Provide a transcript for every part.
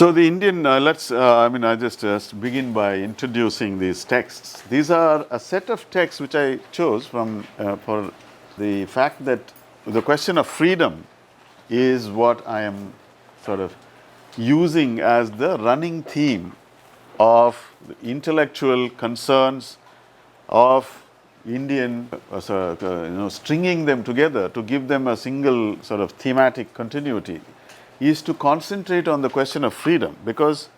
So the Indian, I just begin by introducing these texts. These are a set of texts which I chose from for the fact that the question of freedom is what I am sort of using as the running theme of the intellectual concerns of Indian, stringing them together to give them a single sort of thematic continuity, is to concentrate on the question of freedom, because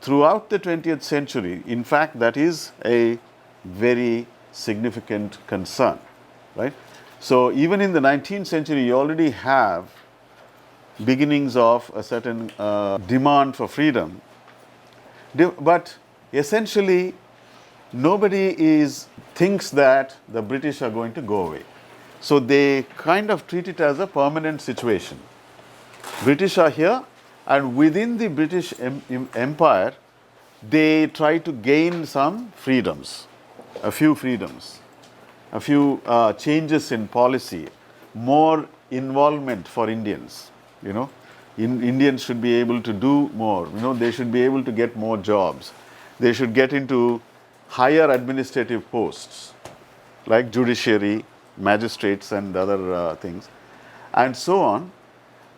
throughout the 20th century, in fact, that is a very significant concern, right? So even in the 19th century, you already have beginnings of a certain demand for freedom, but essentially nobody thinks that the British are going to go away. So they kind of treat it as a permanent situation. British are here, and within the British Empire, they try to gain some freedoms, a few changes in policy, more involvement for Indians. Indians should be able to do more. They should be able to get more jobs. They should get into higher administrative posts like judiciary, magistrates, and other things, and so on.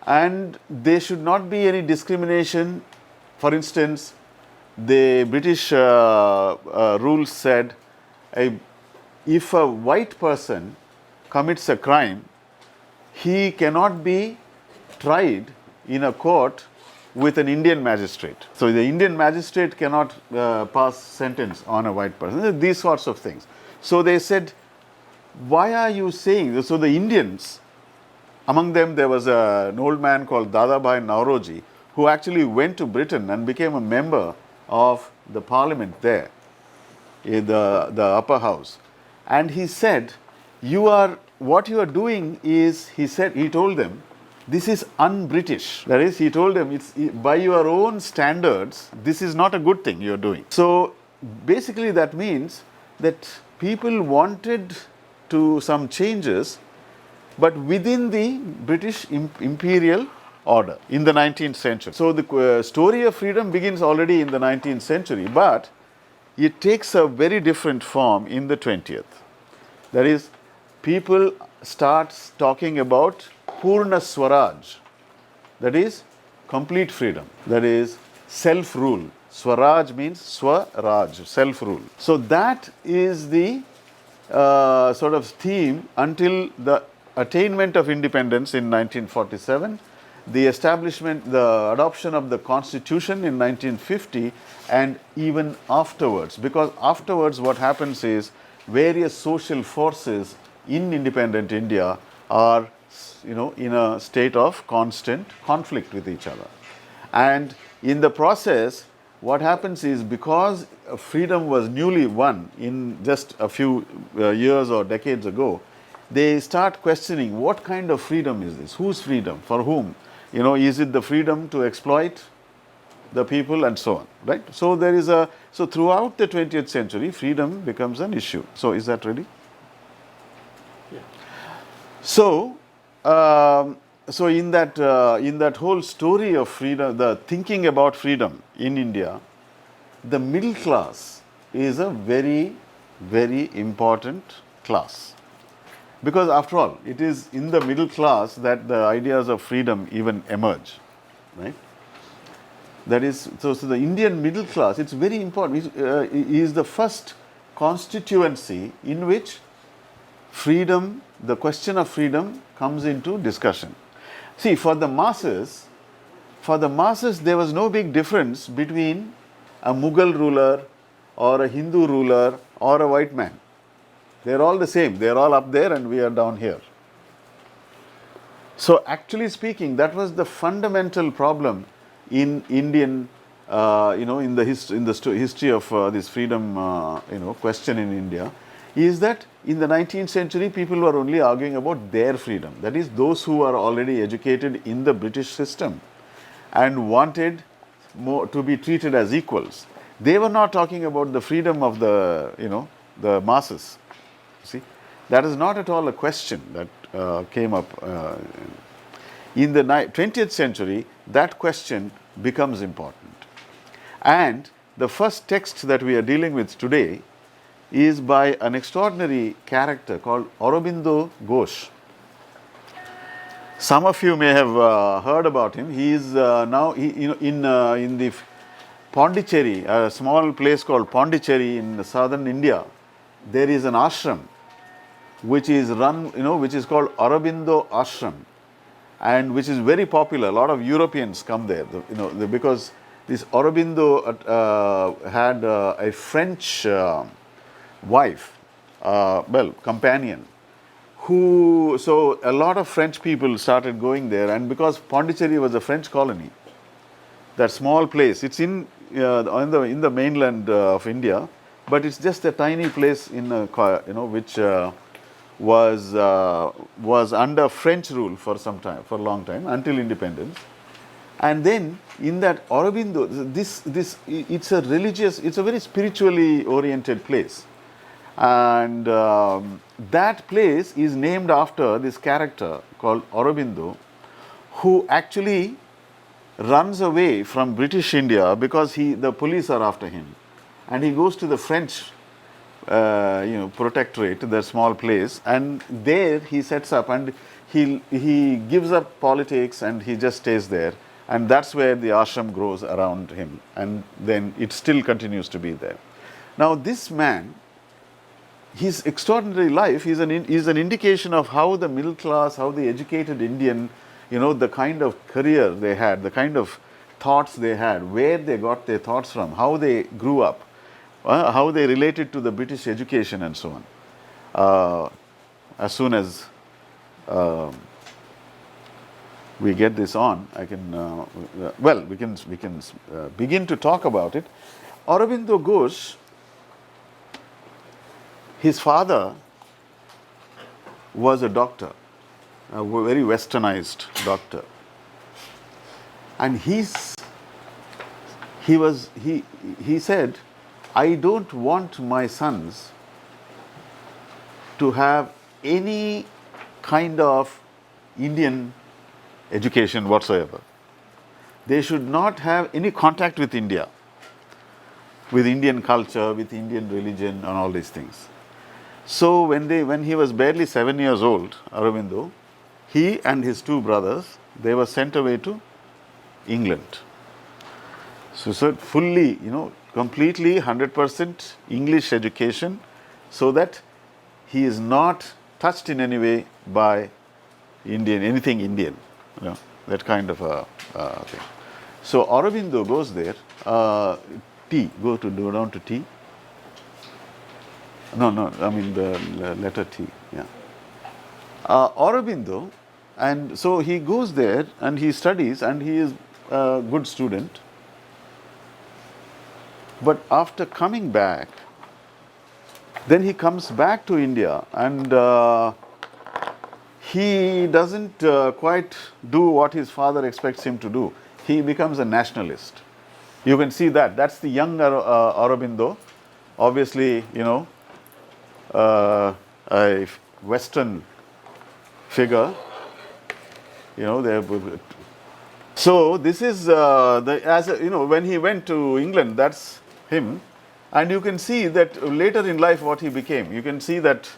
And there should not be any discrimination. For instance, the British rules said if a white person commits a crime, he cannot be tried in a court with an Indian magistrate. So the Indian magistrate cannot pass sentence on a white person. These sorts of things. So they said, why are you saying this? So the Indians, among them there was an old man called Dadabhai Nauroji, who actually went to Britain and became a member of the parliament there, in the upper house. And he said, what you are doing is, he told them, this is un-British. That is, he told them, it's by your own standards, this is not a good thing you are doing. So basically that means that people wanted some changes, but within the British imperial order in the 19th century. So the story of freedom begins already in the 19th century, but it takes a very different form in the 20th. That is, people start talking about Purna Swaraj, that is complete freedom, that is self-rule. Swaraj means Swaraj, self-rule. So that is the sort of theme until the attainment of independence in 1947, the adoption of the Constitution in 1950, and even afterwards. Because afterwards what happens is various social forces in independent India are in a state of constant conflict with each other. And in the process, what happens is, because freedom was newly won in just a few years or decades ago, they start questioning, what kind of freedom is this? Whose freedom? For whom? Is it the freedom to exploit the people, and so on, right? So so throughout the 20th century, freedom becomes an issue. So is that ready? Yeah. So in that whole story of freedom, the thinking about freedom in India, the middle class is a very, very important class. Because after all, it is in the middle class that the ideas of freedom even emerge, right? That is, so the Indian middle class, it's very important, is the first constituency in which freedom, the question of freedom, comes into discussion. See, for the masses, there was no big difference between a Mughal ruler or a Hindu ruler or a white man. They are all the same. They are all up there and we are down here. So actually speaking, that was the fundamental problem in Indian, in the history of this freedom, question in India, is that in the 19th century, people were only arguing about their freedom. That is, those who are already educated in the British system and wanted more to be treated as equals. They were not talking about the freedom of the masses. See, that is not at all a question that came up. In the 20th century, that question becomes important. And the first text that we are dealing with today is by an extraordinary character called Aurobindo Ghosh. Some of you may have heard about him. He is now in the Pondicherry, a small place called Pondicherry in southern India. There is an ashram which is run, which is called Aurobindo Ashram, and which is very popular. A lot of Europeans come there, because this Aurobindo had a French wife, companion, so a lot of French people started going there, and because Pondicherry was a French colony, that small place, it's in the mainland of India, but it's just a tiny place which was under French rule for a long time until independence. And then in that Aurobindo, it's a very spiritually oriented place. And that place is named after this character called Aurobindo, who actually runs away from British India because the police are after him. And he goes to the French protectorate, the small place, and there he sets up, and he gives up politics and he just stays there. And that's where the ashram grows around him, and then it still continues to be there. Now this man, his extraordinary life is an indication of how the middle class, how the educated Indian, the kind of career they had, the kind of thoughts they had, where they got their thoughts from, how they grew up, how they related to the British education and so on. As soon as we get this on, I can, we can begin to talk about it. Aurobindo Ghosh, his father was a doctor, a very westernized doctor, and he said, I don't want my sons to have any kind of Indian education whatsoever. They should not have any contact with India, with Indian culture, with Indian religion and all these things. So when he was barely 7 years old, Aurobindo, he and his two brothers, they were sent away to England. So fully, completely 100% English education, so that he is not touched in any way by anything Indian, that kind of a thing. So Aurobindo goes there. Go down to T. No, I mean the letter T. Yeah. Aurobindo, and so he goes there and he studies, and he is a good student. But after coming back, then he comes back to India, and he doesn't quite do what his father expects him to do. He becomes a nationalist. You can see that. That's the younger Aurobindo. Obviously, a Western figure. So this is when he went to England, that's him, and you can see that later in life what he became. You can see that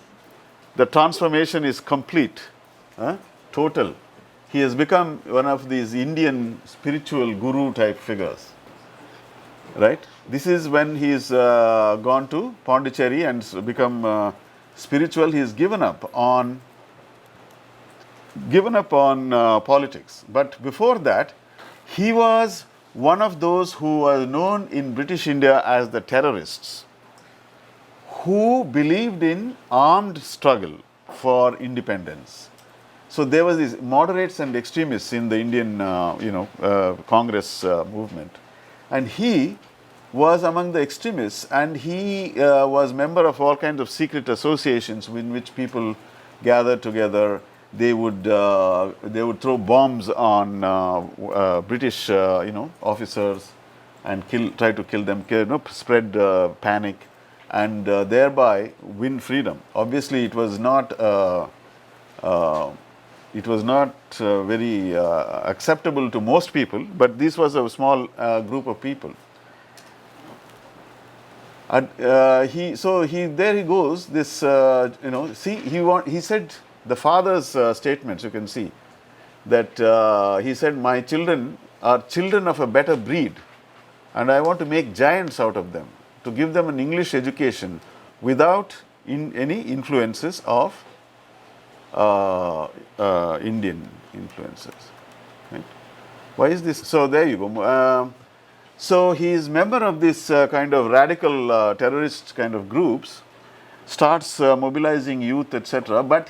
the transformation is complete, total. He has become one of these Indian spiritual guru type figures, right? This is when he's gone to Pondicherry and become spiritual. He has given up on politics. But before that, he was one of those who were known in British India as the terrorists, who believed in armed struggle for independence. So there was these moderates and extremists in the Indian, Congress movement, and he was among the extremists, and he was member of all kinds of secret associations in which people gathered together. They would throw bombs on British officers and try to kill them, spread panic, and thereby win freedom. Obviously, it was not very acceptable to most people, but this was a small group of people. There he goes. This see he said the father's statements. You can see that he said, "My children are children of a better breed, and I want to make giants out of them, to give them an English education without any influences of Indian influences." Right? Why is this? So there you go. So he is member of this kind of radical terrorist kind of groups, starts mobilizing youth, etc. But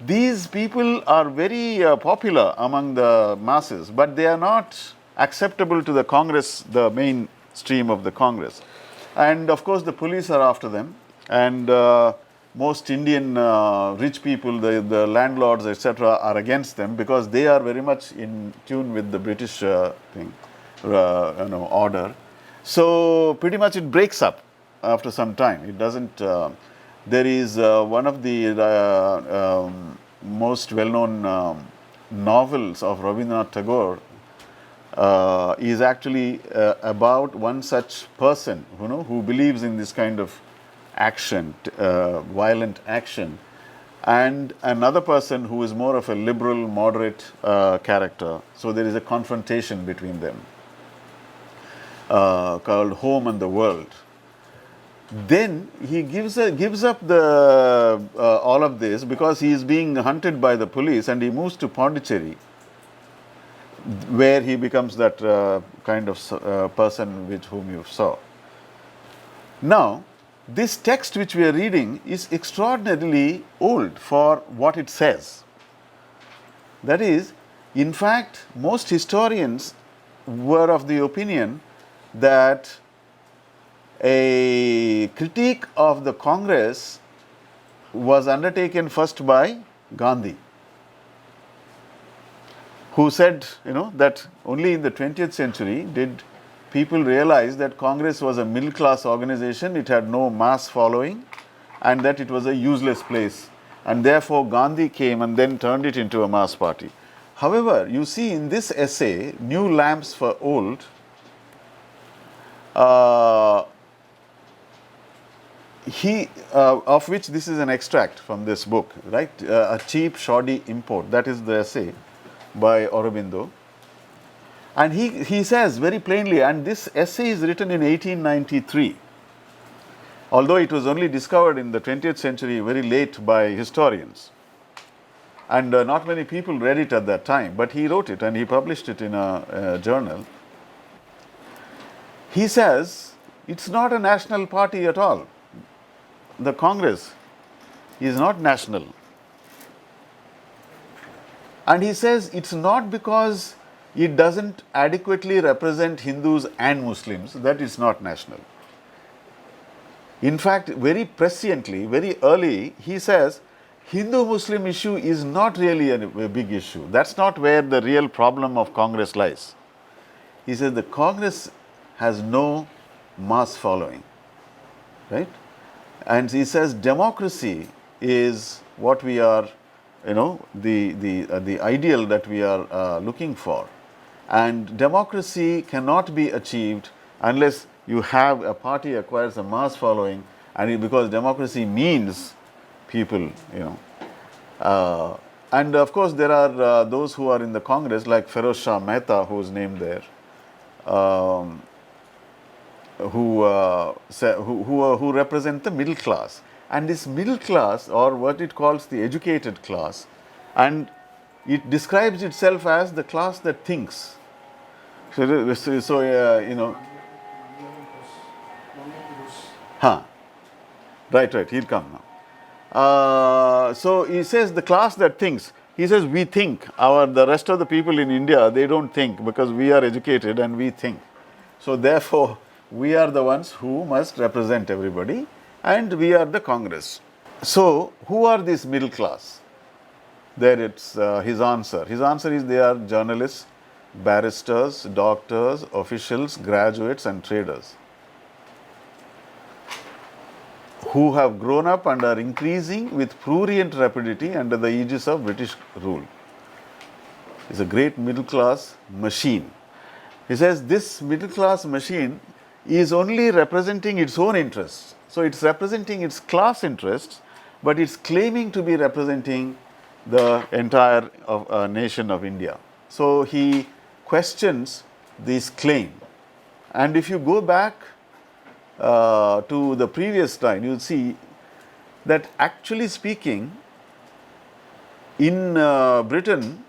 these people are very popular among the masses, but they are not acceptable to the Congress, the main stream of the Congress. And of course, the police are after them, and most Indian rich people, the landlords, etc., are against them because they are very much in tune with the British order. So pretty much it breaks up after some time. It doesn't. There is one of the most well-known novels of Rabindranath Tagore is actually about one such person, who believes in this kind of action, violent action, and another person who is more of a liberal, moderate character. So there is a confrontation between them, called Home and the World. Then he gives up the all of this because he is being hunted by the police, and he moves to Pondicherry, where he becomes that kind of person whom you saw. Now, this text which we are reading is extraordinarily old for what it says. That is, in fact, most historians were of the opinion that a critique of the Congress was undertaken first by Gandhi, who said, that only in the 20th century did people realize that Congress was a middle class organization, it had no mass following, and that it was a useless place. And therefore Gandhi came and then turned it into a mass party. However, you see in this essay, New Lamps for Old, of which this is an extract from this book, right? A cheap, shoddy import. That is the essay by Aurobindo. And he says very plainly, and this essay is written in 1893, although it was only discovered in the 20th century very late by historians. And not many people read it at that time, but he wrote it and he published it in a journal. He says, it's not a national party at all. The Congress is not national. And he says it's not because it doesn't adequately represent Hindus and Muslims that it's not national. In fact, very presciently, very early, he says Hindu-Muslim issue is not really a big issue. That's not where the real problem of Congress lies. He says the Congress has no mass following, right? And he says democracy is what we are, the ideal that we are looking for. And democracy cannot be achieved unless you have a party acquires a mass following, and because democracy means people, and of course there are those who are in the Congress like Feroz Shah Mehta, who is named there, who represent the middle class. And this middle class, or what it calls the educated class, and it describes itself as the class that thinks. Right, he'll come now. So he says the class that thinks. He says we think. The rest of the people in India, they don't think because we are educated and we think. So therefore, we are the ones who must represent everybody, and we are the Congress. So who are this middle class? There it's his answer. His answer is they are journalists, barristers, doctors, officials, graduates and traders who have grown up and are increasing with prurient rapidity under the aegis of British rule. It's a great middle class machine. He says this middle class machine is only representing its own interests. So it's representing its class interests, but it's claiming to be representing the entire nation of India. So he questions this claim. And if you go back to the previous slide, you'll see that actually speaking, in Britain,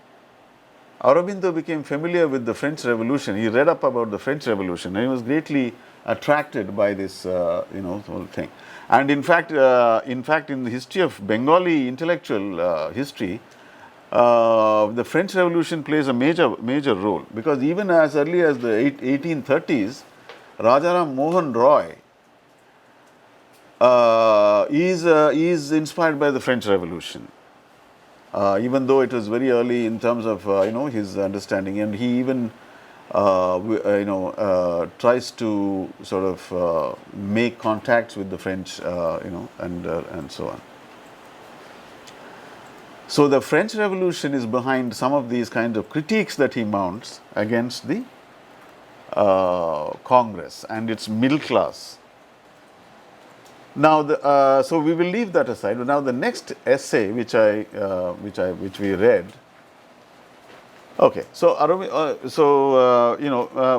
Aurobindo became familiar with the French Revolution. He read up about the French Revolution and he was greatly attracted by this whole thing. And in fact, in the history of Bengali intellectual history, the French Revolution plays a major role, because even as early as the 1830s, Rajaram Mohan Roy is inspired by the French Revolution. Even though it was very early in terms of his understanding, and he even tries to sort of make contacts with the French, and so on. So the French Revolution is behind some of these kinds of critiques that he mounts against the Congress and its middle class. Now, so we will leave that aside. Now, the next essay which we read. Okay, so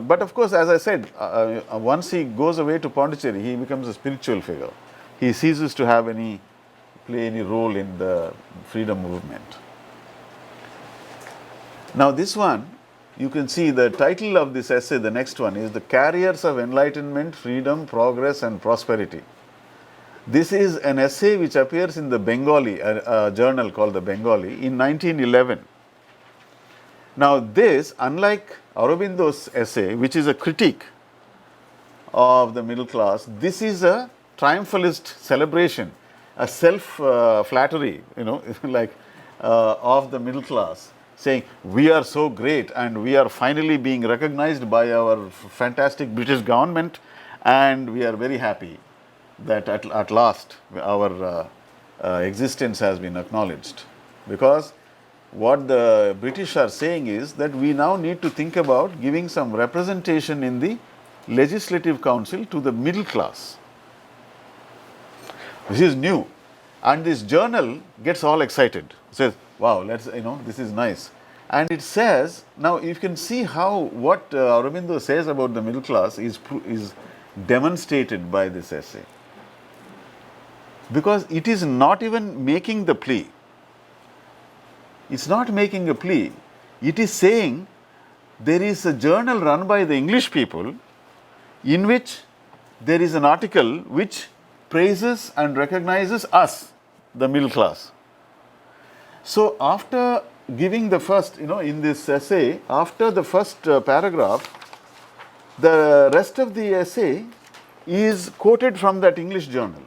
but of course, as I said, once he goes away to Pondicherry, he becomes a spiritual figure. He ceases to play any role in the freedom movement. Now, this one, you can see the title of this essay. The next one is "The Carriers of Enlightenment, Freedom, Progress, and Prosperity." This is an essay which appears in the Bengali, a journal called the Bengali, in 1911. Now this, unlike Aurobindo's essay, which is a critique of the middle class, this is a triumphalist celebration, a self-flattery, of the middle class, saying, we are so great and we are finally being recognized by our fantastic British government and we are very happy that at last our existence has been acknowledged. Because what the British are saying is that we now need to think about giving some representation in the Legislative Council to the middle class. This is new. And this journal gets all excited. It says, wow, this is nice. And it says, now you can see how what Aurobindo says about the middle class is demonstrated by this essay. Because it is not even making the plea. It's not making a plea. It is saying there is a journal run by the English people in which there is an article which praises and recognizes us, the middle class. So after giving the first, in this essay, after the first paragraph, the rest of the essay is quoted from that English journal.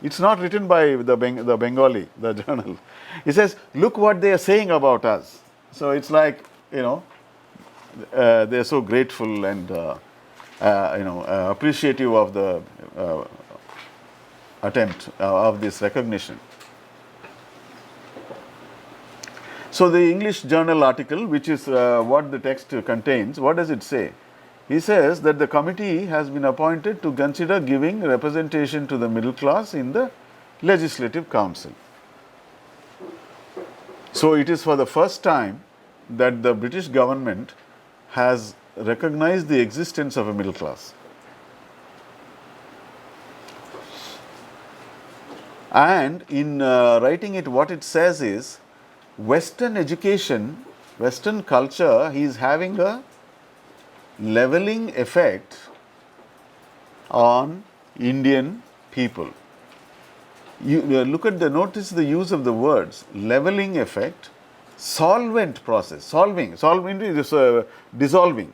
It's not written by the Bengali, the journal. It says, look what they are saying about us. So it's like, they are so grateful and, appreciative of the attempt of this recognition. So the English journal article, which is what the text contains, what does it say? He says that the committee has been appointed to consider giving representation to the middle class in the Legislative Council. So it is for the first time that the British government has recognized the existence of a middle class. And in writing it, what it says is, Western education, Western culture is having a leveling effect on Indian people. You notice the use of the words leveling effect, solvent process, solving is dissolving.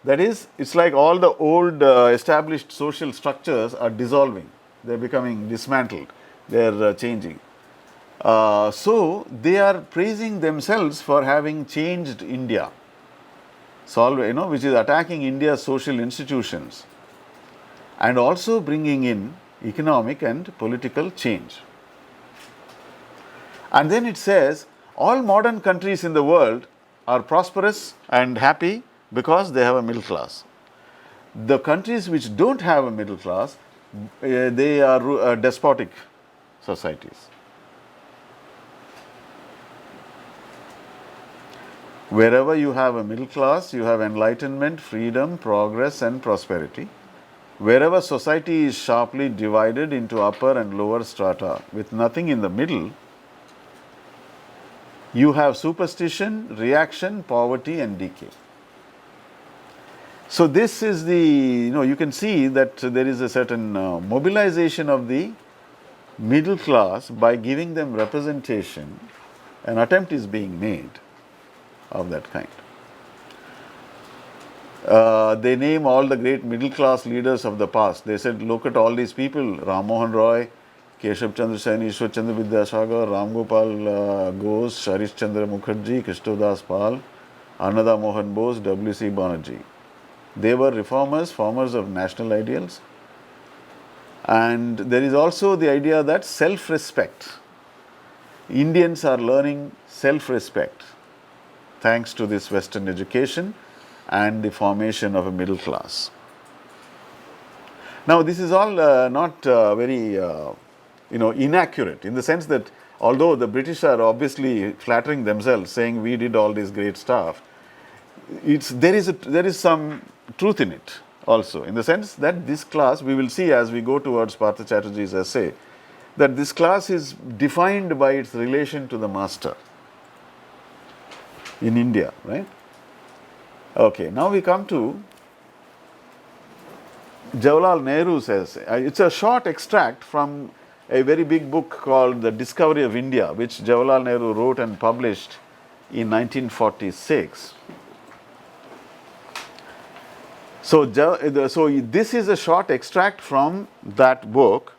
That is, it's like all the old established social structures are dissolving. They're becoming dismantled. They're changing. So they are praising themselves for having changed India. Which is attacking India's social institutions and also bringing in economic and political change. And then it says, all modern countries in the world are prosperous and happy because they have a middle class. The countries which don't have a middle class, they are despotic societies. Wherever you have a middle class, you have enlightenment, freedom, progress and prosperity. Wherever society is sharply divided into upper and lower strata with nothing in the middle, you have superstition, reaction, poverty and decay. So this is the, you can see that there is a certain mobilization of the middle class by giving them representation. An attempt is being made of that kind. They name all the great middle class leaders of the past. They said, look at all these people, Ram Mohan Roy, Keshav Chandra Sen, Ishwar Chandra Vidyasagar, Ram Gopal Ghosh, Harish Chandra Mukherjee, Krishnodas Pal, Annada Mohan Bose, W.C. Banerjee. They were reformers, formers of national ideals. And there is also the idea that self-respect. Indians are learning self-respect thanks to this Western education and the formation of a middle class. Now, this is all not very, inaccurate in the sense that although the British are obviously flattering themselves, saying we did all this great stuff, there is some truth in it also, in the sense that this class, we will see as we go towards Partha Chatterjee's essay, that this class is defined by its relation to the master in India, right? Okay, now we come to Jawaharlal Nehru's essay. It's a short extract from a very big book called The Discovery of India, which Jawaharlal Nehru wrote and published in 1946. So this is a short extract from that book,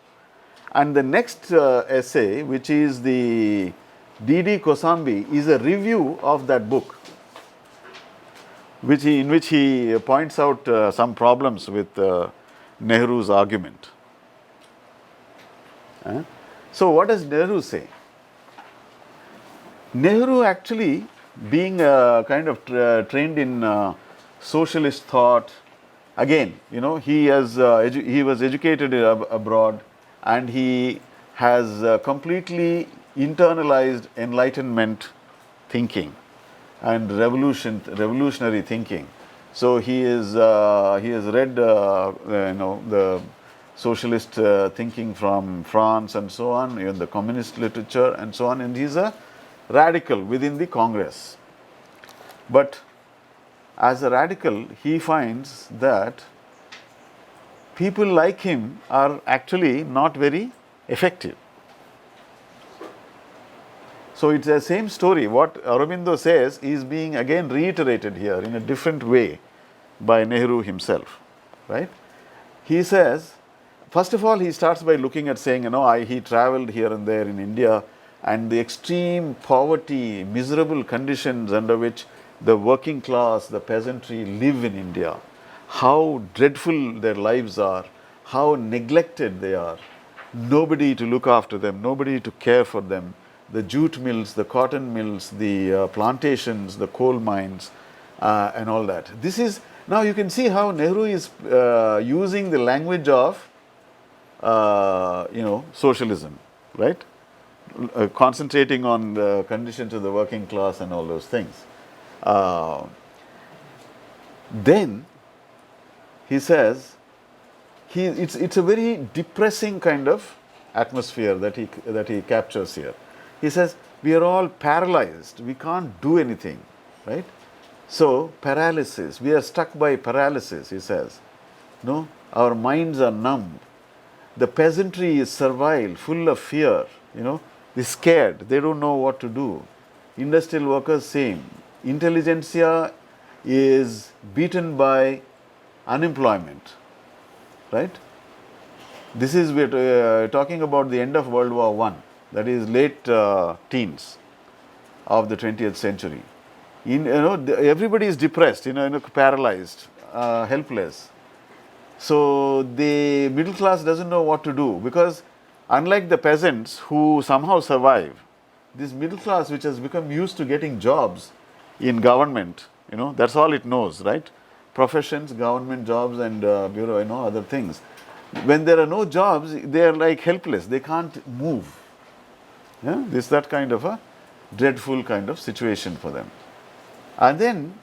and the next essay, which is the D.D. Kosambi, is a review of that book, in which he points out some problems with Nehru's argument. So what does Nehru say? Nehru actually, being kind of trained in socialist thought, again, he was educated abroad, and he has completely internalized Enlightenment thinking and revolutionary thinking. So he has read the socialist thinking from France and so on, even the communist literature and so on, and he's a radical within the Congress. But as a radical, he finds that people like him are actually not very effective. So it's the same story. What Aurobindo says is being again reiterated here in a different way by Nehru himself, right? He says, first of all, he starts by looking at saying, he traveled here and there in India, and the extreme poverty, miserable conditions under which the working class, the peasantry live in India, how dreadful their lives are, how neglected they are, nobody to look after them, nobody to care for them, the jute mills, the cotton mills, the plantations, the coal mines, and all that. This is, now you can see how Nehru is using the language of, socialism, right? Concentrating on the conditions of the working class and all those things. Then he says, it's a very depressing kind of atmosphere that he captures here. He says, we are all paralyzed, we can't do anything, right? So, paralysis, we are stuck by paralysis, he says. No, our minds are numb. The peasantry is servile, full of fear, they're scared, they don't know what to do. Industrial workers, same. Intelligentsia is beaten by unemployment, right? This is, we're talking about the end of World War I, that is late teens of the 20th century. Everybody is depressed, paralyzed, helpless. So the middle class doesn't know what to do, because unlike the peasants who somehow survive, this middle class, which has become used to getting jobs in government, that's all it knows, right? professions, government jobs and bureau, other things. When there are no jobs, they are like helpless. They can't move. Yeah? This is that kind of a dreadful kind of situation for them. And then,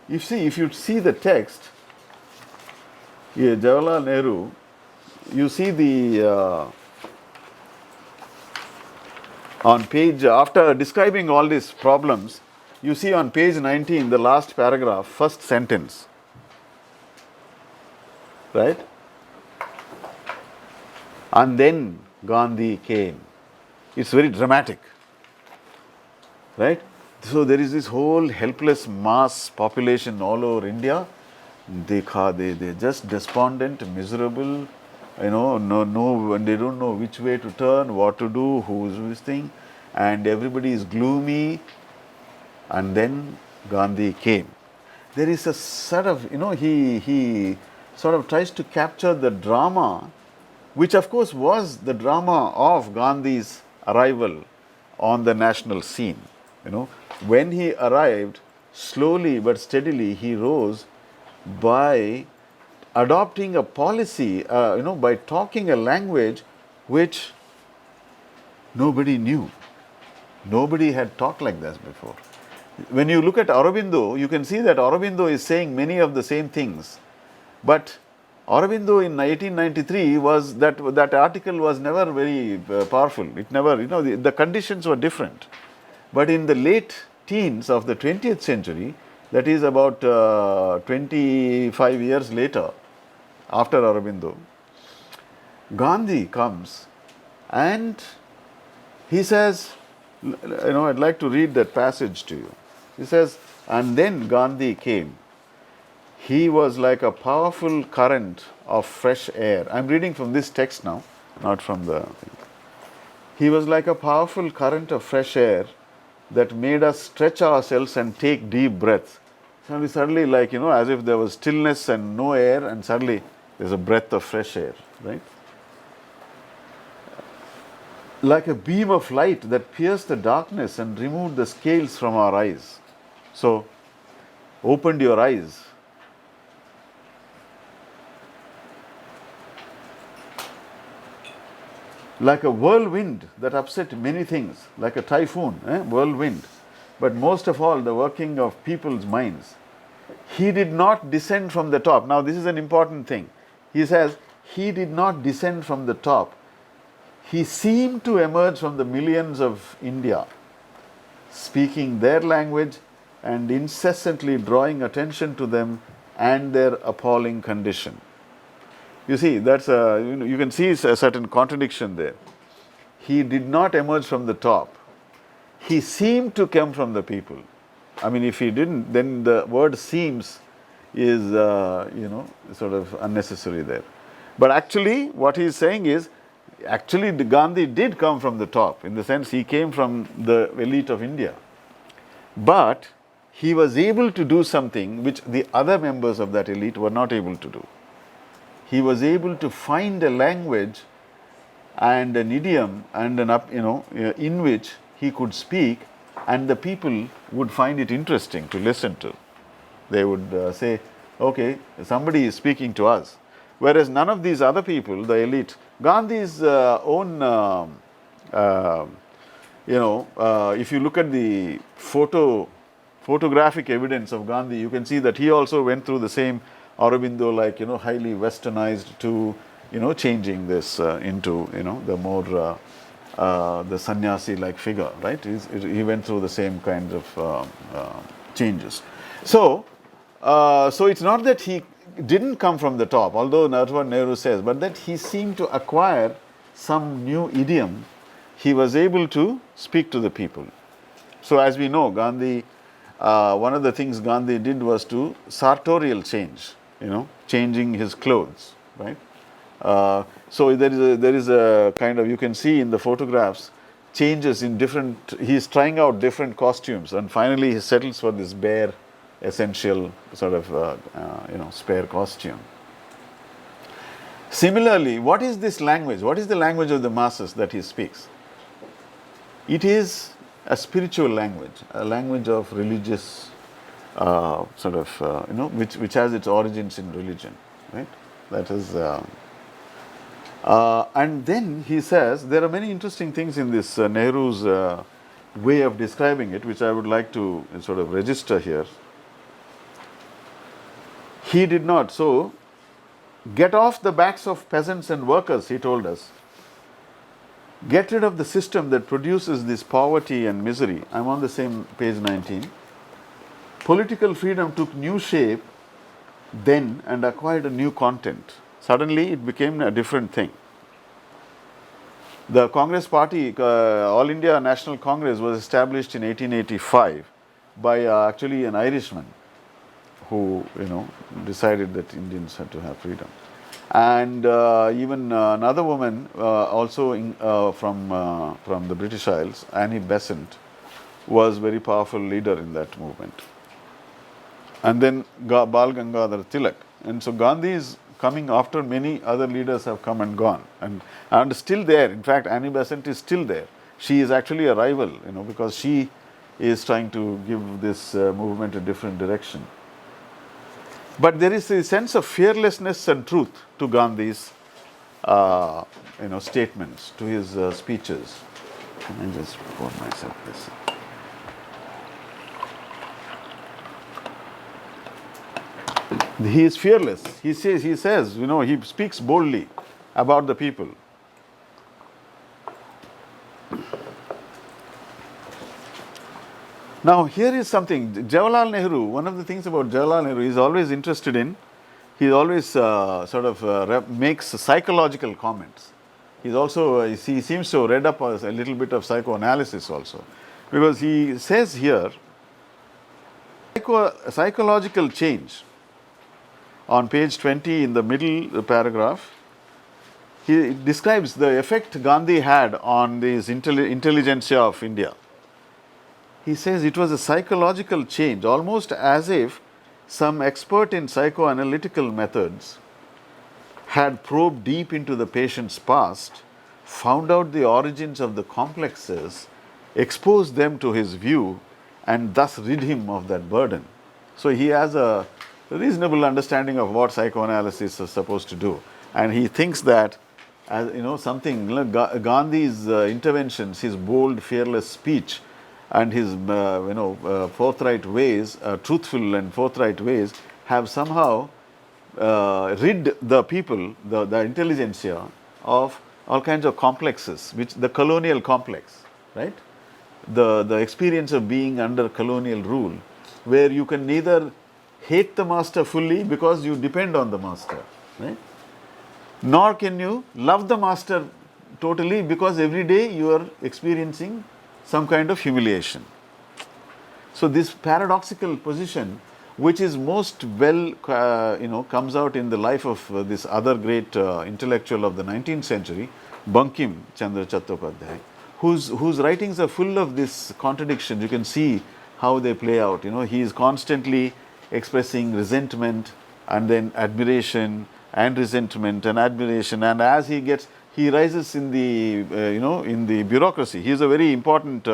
if you see the text, here, Jawaharlal Nehru, you see the on page, after describing all these problems, you see on page 19, the last paragraph, first sentence, right? And then Gandhi came. It's very dramatic, right? So there is this whole helpless mass population all over India. They're just despondent, miserable, and they don't know which way to turn, what to do, who's this thing, and everybody is gloomy. And then Gandhi came. There is a sort of, he sort of tries to capture the drama, which of course was the drama of Gandhi's arrival on the national scene. When he arrived, slowly but steadily he rose by adopting a policy, by talking a language which nobody knew. Nobody had talked like this before. When you look at Aurobindo, you can see that Aurobindo is saying many of the same things. But Aurobindo in 1893 that article was never very powerful. It never, the conditions were different. But in the late teens of the 20th century, that is about 25 years later, after Aurobindo, Gandhi comes and he says, I'd like to read that passage to you. He says, and then Gandhi came. He was like a powerful current of fresh air. I'm reading from this text now, not from the thing. He was like a powerful current of fresh air that made us stretch ourselves and take deep breaths. Suddenly, like, as if there was stillness and no air, and suddenly there's a breath of fresh air, right? Like a beam of light that pierced the darkness and removed the scales from our eyes. So, opened your eyes. Like a whirlwind that upset many things, like a typhoon, whirlwind. But most of all, the working of people's minds. He did not descend from the top. Now, this is an important thing. He says, he did not descend from the top. He seemed to emerge from the millions of India, speaking their language and incessantly drawing attention to them and their appalling condition. You see, that's you can see a certain contradiction there. He did not emerge from the top. He seemed to come from the people. I mean, if he didn't, then the word seems is, sort of unnecessary there. But actually, what he is saying is, actually Gandhi did come from the top, in the sense he came from the elite of India. But he was able to do something which the other members of that elite were not able to do. He was able to find a language and an idiom and in which he could speak, and the people would find it interesting to listen to. They would say, okay, somebody is speaking to us. Whereas none of these other people, the elite, Gandhi's own, if you look at the photographic evidence of Gandhi, you can see that he also went through the same Aurobindo, like, highly westernized to, changing this into, the more, the sannyasi-like figure, right? He went through the same kinds of changes. So it's not that he didn't come from the top, although that's what Nehru says, but that he seemed to acquire some new idiom. He was able to speak to the people. So as we know, Gandhi, one of the things Gandhi did was to sartorial change, changing his clothes, right? So there is a kind of, you can see in the photographs, changes in different, he's trying out different costumes, and finally he settles for this bare, essential sort of, spare costume. Similarly, what is this language? What is the language of the masses that he speaks? It is a spiritual language, a language of religious which has its origins in religion, right? That is, and then he says there are many interesting things in this Nehru's way of describing it, which I would like to sort of register here. He did not. So, get off the backs of peasants and workers, he told us. Get rid of the system that produces this poverty and misery. I'm on the same page 19. Political freedom took new shape then and acquired a new content. Suddenly it became a different thing. The Congress Party, All India National Congress, was established in 1885 by actually an Irishman who decided that Indians had to have freedom. And even another woman also from the British Isles, Annie Besant, was very powerful leader in that movement. And then Bal Gangadhar Tilak. And so Gandhi is coming after many other leaders have come and gone, and still there. In fact, Annie Besant is still there. She is actually a rival, because she is trying to give this movement a different direction. But there is a sense of fearlessness and truth to Gandhi's, statements, to his speeches. Can I just pour myself this? He is fearless. He says, he speaks boldly about the people. Now, here is something. Jawaharlal Nehru, one of the things about Jawaharlal Nehru, he is always interested in, he always makes psychological comments. He seems to have read up a little bit of psychoanalysis also. Because he says here, psychological change. On page 20 in the middle paragraph, he describes the effect Gandhi had on this intelligentsia of India. He says it was a psychological change, almost as if some expert in psychoanalytical methods had probed deep into the patient's past, found out the origins of the complexes, exposed them to his view, and thus rid him of that burden. So he has a reasonable understanding of what psychoanalysis is supposed to do, and he thinks that, as Gandhi's interventions, his bold, fearless speech, and his forthright ways, truthful and forthright ways, have somehow rid the people, the intelligentsia, of all kinds of complexes, which the colonial complex, right? The experience of being under colonial rule, where you can neither hate the master fully because you depend on the master, right? Nor can you love the master totally because every day you are experiencing some kind of humiliation. So this paradoxical position, which is most well, comes out in the life of this other great intellectual of the 19th century, Bankim Chandra Chattopadhyay, whose writings are full of this contradiction. You can see how they play out. He is constantly expressing resentment and then admiration and resentment and admiration, and as he rises in the in the bureaucracy. He is a very important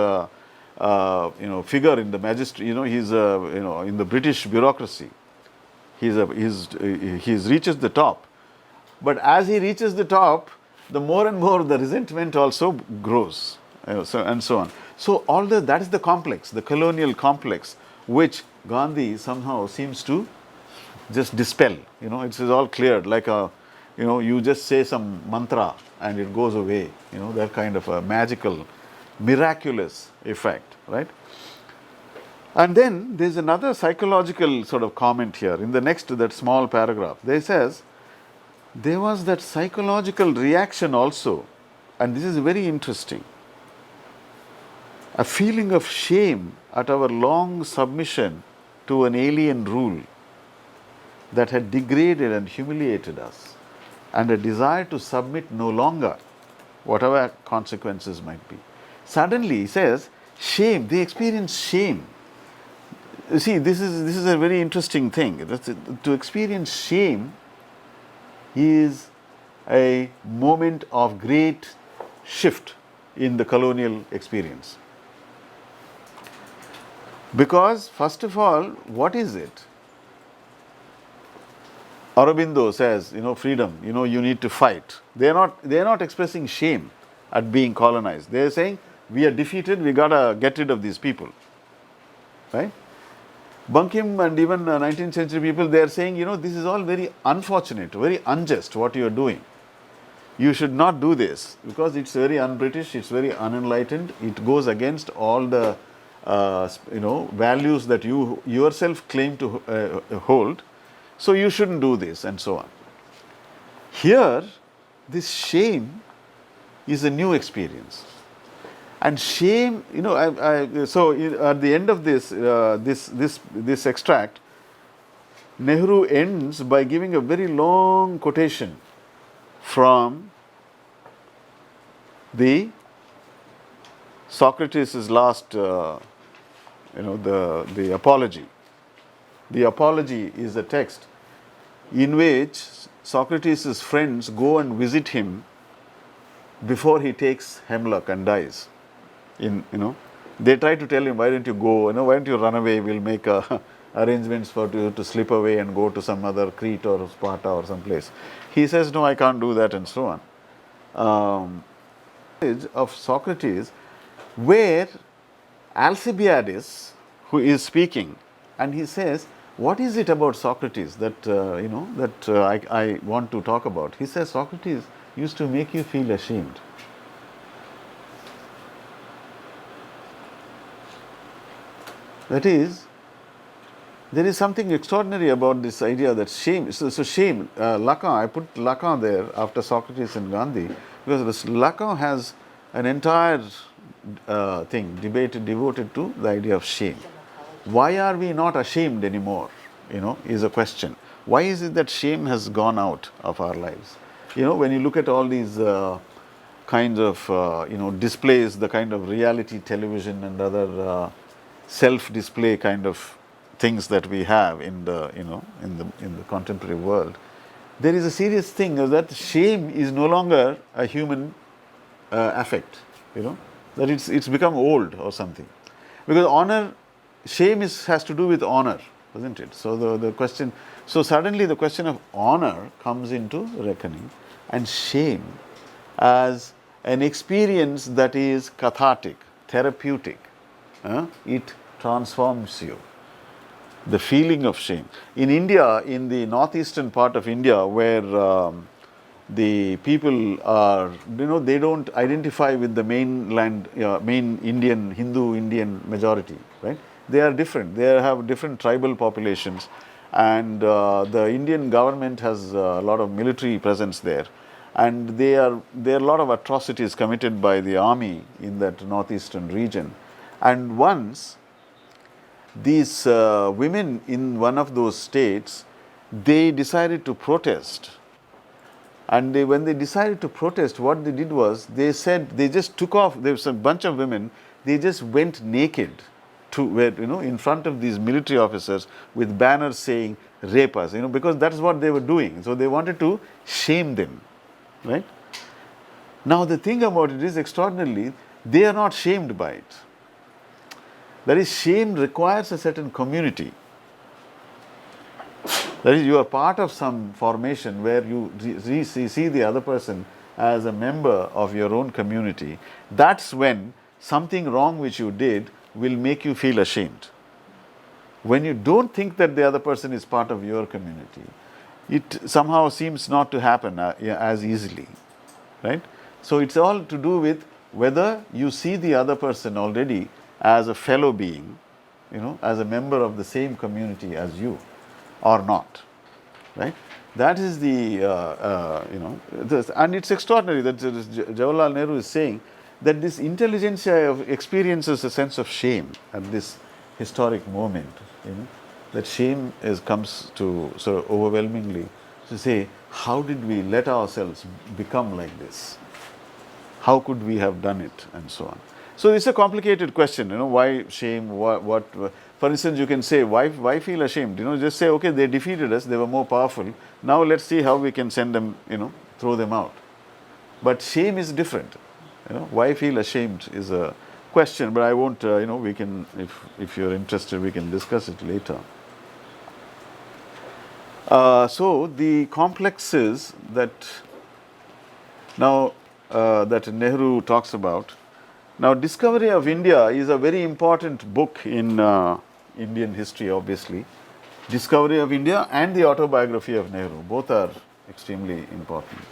figure in the magistracy. He's in the British bureaucracy. He reaches the top, but as he reaches the top, the more and more the resentment also grows, and so on. So all that is the complex, the colonial complex, which Gandhi somehow seems to just dispel. It's all cleared, like you just say some mantra and it goes away. That kind of a magical, miraculous effect, right? And then there's another psychological sort of comment here in the next to that small paragraph. They says there was that psychological reaction also, and this is very interesting. A feeling of shame at our long submission to an alien rule that had degraded and humiliated us, and a desire to submit no longer, whatever consequences might be. Suddenly, he says, shame, they experience shame. You see, this is a very interesting thing. To experience shame is a moment of great shift in the colonial experience. Because first of all, what is it? Aurobindo says, freedom, you need to fight. They are not expressing shame at being colonized. They are saying, we are defeated, we gotta get rid of these people. Right? Bankim and even 19th century people, they are saying, this is all very unfortunate, very unjust what you are doing. You should not do this because it's very un-British, it's very unenlightened, it goes against all the values that you yourself claim to hold. So you shouldn't do this, and so on. Here, this shame is a new experience. And shame, so at the end of this extract, Nehru ends by giving a very long quotation from the Socrates' last, the apology. The apology is a text in which Socrates' friends go and visit him before he takes hemlock and dies. They try to tell him, why don't you go, why don't you run away, we'll make arrangements for you to slip away and go to some other Crete or Sparta or some place. He says, no, I can't do that, and so on. Of Socrates, where Alcibiades, who is speaking, and he says, what is it about Socrates that I want to talk about? He says Socrates used to make you feel ashamed. That is, there is something extraordinary about this idea that shame. So shame, Lacan, I put Lacan there after Socrates and Gandhi, because this Lacan has an entire debate devoted to the idea of shame. Why are we not ashamed anymore, is a question. Why is it that shame has gone out of our lives? When you look at all these kinds of, displays, the kind of reality television and other self-display kind of things that we have in the contemporary world, there is a serious thing that shame is no longer a human affect, that it's become old or something. Because shame has to do with honor, doesn't it? So the question, so suddenly the question of honor comes into reckoning, and shame as an experience that is cathartic, therapeutic. It transforms you. The feeling of shame. In India, in the northeastern part of India, where the people are, they don't identify with the mainland, main Indian, Hindu Indian majority, right? They are different. They have different tribal populations, and the Indian government has a lot of military presence there, and there are a lot of atrocities committed by the army in that northeastern region. And once these women in one of those states, they decided to protest. And when they decided to protest, what they did was, they said, they just took off, there was a bunch of women, they just went naked to where, in front of these military officers with banners saying, rape us, because that's what they were doing. So they wanted to shame them, right? Now the thing about it is, extraordinarily, they are not shamed by it. That is, shame requires a certain community. That is, you are part of some formation where you see the other person as a member of your own community. That's when something wrong which you did will make you feel ashamed. When you don't think that the other person is part of your community, it somehow seems not to happen as easily, right? So it's all to do with whether you see the other person already as a fellow being, as a member of the same community as you, or not, right? That is and it's extraordinary that Jawaharlal Nehru is saying that this intelligentsia experiences a sense of shame at this historic moment, that shame comes to sort of overwhelmingly to say, how did we let ourselves become like this? How could we have done it, and so on. So it's a complicated question, why shame, what for instance, you can say, why feel ashamed? Just say, okay, they defeated us, they were more powerful, now let's see how we can send them, throw them out. But shame is different. Why feel ashamed is a question, but I won't, we can, if you're interested, we can discuss it later. So the complexes that now that Nehru talks about. Now, Discovery of India is a very important book in Indian history, obviously. Discovery of India and the autobiography of Nehru, both are extremely important.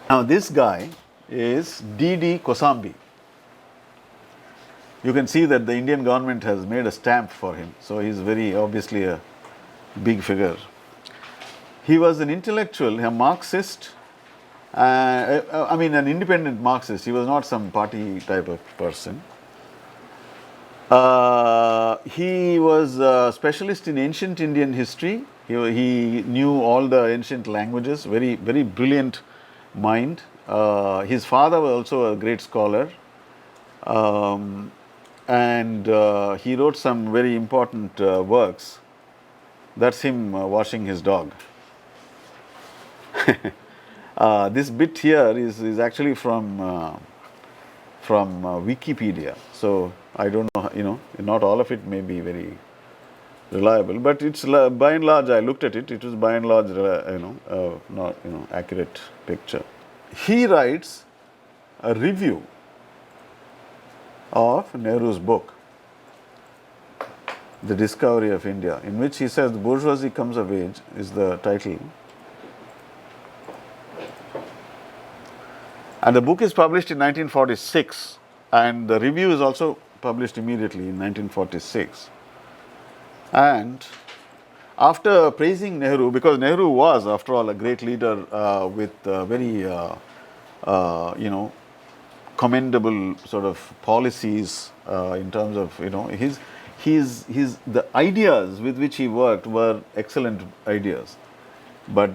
Now, this guy is D.D. Kosambi. You can see that the Indian government has made a stamp for him, so he is very obviously a big figure. He was an intellectual, a Marxist, an independent Marxist. He was not some party type of person. He was a specialist in ancient Indian history. He knew all the ancient languages, very, very brilliant mind. His father was also a great scholar. And he wrote some very important works. That's him washing his dog. This bit here is actually from Wikipedia. So I don't know, not all of it may be very reliable, but it's by and large. I looked at it. It was by and large, not accurate picture. He writes a review of Nehru's book, The Discovery of India, in which he says, "The bourgeoisie comes of age" is the title. And the book is published in 1946, and the review is also published immediately in 1946. And after praising Nehru, because Nehru was, after all, a great leader with very, commendable sort of policies in terms of, the ideas with which he worked were excellent ideas. But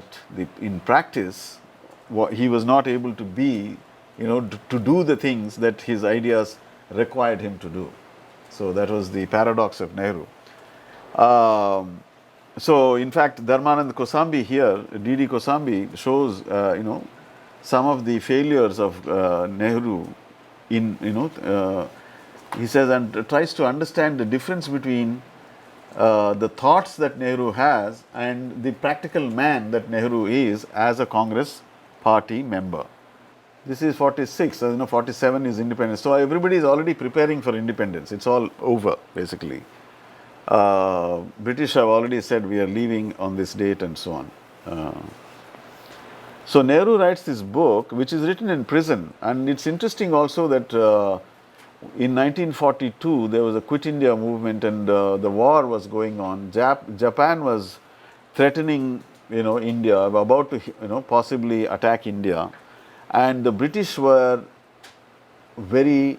in practice, he was not able to be, to do the things that his ideas required him to do. So that was the paradox of Nehru. So in fact, Dharmanand Kosambi here, D.D. Kosambi shows, some of the failures of Nehru in, he says, and tries to understand the difference between the thoughts that Nehru has and the practical man that Nehru is as a Congress party member. This is 46, 47 is independence. So everybody is already preparing for independence. It's all over, basically. British have already said we are leaving on this date and so on. So Nehru writes this book, which is written in prison. And it's interesting also that in 1942, there was a Quit India movement, and the war was going on. Japan was threatening, India, about to, possibly attack India. And the British were very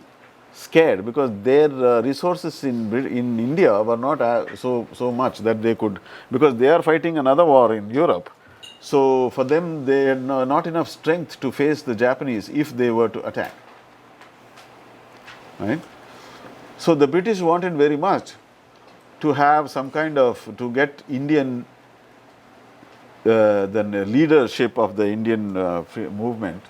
scared because their resources in India were not so much that they could, because they are fighting another war in Europe. So for them, they had not enough strength to face the Japanese if they were to attack. Right? So the British wanted very much to have some kind of, to get Indian, the leadership of the Indian movement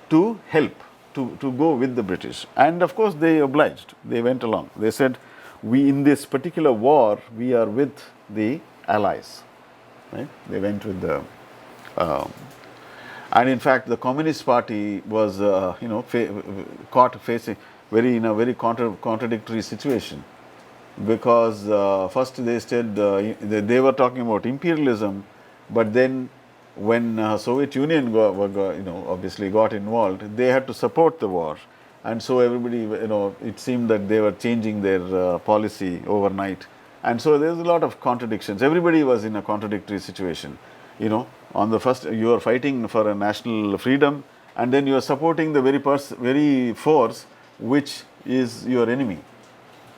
to help, to go with the British. And of course they obliged, they went along. They said, in this particular war, we are with the Allies. Right? They went with the, and in fact the Communist Party was, caught facing, in a very contradictory situation, because first they said they were talking about imperialism, but then when Soviet Union obviously got involved, they had to support the war, and so everybody, it seemed that they were changing their policy overnight, and so there's a lot of contradictions. Everybody was in a contradictory situation. On the first, you are fighting for a national freedom, and then you are supporting the very force which is your enemy,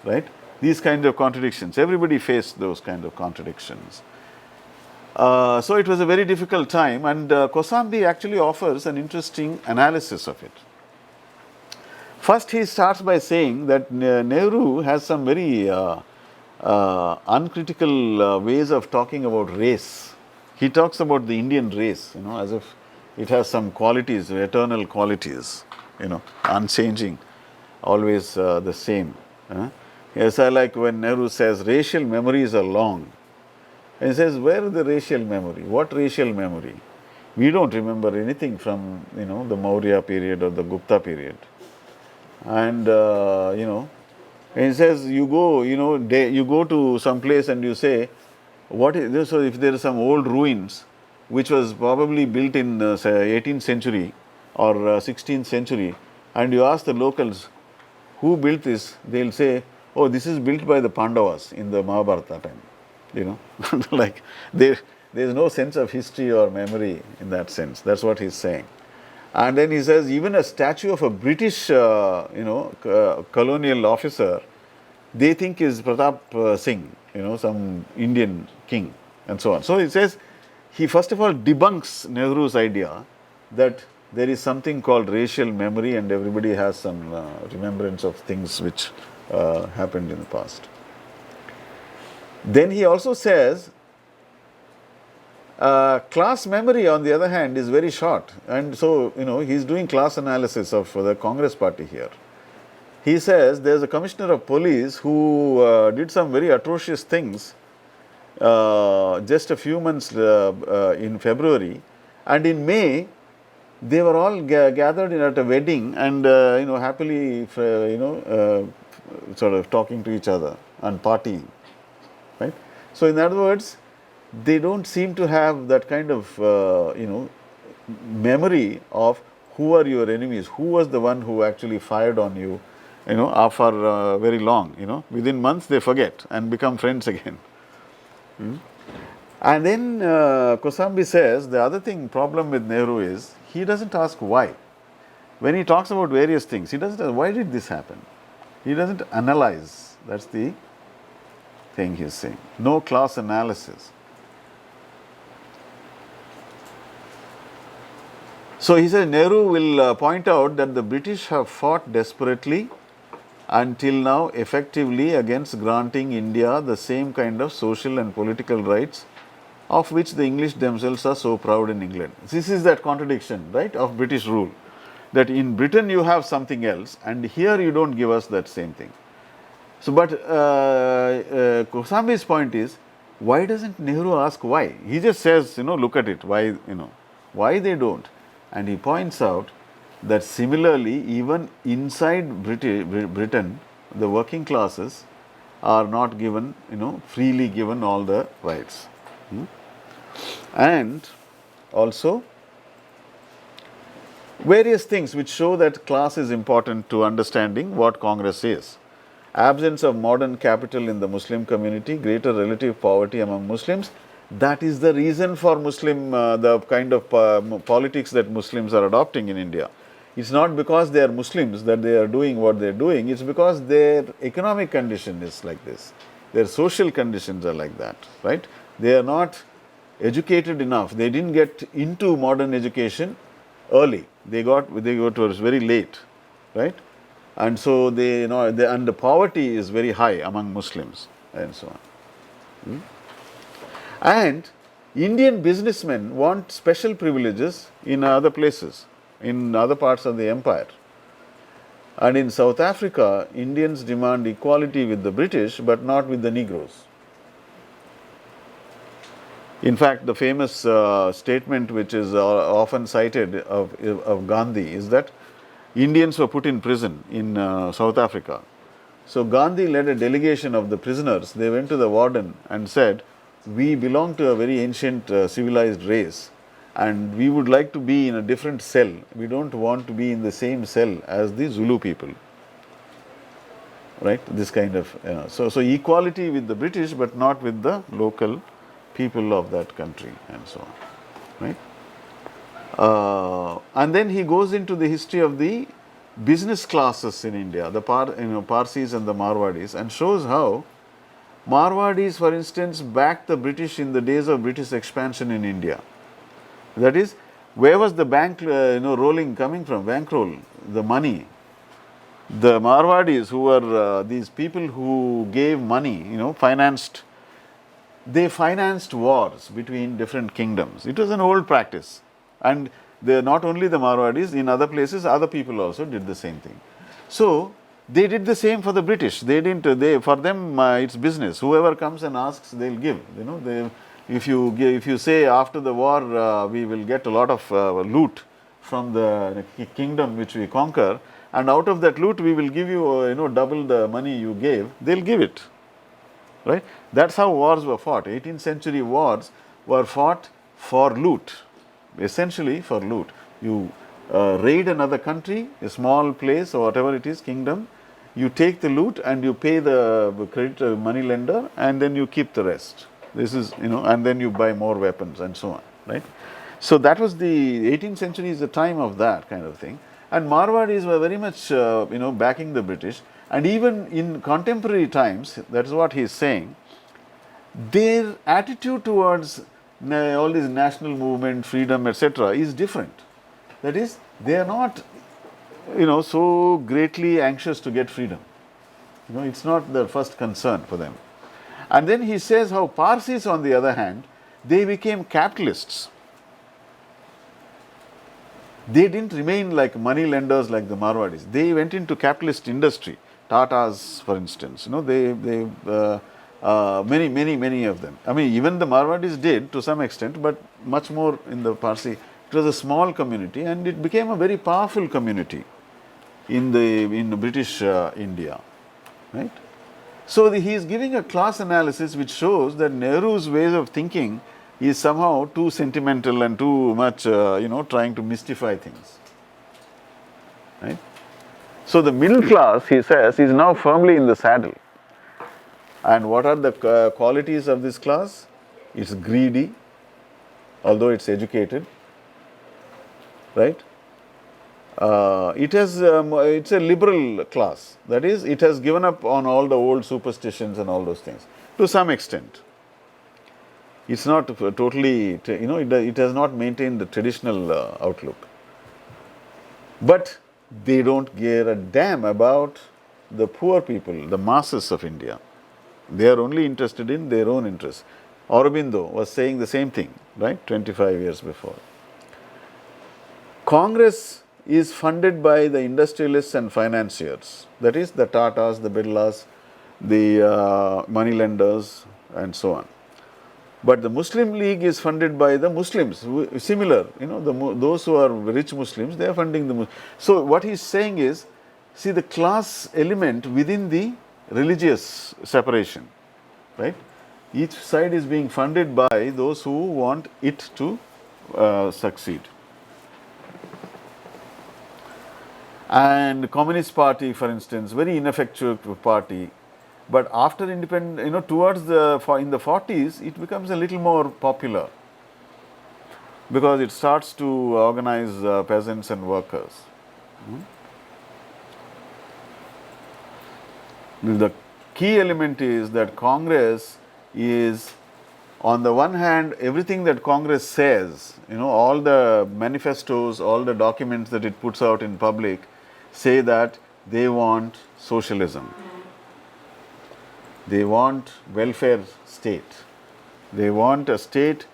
right? These kind of contradictions. Everybody faced those kind of contradictions. So it was a very difficult time, and Kosambi actually offers an interesting analysis of it. First, he starts by saying that Nehru has some very uncritical ways of talking about race. He talks about the Indian race, as if it has some qualities, eternal qualities, unchanging. always the same. Yes, I like when Nehru says racial memories are long. And he says, where is the racial memory? What racial memory? We don't remember anything from, the Maurya period or the Gupta period. And, and he says, you go, you go to some place and you say, what is this? So if there are some old ruins, which was probably built in say 18th century or 16th century, and you ask the locals, who built this? They'll say, oh, this is built by the Pandavas in the Mahabharata time. Like there's no sense of history or memory in that sense. That's what he's saying. And then he says, even a statue of a British, colonial officer, they think is Pratap Singh, some Indian king, and so on. So he says, he first of all debunks Nehru's idea that there is something called racial memory and everybody has some remembrance of things which happened in the past. Then he also says, class memory, on the other hand, is very short. And so, he's doing class analysis of the Congress party here. He says there's a commissioner of police who did some very atrocious things just a few months in February, and in May they were all gathered at a wedding and happily sort of talking to each other and partying, right? So in other words, they don't seem to have that kind of memory of who are your enemies, who was the one who actually fired on you, for very long. Within months they forget and become friends again. And then Kosambi says the other problem with Nehru is he doesn't ask why. When he talks about various things, he doesn't ask why did this happen. He doesn't analyze. That's the thing he's saying. No class analysis. So he says Nehru will point out that the British have fought desperately until now effectively against granting India the same kind of social and political rights of which the English themselves are so proud in England. This is that contradiction, right, of British rule, that in Britain you have something else and here you don't give us that same thing. So, but Kosambi's point is, why doesn't Nehru ask why? He just says, look at it, why they don't. And he points out that similarly, even inside Britain, the working classes are not given, freely given all the rights. And also various things which show that class is important to understanding what Congress is. Absence of modern capital in the Muslim community, greater relative poverty among Muslims. That is the reason for the kind of politics that Muslims are adopting in India. It's not because they are Muslims that they are doing what they are doing. It's because their economic condition is like this. Their social conditions are like that, right? They are not educated enough. They didn't get into modern education early. They got to us very late, right? And so and the poverty is very high among Muslims and so on. And Indian businessmen want special privileges in other places, in other parts of the empire. And in South Africa, Indians demand equality with the British, but not with the Negroes. In fact, the famous statement which is often cited of Gandhi is that Indians were put in prison in South Africa. So Gandhi led a delegation of the prisoners. They went to the warden and said, we belong to a very ancient civilized race and we would like to be in a different cell. We don't want to be in the same cell as the Zulu people. Right? This kind of, so equality with the British but not with the local people of that country and so on. Right? And then he goes into the history of the business classes in India, the Parsis and the Marwadis, and shows how Marwadis, for instance, backed the British in the days of British expansion in India. That is, where was the bank rolling coming from, bankroll, the money? The Marwadis, who were these people who gave money, financed, they financed wars between different kingdoms. It was an old practice. And not only the Marwadis, in other places, other people also did the same thing. So, They did the same for the British. They didn't. For them, it's business. Whoever comes and asks, they'll give. If you say after the war we will get a lot of loot from the kingdom which we conquer, and out of that loot we will give you double the money you gave. They'll give it, right? That's how wars were fought. 18th century wars were fought for loot, essentially for loot. You raid another country, a small place or whatever it is, kingdom. You take the loot and you pay the credit money lender, and then you keep the rest. This is, and then you buy more weapons and so on, right? So that was the 18th century is the time of that kind of thing. And Marwadis were very much, backing the British. And even in contemporary times, that's what he is saying, their attitude towards all this national movement, freedom, etc. is different. That is, they are not, so greatly anxious to get freedom. It's not the first concern for them. And then he says how Parsis, on the other hand, they became capitalists. They didn't remain like money lenders like the Marwadis. They went into capitalist industry. Tatas, for instance, many of them. I mean, even the Marwadis did to some extent, but much more in the Parsi. It was a small community, and it became a very powerful community in British India, right? So he is giving a class analysis which shows that Nehru's ways of thinking is somehow too sentimental and too much, trying to mystify things, right? So the middle class, he says, is now firmly in the saddle. And what are the qualities of this class? It's greedy, although it's educated, right? It's a liberal class. That is, it has given up on all the old superstitions and all those things to some extent. It's not totally, it has not maintained the traditional outlook. But they don't care a damn about the poor people, the masses of India. They are only interested in their own interests. Aurobindo was saying the same thing, right, 25 years before. Congress is funded by the industrialists and financiers, that is the Tatas, the Birlas, the money lenders and so on. But the Muslim League is funded by the Muslims, similar, those who are rich Muslims, they are funding the Muslims. So what he is saying is, see the class element within the religious separation, right? Each side is being funded by those who want it to succeed. And Communist Party, for instance, very ineffectual party. But after independence, towards in the 40s, it becomes a little more popular because it starts to organize peasants and workers. The key element is that Congress is, on the one hand, everything that Congress says, all the manifestos, all the documents that it puts out in public say that they want socialism. They want welfare state. They want a state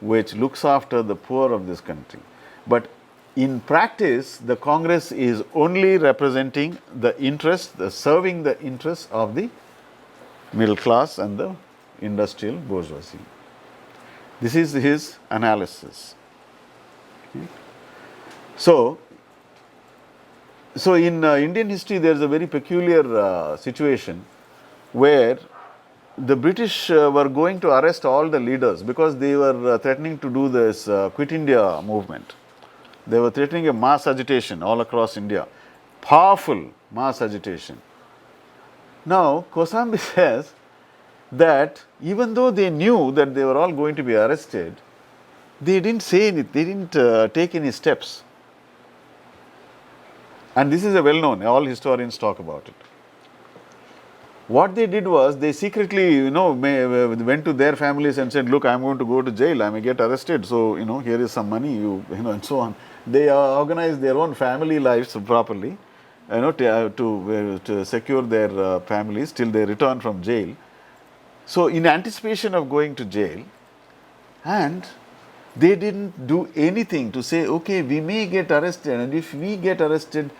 which looks after the poor of this country. But in practice, the Congress is only representing the interest, serving the interests of the middle class and the industrial bourgeoisie. This is his analysis. So in Indian history, there is a very peculiar situation where the British were going to arrest all the leaders because they were threatening to do this Quit India movement. They were threatening a mass agitation all across India, powerful mass agitation. Now, Kosambi says that even though they knew that they were all going to be arrested, they didn't say anything, they didn't take any steps. And this is a well-known, all historians talk about it. What they did was, they secretly, went to their families and said, look, I am going to go to jail, I may get arrested, so, here is some money, and so on. They organized their own family lives properly, to secure their families till they return from jail. So, in anticipation of going to jail, and they didn't do anything to say, okay, we may get arrested, and if we get arrested,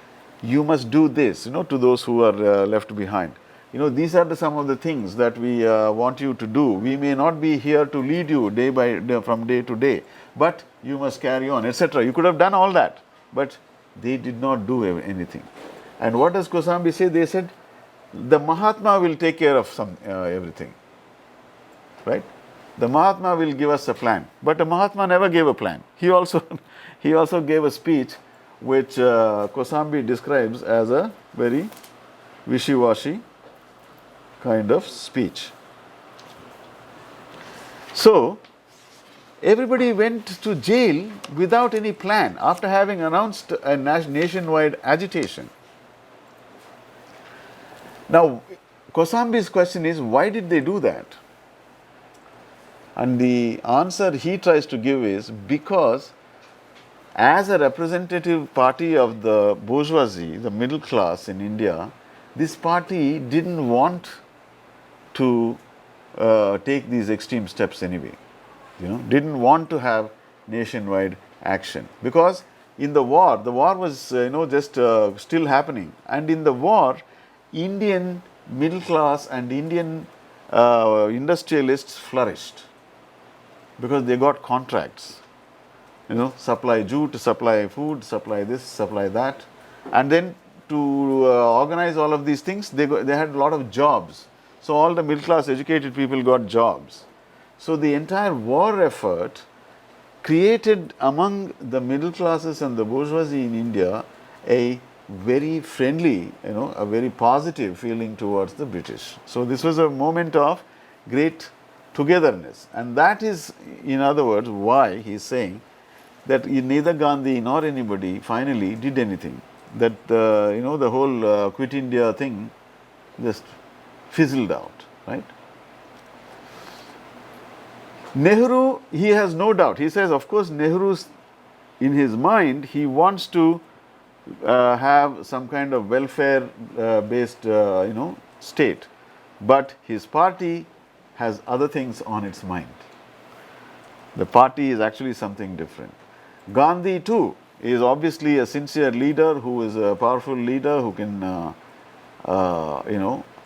you must do this, to those who are left behind. These are some of the things that we want you to do. We may not be here to lead you day by day, from day to day, but you must carry on, etc. You could have done all that, but they did not do anything. And what does Kosambi say? They said, the Mahatma will take care of everything, right? The Mahatma will give us a plan, but the Mahatma never gave a plan. He also gave a speech which Kosambi describes as a very wishy-washy kind of speech. So, everybody went to jail without any plan after having announced a nationwide agitation. Now, Kosambi's question is, why did they do that? And the answer he tries to give is, because as a representative party of the bourgeoisie, the middle class in India, this party didn't want to take these extreme steps anyway. Didn't want to have nationwide action, because in the war was just still happening, and in the war, Indian middle class and Indian industrialists flourished because they got contracts. Supply jute, supply food, supply this, supply that, and then to organize all of these things, they had a lot of jobs. So all the middle class educated people got jobs. So the entire war effort created among the middle classes and the bourgeoisie in India a very friendly, a very positive feeling towards the British. So this was a moment of great togetherness, and that is, in other words, why he is saying that neither Gandhi nor anybody finally did anything. That the whole Quit India thing just fizzled out, right? Nehru, he has no doubt. He says, of course, Nehru's, in his mind, he wants to have some kind of welfare-based, state, but his party has other things on its mind. The party is actually something different. Gandhi too is obviously a sincere leader who is a powerful leader who can,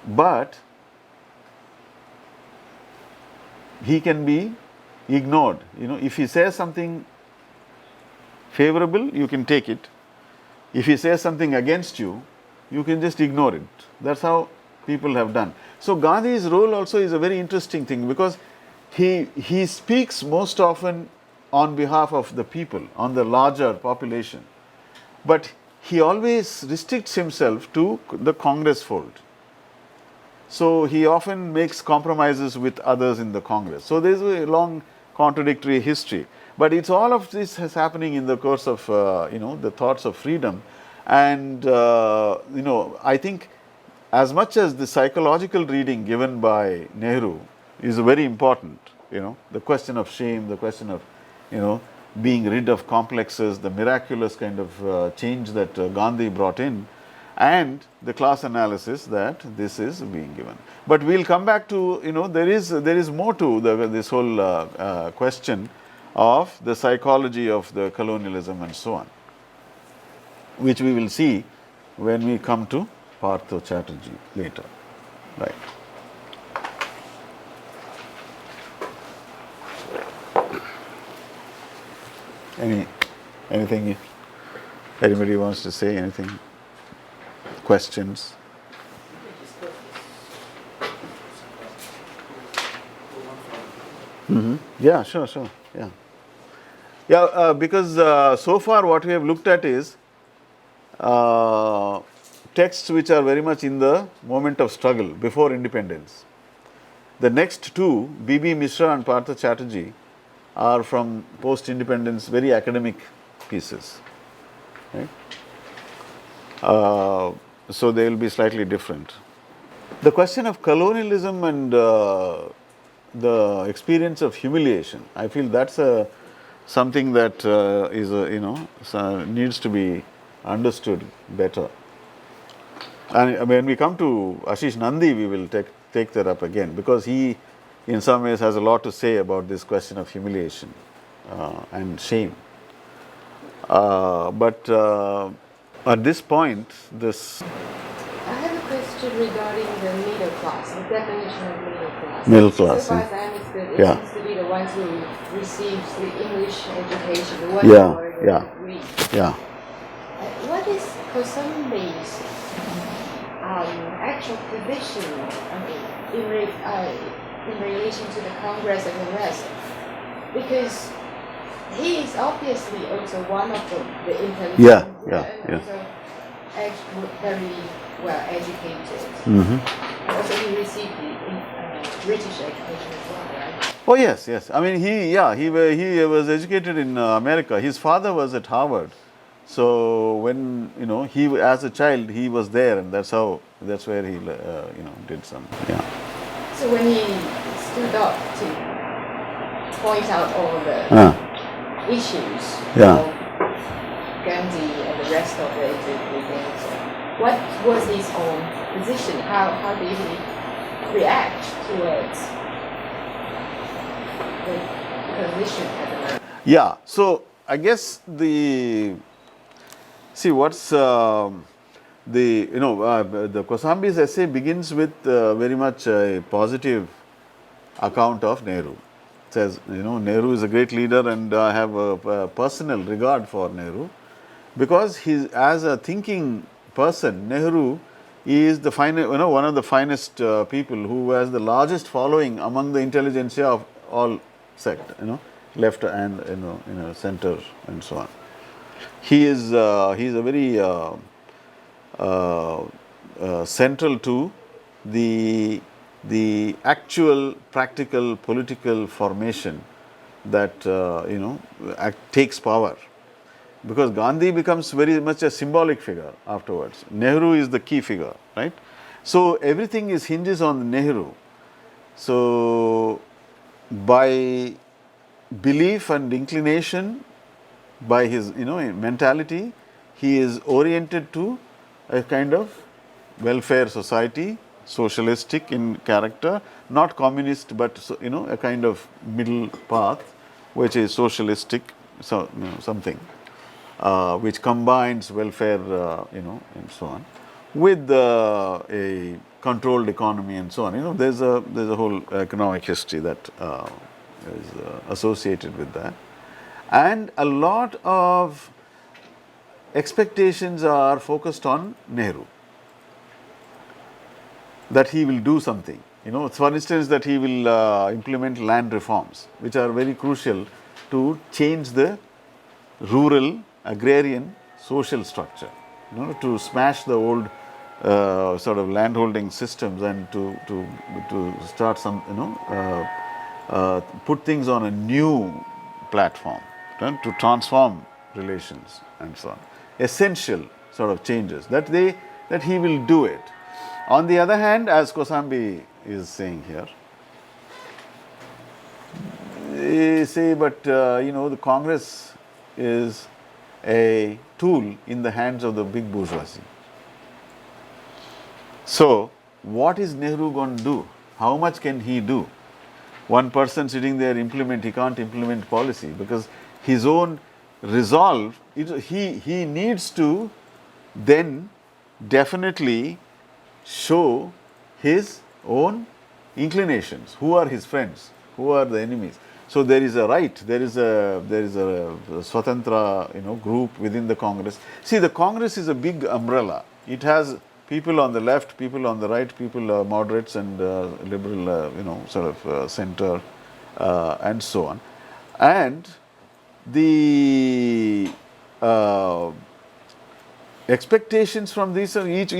but he can be ignored. If he says something favorable, you can take it. If he says something against you, you can just ignore it. That's how people have done. So Gandhi's role also is a very interesting thing, because he speaks most often on behalf of the people, on the larger population. But he always restricts himself to the Congress fold. So he often makes compromises with others in the Congress. So there is a long contradictory history. But it's all of this is happening in the course of, the thoughts of freedom. And, I think as much as the psychological reading given by Nehru is very important, the question of shame, the question of, being rid of complexes, the miraculous kind of change that Gandhi brought in, and the class analysis that this is being given. But we'll come back to, there is more to this whole question of the psychology of the colonialism and so on, which we will see when we come to Partho Chatterjee later. Right. Anything anybody wants to say? Anything? Questions? Yeah, sure. Yeah, because so far what we have looked at is texts which are very much in the moment of struggle before independence. The next two, B.B. Mishra and Partha Chatterjee, are from post-independence, very academic pieces. Right? So they will be slightly different. The question of colonialism and the experience of humiliation, I feel that's something that needs to be understood better. And when we come to Ashish Nandi, we will take that up again, because he, in some ways, has a lot to say about this question of humiliation and shame. But At this point, this I have a question regarding the middle class, the definition of middle class. middle class. So far as I understood, it Yeah. seems to be the ones who receives the English education, the ones Yeah, who are able yeah. to read. Yeah. What is Kosambi's actual position, I mean, in relation to the Congress and the rest? Because he is obviously also one of the intelligent Yeah, and yeah. also very well educated. Mm-hmm. And also he received the British education as well, right? Oh yes, yes. I mean, he was educated in America. His father was at Harvard, so when he as a child he was there, and that's where he did some. Yeah. So when he stood up to point out all the Uh, issues Yeah. of Gandhi and the rest of the against, what was his own position? How did he react towards the position at the moment? Yeah. So I guess what's the Kosambi's essay begins with very much a positive account of Nehru. It says, Nehru is a great leader, and I have a personal regard for Nehru, because as a thinking person, Nehru is the one of the finest people who has the largest following among the intelligentsia of all sect, left and center and so on. He is a very central to the actual practical political formation that takes power, because Gandhi becomes very much a symbolic figure afterwards. Nehru is the key figure, right? So everything hinges on Nehru. So by belief and inclination, by his mentality, he is oriented to a kind of welfare society, socialistic in character, not communist, but a kind of middle path, which is socialistic, so something which combines welfare, and so on, with a controlled economy and so on. There's a whole economic history that is associated with that, and a lot of expectations are focused on Nehru, that he will do something. For instance, that he will implement land reforms, which are very crucial to change the rural agrarian social structure, to smash the old sort of landholding systems, and to start some put things on a new platform, to transform relations and so on. Essential sort of changes that he will do it. On the other hand, as Kosambi is saying here, they say, but the Congress is a tool in the hands of the big bourgeoisie. So what is Nehru going to do? How much can he do? One person sitting there he can't implement policy, because his own resolve, he needs to then definitely show his own inclinations. Who are his friends? Who are the enemies? So there is a right, there is a Swatantra group within the Congress. See, the Congress is a big umbrella. It has people on the left, people on the right, people moderates and liberal, sort of center, and so on. And the expectations from these, each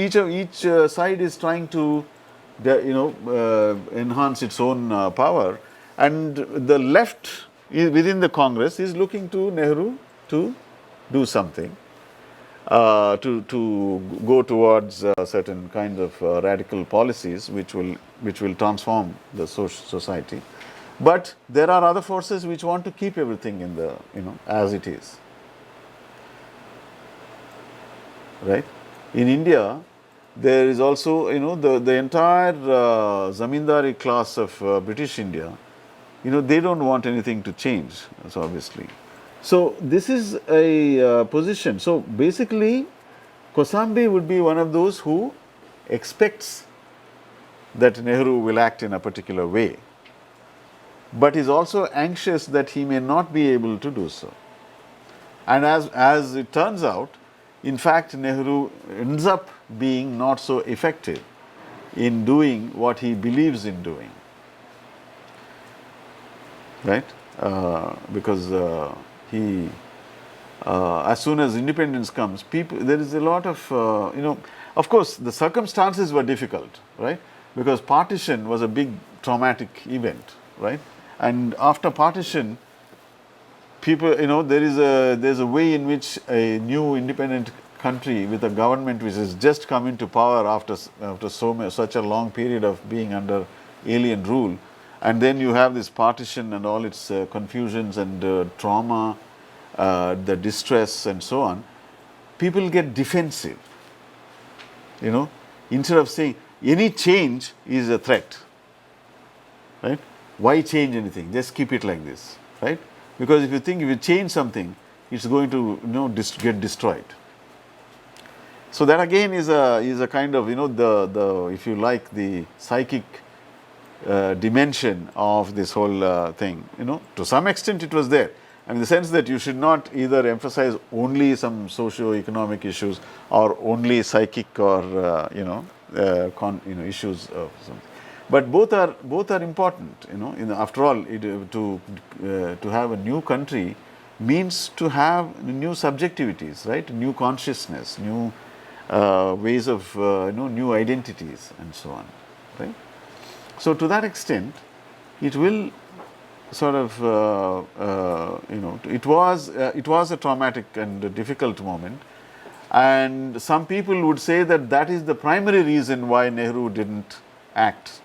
side is trying to enhance its own power, and the left within the Congress is looking to Nehru to do something, to go towards certain kinds of radical policies which will transform the society. But there are other forces which want to keep everything in the as it is. Right? In India, there is also the entire zamindari class of British India. They don't want anything to change. So obviously, so this is a position. So basically, Kosambi would be one of those who expects that Nehru will act in a particular way, but is also anxious that he may not be able to do so. And as it turns out, in fact, Nehru ends up being not so effective in doing what he believes in doing, right? Because he, as soon as independence comes, there is a lot of, of course, the circumstances were difficult, right? Because partition was a big traumatic event, right? And after partition, people, there's a way in which a new independent country with a government which has just come into power after such a long period of being under alien rule, and then you have this partition and all its confusions and trauma, the distress and so on, people get defensive, instead of saying any change is a threat, right? Why change anything? Just keep it like this, right? Because if you change something, it's going to get destroyed. So that again is a kind of the if you like, the psychic dimension of this whole thing. To some extent it was there, in the sense that you should not either emphasize only some socio-economic issues or only psychic or issues of something. But both are important. After all, to have a new country means to have new subjectivities, right? New consciousness, new ways of new identities and so on, right? So to that extent, it will sort of it was a traumatic and difficult moment, and some people would say that is the primary reason why Nehru didn't act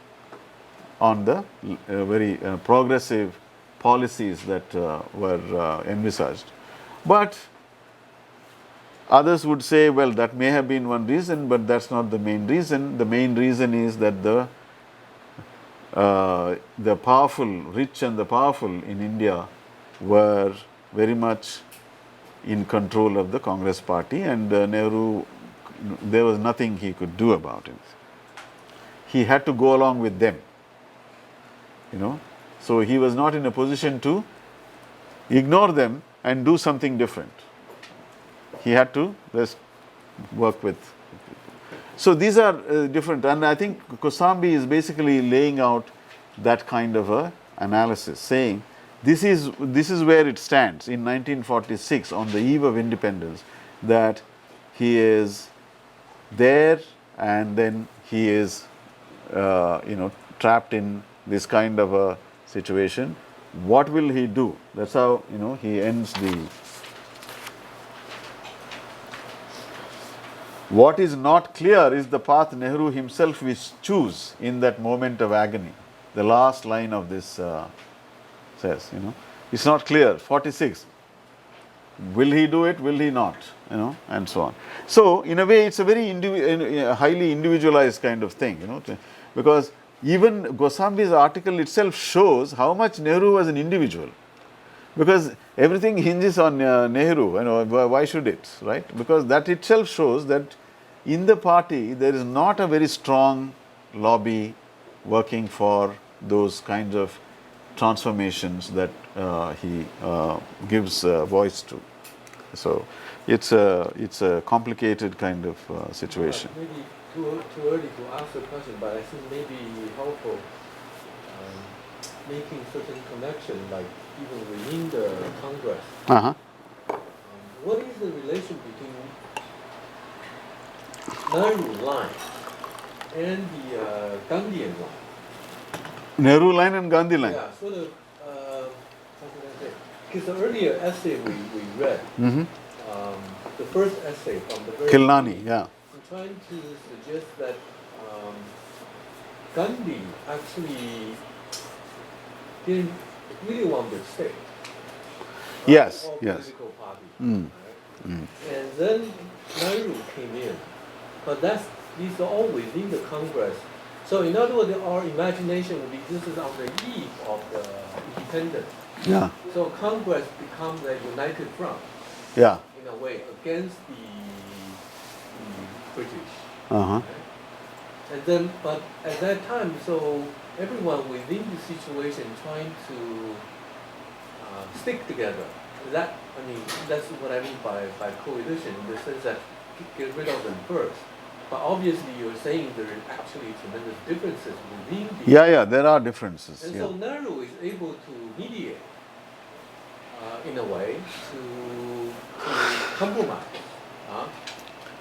on the very progressive policies that were envisaged. But others would say, well, that may have been one reason, but that's not the main reason. The main reason is that the powerful, rich and the powerful in India were very much in control of the Congress party, and Nehru, there was nothing he could do about it. He had to go along with them. So he was not in a position to ignore them and do something different. He had to just work with people. So these are different, and I think Kosambi is basically laying out that kind of a analysis, saying this is where it stands in 1946 on the eve of independence, that he is there and then he is trapped in this kind of a situation. What will he do? That's how he ends the. What is not clear is the path Nehru himself will choose in that moment of agony. The last line of this says, it's not clear. 46. Will he do it? Will he not? And so on. So in a way, it's a very highly individualized kind of thing, because even Gosambi's article itself shows how much Nehru was an individual, because everything hinges on Nehru. Why should it, right? Because that itself shows that in the party there is not a very strong lobby working for those kinds of transformations that he gives voice to. So it's a complicated kind of situation. Maybe too early to ask the question, but I think maybe helpful making certain connection, like even within the Congress. Uh-huh. What is the relation between Nehru line and the Gandhian line? Nehru line and Gandhi line. Yeah, sort of. How can I say? Because the earlier essay we read, the first essay from the very Kilnani, yeah. I'm trying to suggest that Gandhi actually didn't really want to stay. Yes, all yes. political parties. Mm. Right? And then Nehru came in, but these are all within the Congress. So in other words, our imagination would be this is on the eve of the independence. Yeah. So Congress becomes a united front. Yeah. In a way, against the British. Uh-huh. And then, but at that time, so everyone within the situation trying to stick together. That, I mean, that's what I mean by coalition, in the sense that get rid of them first. But obviously, you're saying there are actually tremendous differences within the. Yeah, there are differences. And yeah. so Nehru is able to mediate, in a way, to compromise.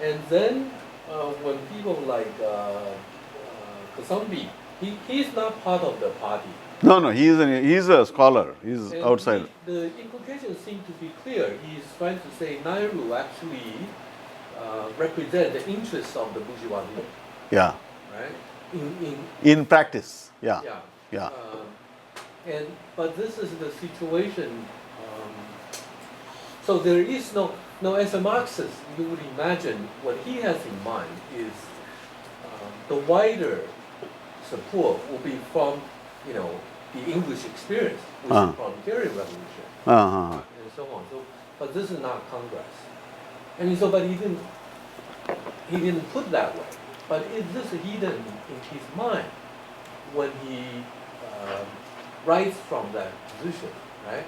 And then when people like Kasambi, he's not part of the party. No, he's a scholar. He's And outside. The implications seem to be clear. He's trying to say Nehru actually represent the interests of the bourgeoisie, Yeah. right? In practice. Yeah. Yeah. But this is the situation. So there is no. As a Marxist, you would imagine what he has in mind is the wider support will be from, the English experience, which is the proletarian revolution, and so on. So, but this is not Congress. I mean, but he didn't put that way. But is this hidden in his mind when he writes from that position, right?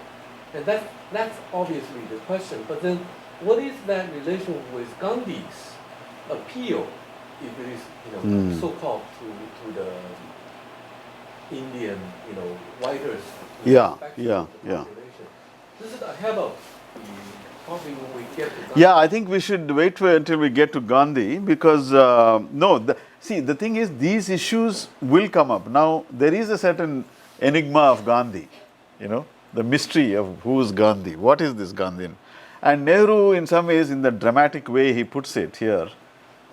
And that's obviously the question. But then, what is that relation with Gandhi's appeal, if it is, so-called to the Indian, wider spectrum of the population? This is ahead of probably when we get to Gandhi. Yeah, I think we should wait until we get to Gandhi because, the thing is, these issues will come up. Now, there is a certain enigma of Gandhi, the mystery of who is Gandhi, what is this Gandhian? And Nehru, in some ways, in the dramatic way he puts it here,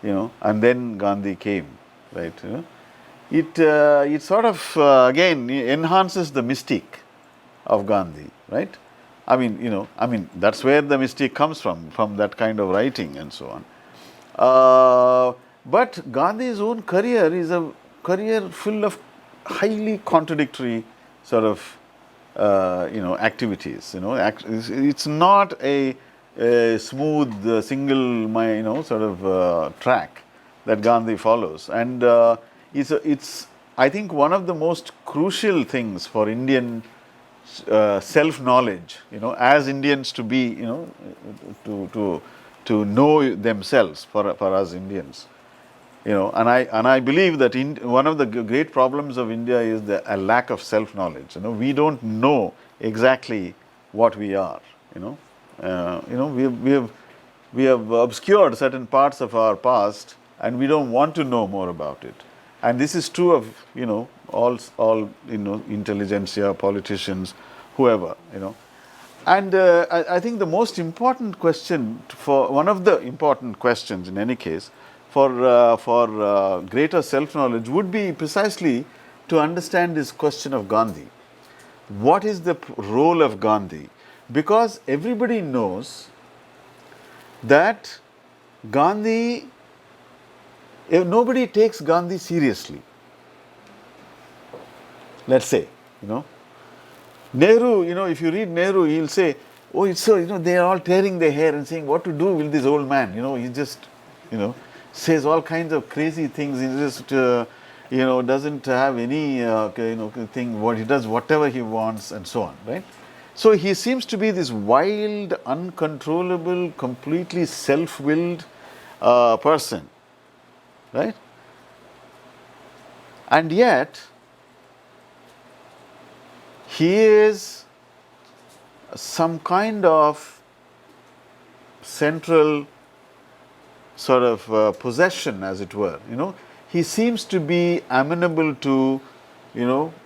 and then Gandhi came, right? It sort of, again, enhances the mystique of Gandhi, right? I mean, that's where the mystique comes from that kind of writing and so on. But Gandhi's own career is a career full of highly contradictory sort of, activities. It's not a smooth, single, sort of track that Gandhi follows, and it's I think one of the most crucial things for Indian self-knowledge, as Indians to be, to know themselves for us Indians, and I believe that one of the great problems of India is a lack of self-knowledge. We don't know exactly what we are. We have obscured certain parts of our past, and we don't want to know more about it. And this is true of all intelligentsia, politicians, whoever. And I think the most important question, one of the important questions in any case, for greater self-knowledge would be precisely to understand this question of Gandhi. What is the role of Gandhi? Because everybody knows that Gandhi, nobody takes Gandhi seriously. Let's say, Nehru, if you read Nehru, he'll say, oh, it's so, they are all tearing their hair and saying, what to do with this old man? He just, says all kinds of crazy things. He just, doesn't have any, thing. What he does, whatever he wants, and so on, right? So he seems to be this wild, uncontrollable, completely self-willed person, right? And yet, he is some kind of central sort of possession, as it were. He seems to be amenable to,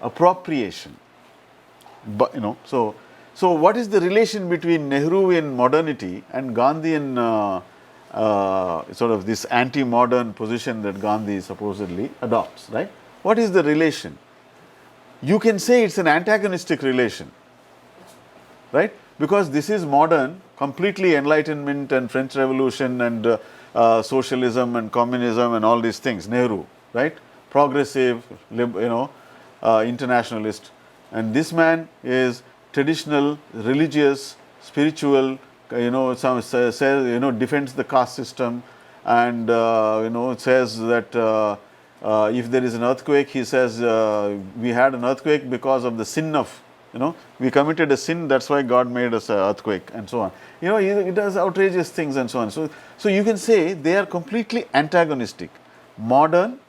appropriation. But so what is the relation between Nehruvian modernity and Gandhian sort of this anti-modern position that Gandhi supposedly adopts, right? What is the relation? You can say it's an antagonistic relation, right? Because this is modern, completely Enlightenment and French Revolution and socialism and communism and all these things, Nehru, right? Progressive, internationalist. And this man is traditional, religious, spiritual, defends the caste system and it says that if there is an earthquake, he says we had an earthquake because of the sin of, we committed a sin, that's why God made us an earthquake, and so on. It does outrageous things and so on. So you can say they are completely antagonistic. Modern,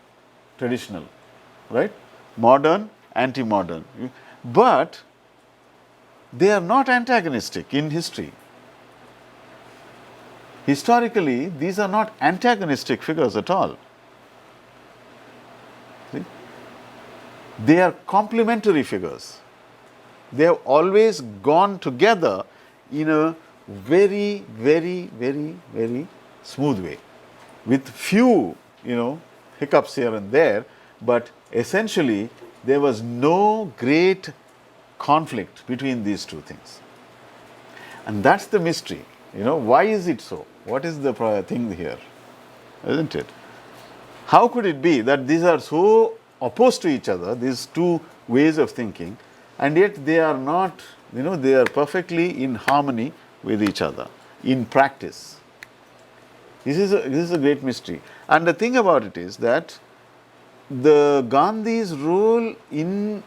traditional, right? Modern, anti-modern. But they are not antagonistic in history. Historically, these are not antagonistic figures at all. See? They are complementary figures. They have always gone together in a very, very, very, very smooth way, with few, hiccups here and there, but essentially there was no great conflict between these two things. And that's the mystery. Why is it so? What is the thing here? Isn't it? How could it be that these are so opposed to each other, these two ways of thinking, and yet they are not, they are perfectly in harmony with each other in practice? This is a great mystery. And the thing about it is that the Gandhi's role in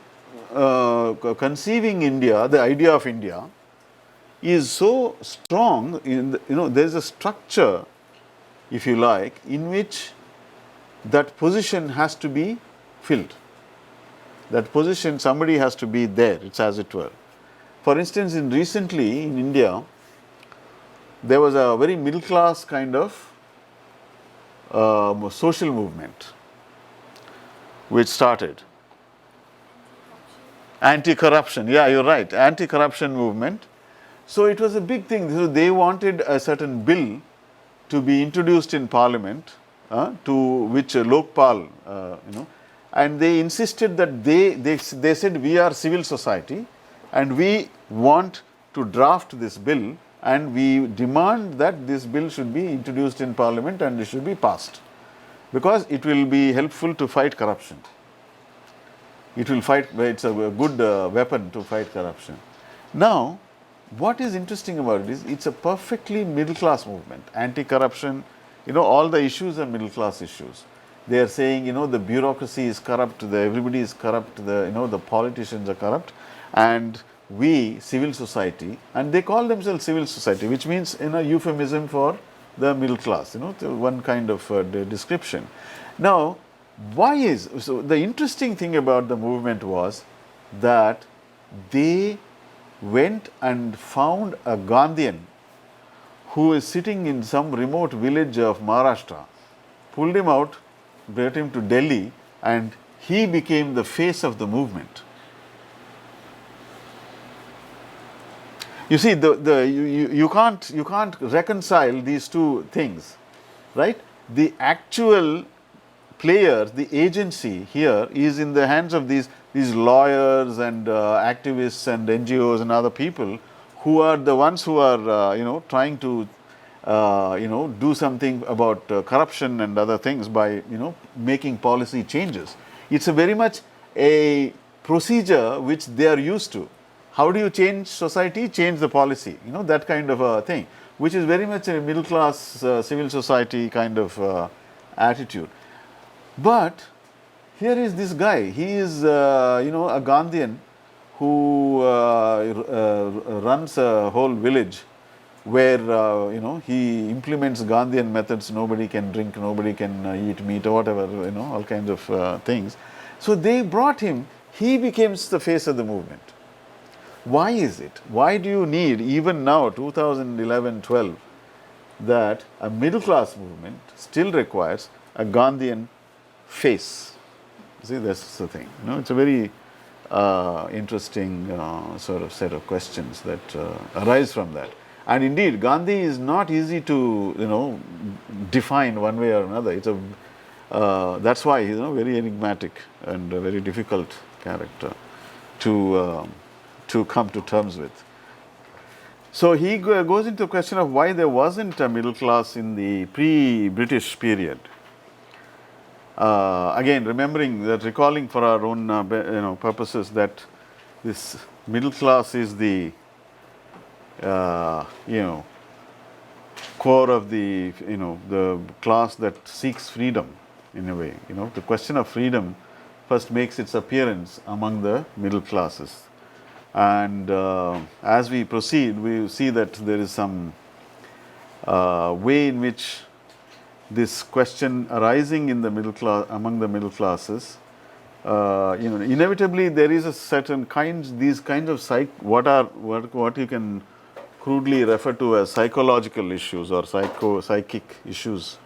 conceiving India, the idea of India, is so strong. There is a structure, if you like, in which that position has to be filled. That position, somebody has to be there, it's as it were. For instance, recently in India, there was a very middle class kind of social movement which started. Anti-corruption, yeah, you're right, anti-corruption movement. So it was a big thing. So they wanted a certain bill to be introduced in Parliament, to which Lokpal, and they insisted that they said, we are civil society and we want to draft this bill, and we demand that this bill should be introduced in Parliament and it should be passed, because it will be helpful to fight corruption. It will fight, it's a good weapon to fight corruption. Now, what is interesting about it is, it's a perfectly middle class movement. Anti-corruption, all the issues are middle class issues. They are saying, the bureaucracy is corrupt, everybody is corrupt, the politicians are corrupt, and we, civil society, and they call themselves civil society, which means, euphemism for the middle class, one kind of description. Now, so the interesting thing about the movement was that they went and found a Gandhian who is sitting in some remote village of Maharashtra, pulled him out, brought him to Delhi, and he became the face of the movement. You see, you can't reconcile these two things, right? The actual player, the agency here is in the hands of these lawyers and activists and NGOs and other people who are the ones who are trying to do something about corruption and other things by making policy changes. It's a very much a procedure which they are used to. How do you change society? Change the policy, that kind of a thing, which is very much a middle class civil society kind of attitude. But here is this guy, he is a Gandhian who runs a whole village where he implements Gandhian methods. Nobody can drink, nobody can eat meat or whatever, all kinds of things. So they brought him, he becomes the face of the movement. Why is it? Why do you need, even now, 2011-12, that a middle class movement still requires a Gandhian face? See, that's the thing. It's a very interesting sort of set of questions that arise from that. And indeed, Gandhi is not easy to define one way or another. It's that's why he's very enigmatic and a very difficult character to come to terms with. So he goes into the question of why there wasn't a middle class in the pre-British period. Again, remembering that, recalling for our own purposes, that this middle class is the core of the, the class that seeks freedom in a way. The question of freedom first makes its appearance among the middle classes. And as we proceed, we see that there is some way in which this question arising in the middle class, among the middle classes, inevitably there is a certain these kinds of what you can crudely refer to as psychological issues or psychic issues,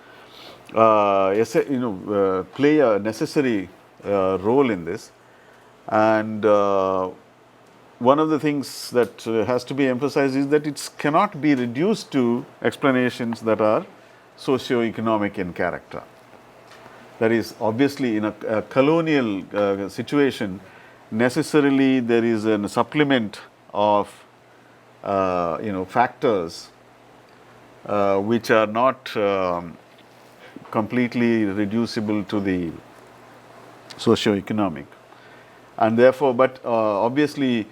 play a necessary role in this. And one of the things that has to be emphasized is that it cannot be reduced to explanations that are socio-economic in character. That is, obviously in a colonial situation, necessarily there is a supplement of factors which are not completely reducible to the socio-economic, and therefore, but obviously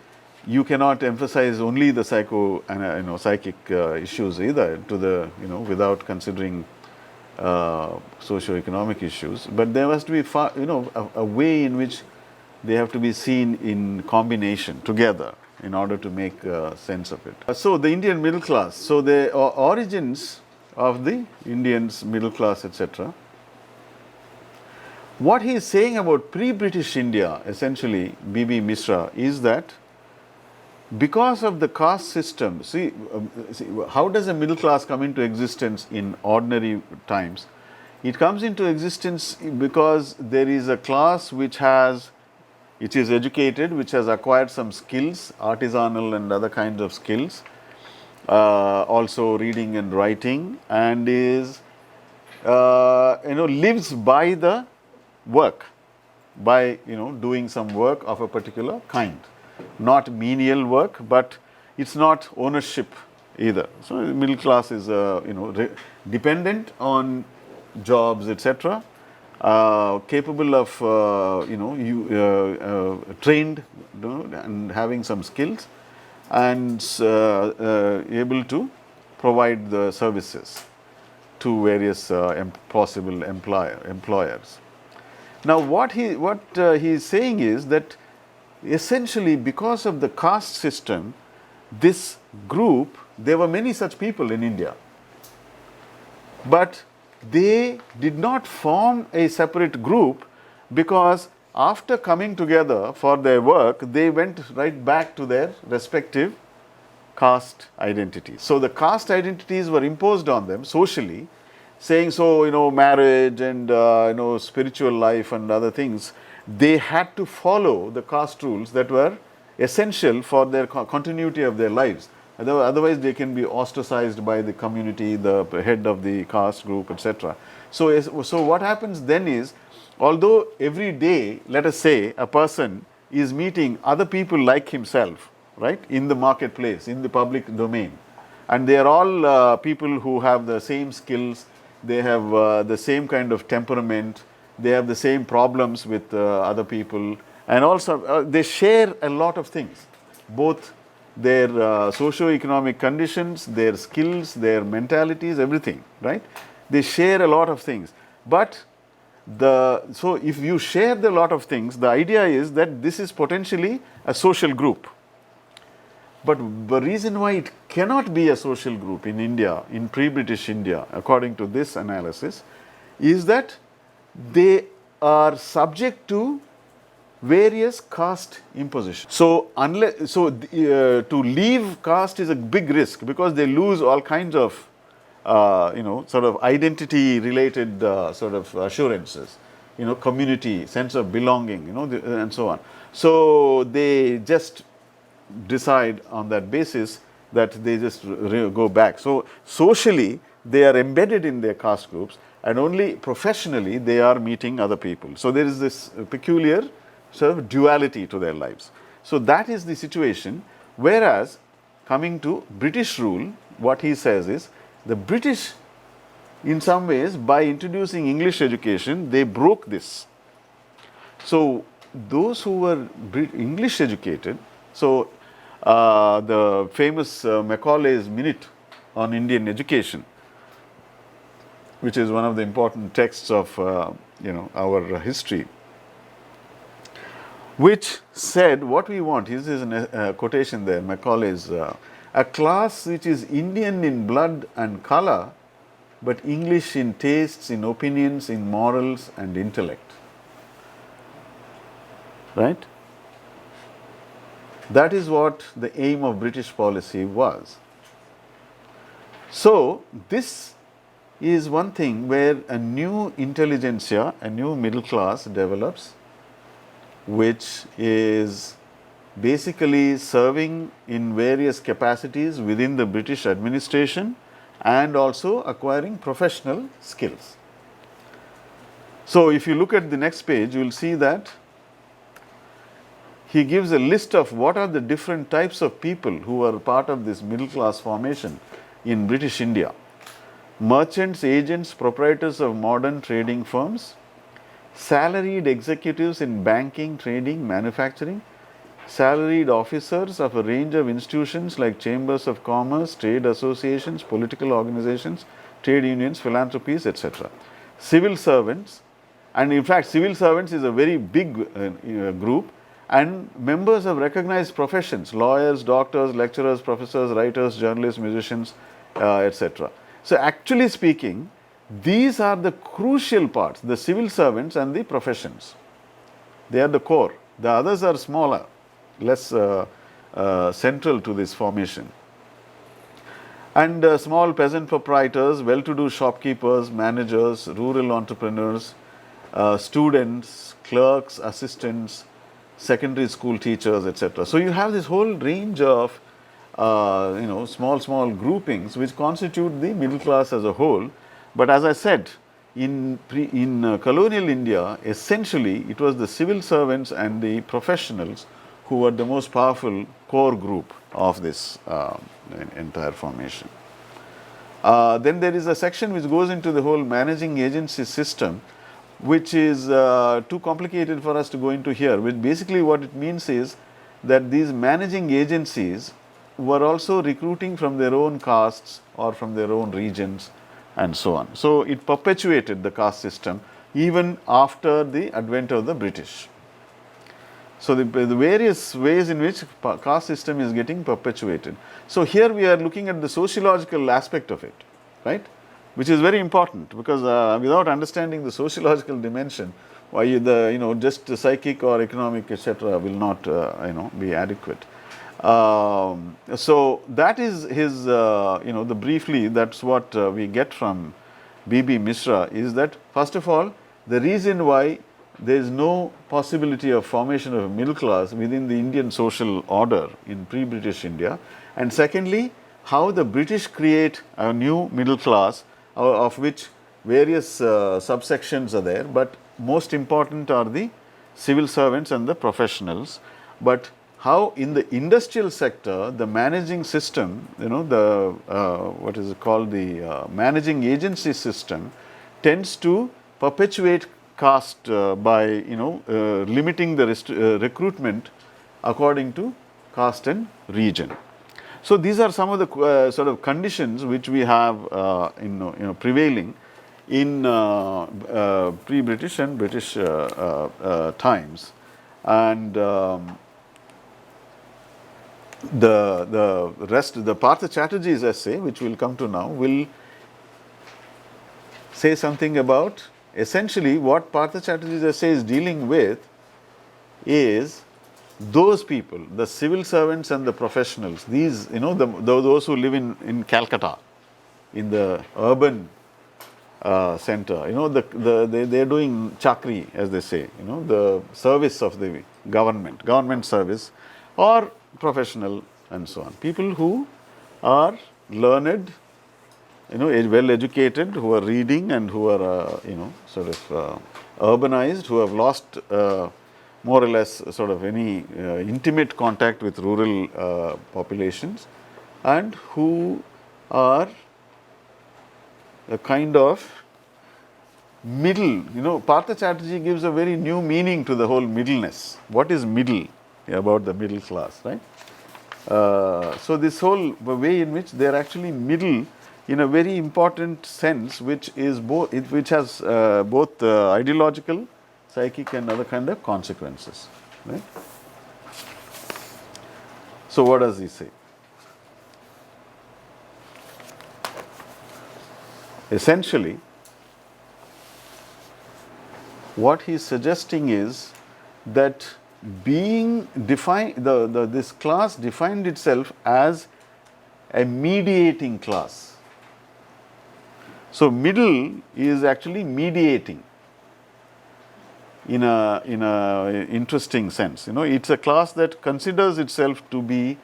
you cannot emphasize only the psychic issues either to the without considering socio-economic issues. But there must be a way in which they have to be seen in combination together in order to make sense of it. So the Indian middle class, so the origins of the Indians middle class, etc. What he is saying about pre-British India, essentially, B.B. Mishra, is that because of the caste system, see, how does a middle class come into existence in ordinary times? It comes into existence because there is a class which is educated, which has acquired some skills, artisanal and other kinds of skills, also reading and writing, and is, lives by the work, by, doing some work of a particular kind. Not menial work, but it's not ownership either. So middle class is, dependent on jobs, etc., capable of, trained, and having some skills, and able to provide the services to various possible employers. Now, what he is saying is that essentially, because of the caste system, this group, there were many such people in India, but they did not form a separate group, because after coming together for their work, they went right back to their respective caste identities. So the caste identities were imposed on them socially, saying, so, marriage and, spiritual life and other things, they had to follow the caste rules that were essential for their continuity of their lives. Otherwise, they can be ostracized by the community, the head of the caste group, etc. So what happens then is, although every day, let us say, a person is meeting other people like himself, right, in the marketplace, in the public domain, and they are all people who have the same skills, they have the same kind of temperament, they have the same problems with other people, and also they share a lot of things, both their socio-economic conditions, their skills, their mentalities, everything, right? They share a lot of things. But so if you share a lot of things, the idea is that this is potentially a social group. But the reason why it cannot be a social group in India, in pre-British India, according to this analysis, is that they are subject to various caste impositions. So, to leave caste is a big risk, because they lose all kinds of, sort of identity-related sort of assurances, community, sense of belonging, and so on. So they just decide on that basis that they just go back. So socially, they are embedded in their caste groups, and only professionally they are meeting other people. So there is this peculiar sort of duality to their lives. So that is the situation. Whereas coming to British rule, what he says is, the British, in some ways, by introducing English education, they broke this. So those who were English educated, so the famous Macaulay's Minute on Indian education, which is one of the important texts of our history, which said what we want. This is a quotation there, Macaulay's, a class which is Indian in blood and color, but English in tastes, in opinions, in morals and intellect. Right? That is what the aim of British policy was. So, this is one thing where a new intelligentsia, a new middle class develops, which is basically serving in various capacities within the British administration and also acquiring professional skills. So, if you look at the next page, you will see that he gives a list of what are the different types of people who are part of this middle class formation in British India. Merchants, agents, proprietors of modern trading firms, salaried executives in banking, trading, manufacturing, salaried officers of a range of institutions like chambers of commerce, trade associations, political organizations, trade unions, philanthropies, etc. Civil servants, and in fact civil servants is a very big group, and members of recognized professions, lawyers, doctors, lecturers, professors, writers, journalists, musicians, etc. So, actually speaking, these are the crucial parts, the civil servants and the professions. They are the core. The others are smaller, less central to this formation. And small peasant proprietors, well-to-do shopkeepers, managers, rural entrepreneurs, students, clerks, assistants, secondary school teachers, etc. So, you have this whole range of small groupings which constitute the middle class as a whole. But as I said, in colonial India, essentially it was the civil servants and the professionals who were the most powerful core group of this entire formation. Then there is a section which goes into the whole managing agency system, which is too complicated for us to go into here. Which basically what it means is that these managing agencies were also recruiting from their own castes or from their own regions and so on. So, it perpetuated the caste system even after the advent of the British. So, the various ways in which caste system is getting perpetuated. So, here we are looking at the sociological aspect of it, right, which is very important, because without understanding the sociological dimension, why just psychic or economic etc. will not be adequate. So, that is his briefly that's what we get from B.B. Mishra, is that first of all, the reason why there is no possibility of formation of a middle class within the Indian social order in pre-British India, and secondly, how the British create a new middle class of which various subsections are there, but most important are the civil servants and the professionals. But how in the industrial sector, the managing system, what is it called, the managing agency system tends to perpetuate caste by limiting the recruitment according to caste and region. So, these are some of the sort of conditions which we have prevailing in pre-British and British times. And the rest, the Partha Chatterjee's essay, which we will come to now, will say something about essentially what Partha Chatterjee's essay is dealing with is those people, the civil servants and the professionals, these those who live in Calcutta, in the urban center, they are doing chakri, as they say, the service of the government service, or professional and so on. People who are learned, well educated, who are reading and who are urbanized, who have lost more or less sort of any intimate contact with rural populations, and who are a kind of middle. Partha Chatterjee gives a very new meaning to the whole middleness. What is middle? About the middle class, right? So, this whole way in which they are actually middle in a very important sense, which is which has both ideological, psychic, and other kind of consequences. Right? So, what does he say? Essentially, what he is suggesting is that being defined, this class defined itself as a mediating class. So, middle is actually mediating in a interesting sense. It's a class that considers itself to be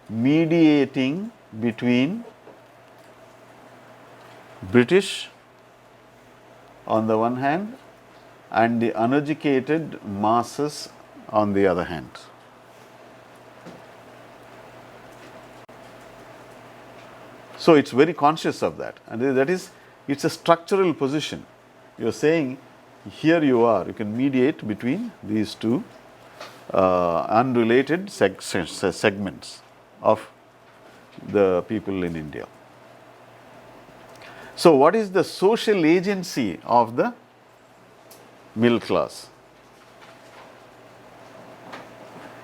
mediating between British on the one hand and the uneducated masses on the other hand. So, it's very conscious of that, and that is, it's a structural position. You're saying, here you are, you can mediate between these two unrelated segments of the people in India. So, what is the social agency of the middle class?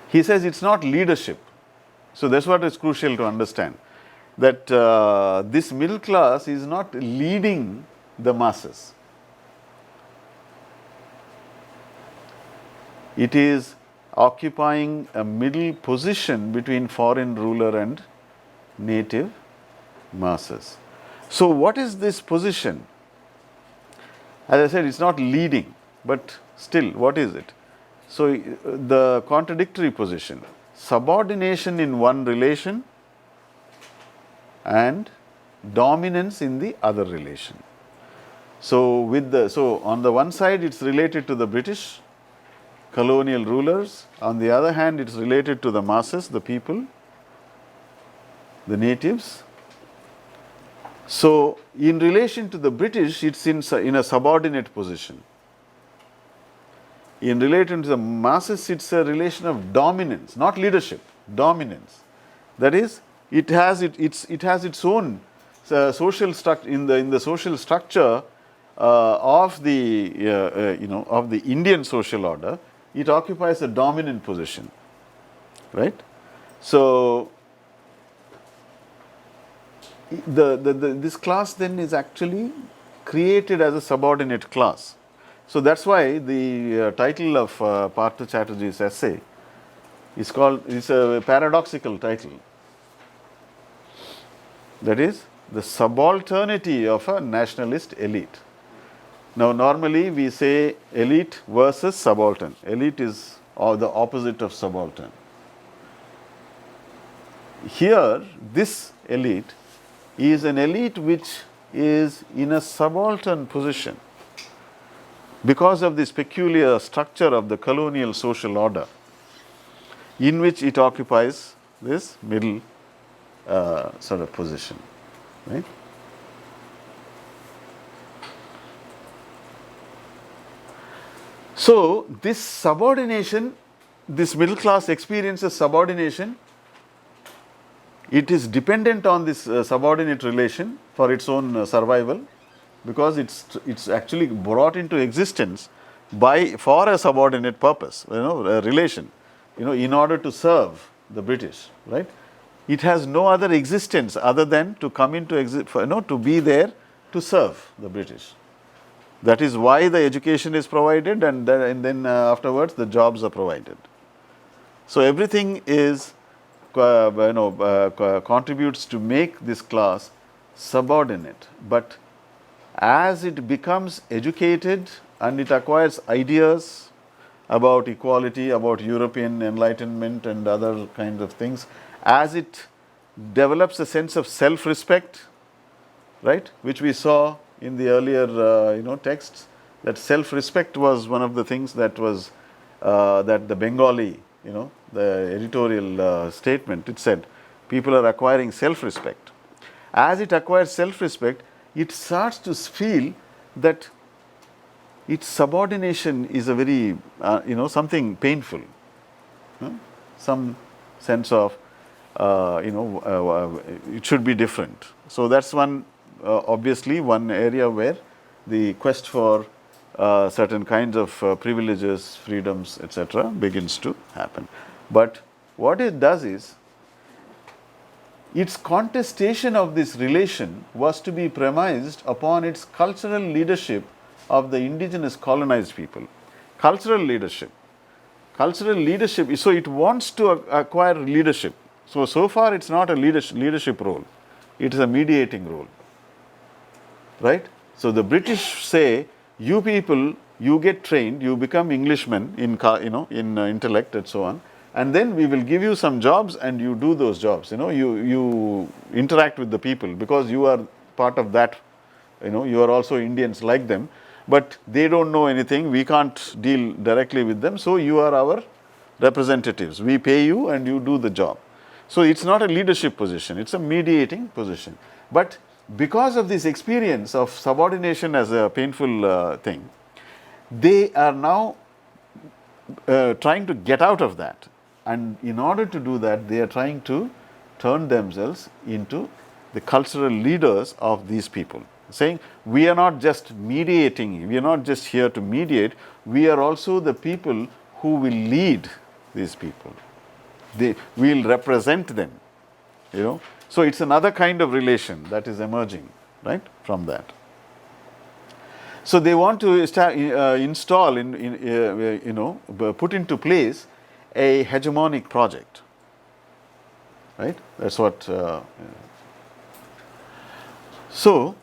He says it's not leadership. So, that's what is crucial to understand, that this middle class is not leading the masses. It is occupying a middle position between foreign ruler and native masses. So, what is this position? As I said, it's not leading, but still, what is it? So, the contradictory position, subordination in one relation and dominance in the other relation. So, on the one side, it's related to the British colonial rulers. On the other hand, it's related to the masses, the people, the natives. So, in relation to the British, it's in a subordinate position. In relation to the masses, it's a relation of dominance, not leadership, dominance. That is, it has its own social structure in the social structure of the of the Indian social order. It occupies a dominant position, right? So, this class then is actually created as a subordinate class. So, that is why the title of Partha Chatterjee's essay is a paradoxical title. That is, the subalternity of a nationalist elite. Now, normally we say elite versus subaltern. Elite is the opposite of subaltern. Here, this elite is an elite which is in a subaltern position because of this peculiar structure of the colonial social order, in which it occupies this middle sort of position, right? So, this subordination, this middle class experiences subordination. It is dependent on this subordinate relation for its own survival, because it's actually brought into existence for a subordinate purpose, a relation, in order to serve the British, right? It has no other existence other than to come into to be there to serve the British. That is why the education is provided, and then afterwards the jobs are provided. So, everything is contributes to make this class subordinate. But as it becomes educated and it acquires ideas about equality, about European enlightenment and other kinds of things, as it develops a sense of self-respect, right, which we saw in the earlier texts, that self-respect was one of the things that was that the Bengali, the editorial statement, it said people are acquiring self-respect. As it acquires self-respect, it starts to feel that its subordination is a very something painful, some sense of it should be different. So, that's one obviously one area where the quest for certain kinds of privileges, freedoms, etc. begins to happen. But what it does is, its contestation of this relation was to be premised upon its cultural leadership of the indigenous colonized people. Cultural leadership. Cultural leadership, so it wants to acquire leadership. So far it's not a leadership role. It is a mediating role. Right? So the British say, you people, you get trained, you become Englishmen in intellect and so on, and then we will give you some jobs and you do those jobs. You interact with the people because you are part of that. You are also Indians like them, but they don't know anything. We can't deal directly with them. So you are our representatives. We pay you and you do the job. So it's not a leadership position. It's a mediating position. But because of this experience of subordination as a painful thing, they are now trying to get out of that. And in order to do that, they are trying to turn themselves into the cultural leaders of these people, saying, we are not just mediating, we are not just here to mediate, we are also the people who will lead these people. We will represent them. So it's another kind of relation that is emerging, right, from that. So they want to install, put into place a hegemonic project, right? That's what. So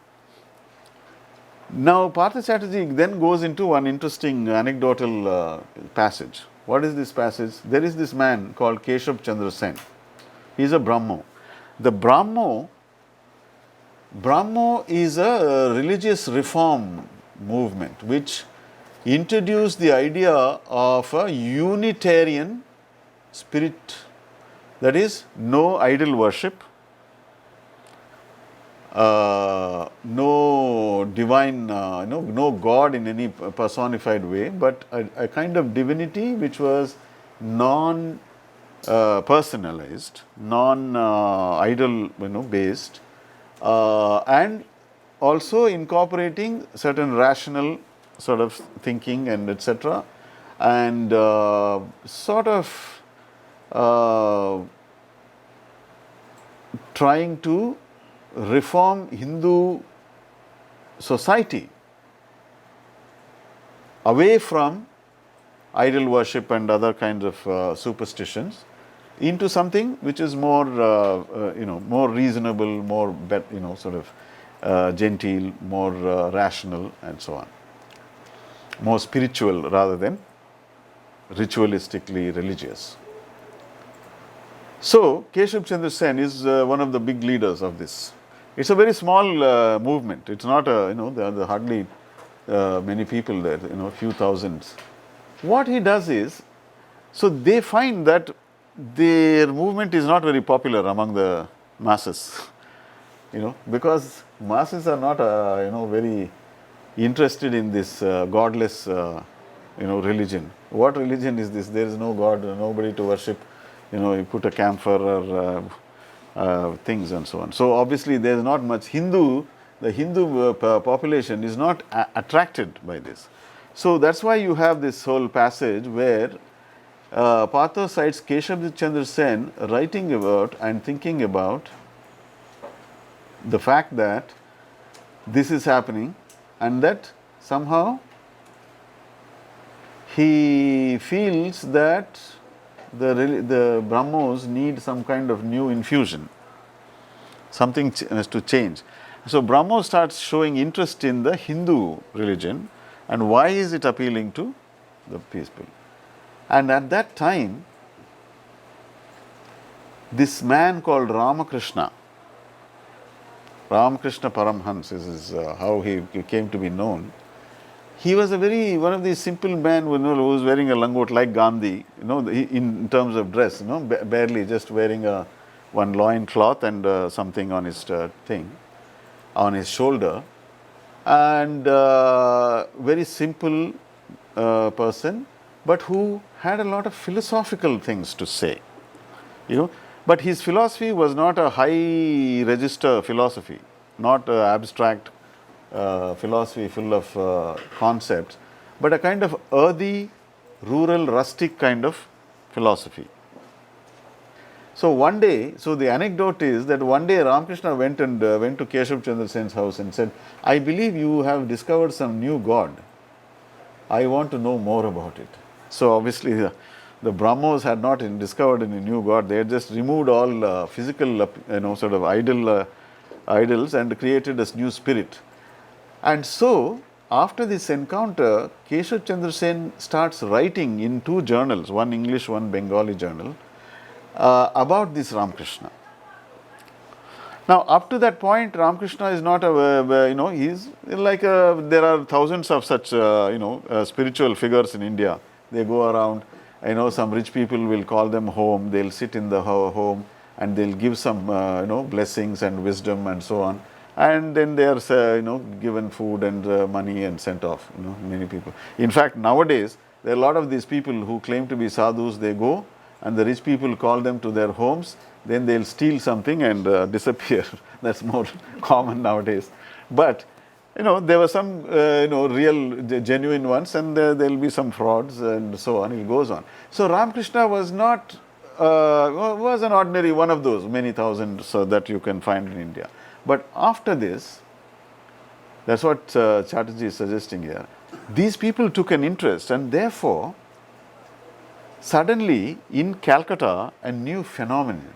now Partha Chatterjee then goes into one interesting anecdotal passage. What is this passage? There is this man called Keshav Chandra Sen. He is a Brahmo. The Brahmo is a religious reform movement which introduced the idea of a Unitarian spirit, that is, no idol worship, no divine, no God in any personified way, but a kind of divinity which was non-personalized, non-idol, based, and also incorporating certain rational sort of thinking and etc., and sort of trying to reform Hindu society away from idol worship and other kinds of superstitions into something which is more, more reasonable, more, sort of genteel, more rational, and so on. More spiritual rather than ritualistically religious. So Keshav Chandra Sen is one of the big leaders of this. It's a very small movement. It's not there are hardly many people there, a few thousands. What he does is, so they find that their movement is not very popular among the masses, because masses are not, very interested in this godless, religion. What religion is this? There is no God, nobody to worship. You put a camphor or things and so on. So obviously there is not much Hindu. The Hindu population is not attracted by this. So that's why you have this whole passage where Partha cites Keshav Chandra Sen writing about and thinking about the fact that this is happening, and that somehow he feels that the Brahmos need some kind of new infusion. Something has to change. So Brahmo starts showing interest in the Hindu religion, and why is it appealing to the people? And at that time, this man called Ramakrishna Paramhans is how he came to be known. He was one of these simple men who was wearing a langot like Gandhi, in terms of dress, barely just wearing one loin cloth and something on his on his shoulder, and very simple person, but who had a lot of philosophical things to say, But his philosophy was not a high register philosophy. not abstract philosophy full of concepts, but a kind of earthy, rural, rustic kind of philosophy. So one day, so the anecdote is that one day Ramakrishna went to Keshav Chandra Sen's house and said, I believe you have discovered some new god. I want to know more about it. So obviously the Brahmos had not discovered any new god. They had just removed all physical, sort of idols and created this new spirit. And so after this encounter, Keshav Chandra Sen starts writing in 2 journals, one English, one Bengali journal, about this Ramakrishna. Now, up to that point, Ramakrishna is not he's like there are thousands of such, spiritual figures in India. They go around, some rich people will call them home, they'll sit in the home and they'll give some, blessings and wisdom and so on. And then they are, given food and money and sent off, many people. In fact, nowadays, there are a lot of these people who claim to be sadhus, they go and the rich people call them to their homes, then they'll steal something and disappear. That's more common nowadays. But, there were some, real, genuine ones, and there'll be some frauds and so on. It goes on. So Ramakrishna was not, was an ordinary one of those many thousands that you can find in India. But after this, that's what Chatterjee is suggesting here. These people took an interest, and therefore, suddenly in Calcutta, a new phenomenon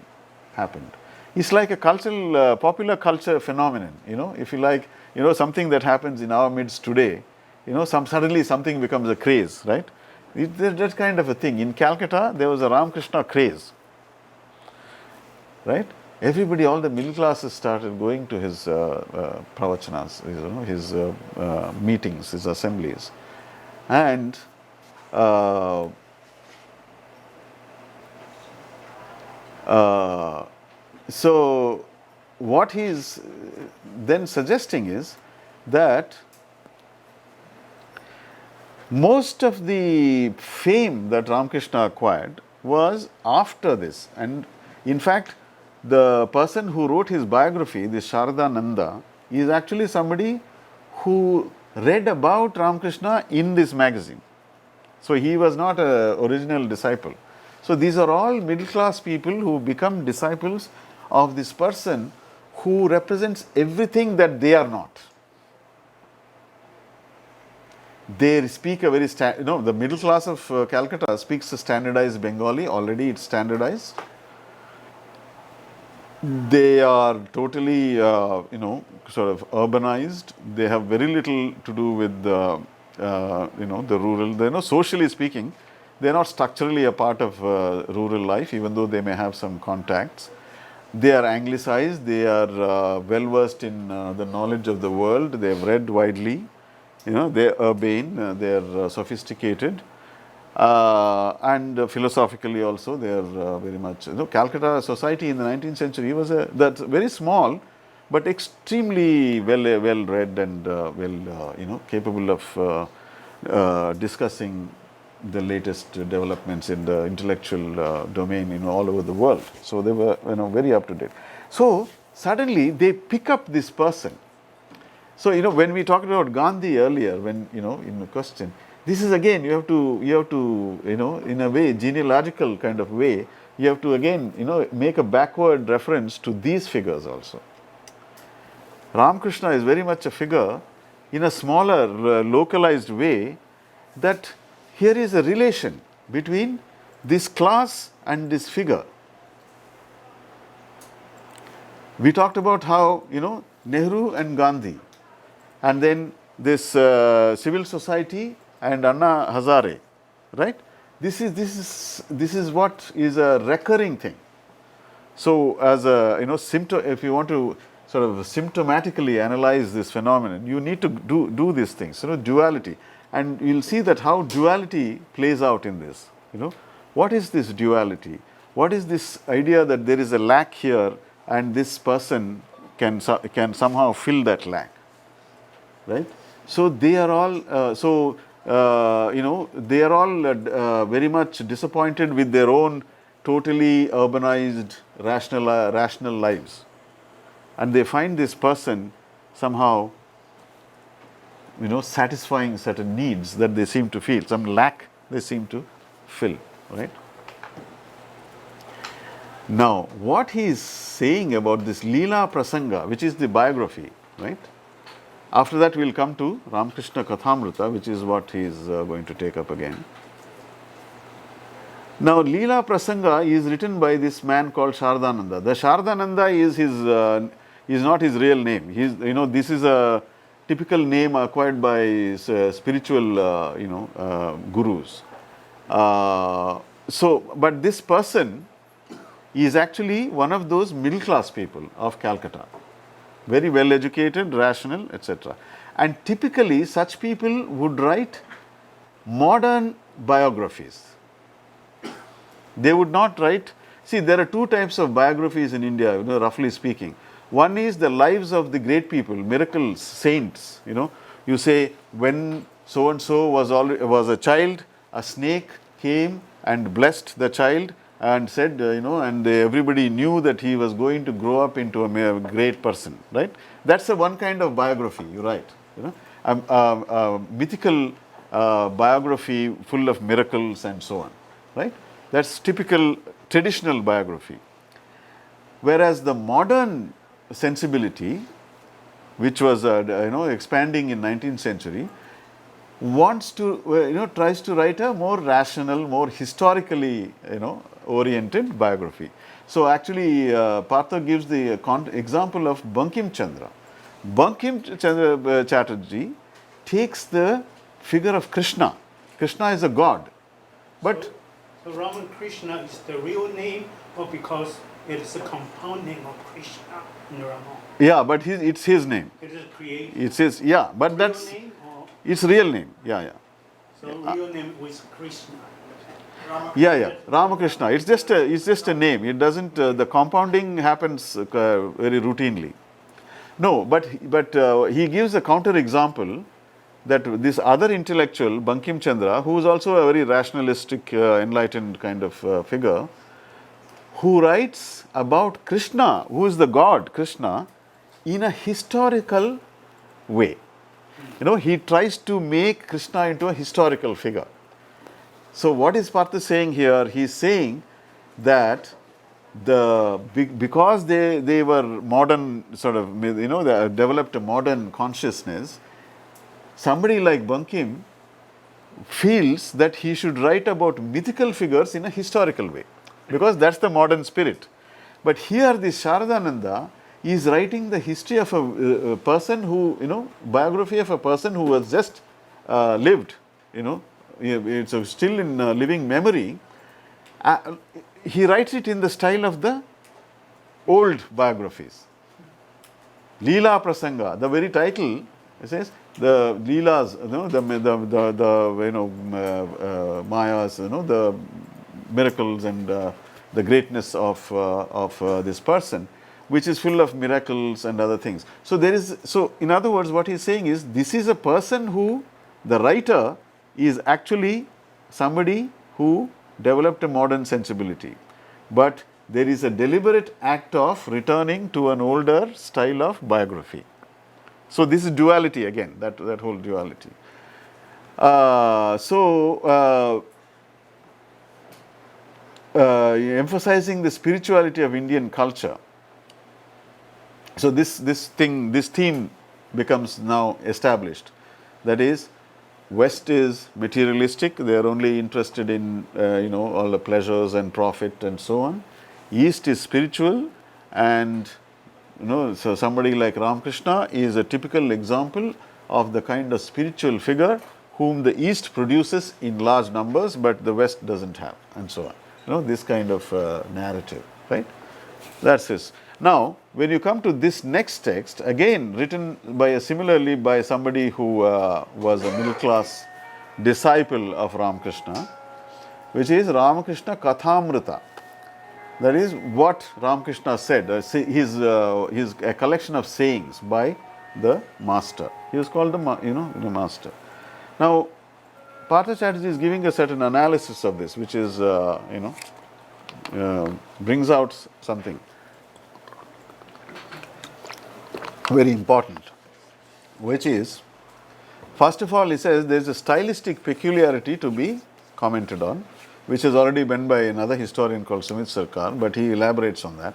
happened. It's like a cultural, popular culture phenomenon, if you like, something that happens in our midst today, suddenly something becomes a craze, right? That kind of a thing. In Calcutta, there was a Ramakrishna craze, right? Everybody, all the middle classes started going to his pravachanas, his meetings, his assemblies. And so what he is then suggesting is that most of the fame that Ramakrishna acquired was after this. And in fact, the person who wrote his biography, this Sharadananda, is actually somebody who read about Ramakrishna in this magazine. So he was not an original disciple. So these are all middle class people who become disciples of this person who represents everything that they are not. They speak a very, the middle class of Calcutta speaks a standardized Bengali, already it's standardized. They are totally, sort of urbanized. They have very little to do with the rural. Socially speaking, they are not structurally a part of rural life, even though they may have some contacts. They are anglicized. They are well versed in the knowledge of the world. They have read widely. They are urbane. They are sophisticated. And philosophically also they are very much, Calcutta society in the 19th century was that's very small but extremely well read and capable of discussing the latest developments in the intellectual domain all over the world. So they were very up to date. So suddenly they pick up this person. So when we talked about Gandhi earlier, when in the question, this is again, you have to, in a way, genealogical kind of way, you have to again, make a backward reference to these figures also. Ramakrishna is very much a figure in a smaller, localized way, that here is a relation between this class and this figure. We talked about how, Nehru and Gandhi, and then this civil society and Anna Hazare, right? This is what is a recurring thing. So as a if you want to sort of symptomatically analyze this phenomenon, you need to do these things, duality, and you'll see that how duality plays out in this. What is this duality? What is this idea that there is a lack here and this person can somehow fill that lack, right? So they are all they are all very much disappointed with their own totally urbanized, rational lives. and they find this person somehow, satisfying certain needs that they seem to feel, some lack they seem to fill, right? Now, what he is saying about this Leela Prasanga, which is the biography, right? After that, we will come to Ramakrishna Kathamrita, which is what he is going to take up again. Now, Leela Prasanga is written by this man called Shardananda. The Shardananda is not his real name. This is a typical name acquired by spiritual, gurus. But this person is actually one of those middle class people of Calcutta. Very well educated, rational, etc. And typically such people would write modern biographies. They would not write, see, there are two types of biographies in India, roughly speaking. One is the lives of the great people, miracles, saints. You say, when so and so was a child, a snake came and blessed the child and said, and everybody knew that he was going to grow up into a great person, right? That's the one kind of biography you write, a mythical biography full of miracles and so on, right? That's typical traditional biography. Whereas the modern sensibility, which was expanding in 19th century, wants to tries to write a more rational, more historically oriented biography. So actually, Partha gives the example of Bankim Chandra. Bankim Chandra Chatterjee takes the figure of Krishna. Krishna is a god, but so Ramakrishna is the real name, or because it is a compound name of Krishna in Rama? Yeah, but it's his name. It is created. It's his, yeah, but Real that's name or its real name. Yeah. so real name was Krishna. Yeah. Ramakrishna. It's just a name. It doesn't. The compounding happens very routinely. No, but he gives a counter example that this other intellectual, Bankim Chandra, who is also a very rationalistic, enlightened kind of figure, who writes about Krishna, who is the god Krishna, in a historical way. He tries to make Krishna into a historical figure. So what is Partha saying here? He is saying that because they were modern, sort of, they developed a modern consciousness, somebody like Bankim feels that he should write about mythical figures in a historical way, because that's the modern spirit. But here this Sharadananda is writing the history of a person who, biography of a person who was just lived, it's still in living memory. He writes it in the style of the old biographies. Leela Prasanga, the very title, it says, the Leelas, the Mayas, the miracles and the greatness of this person, which is full of miracles and other things. So in other words, what he's saying is, this is a person who, the writer is actually somebody who developed a modern sensibility, but there is a deliberate act of returning to an older style of biography. So this is duality again, that whole duality. Emphasizing the spirituality of Indian culture. So this theme becomes now established. That is, West is materialistic; they are only interested in all the pleasures and profit and so on. East is spiritual, and so somebody like Ramakrishna is a typical example of the kind of spiritual figure whom the East produces in large numbers, but the West doesn't have, and so on. This kind of narrative, right? That's it. Now, when you come to this next text, again written similarly by somebody who was a middle class disciple of Ramakrishna, which is Ramakrishna Kathamrita. That is what Ramakrishna said. His a collection of sayings by the master. He was called the master. Now, Partha Chatterjee is giving a certain analysis of this, which is brings out something. very important, which is, first of all, he says there is a stylistic peculiarity to be commented on, which has already been by another historian called Sumit Sarkar, but he elaborates on that,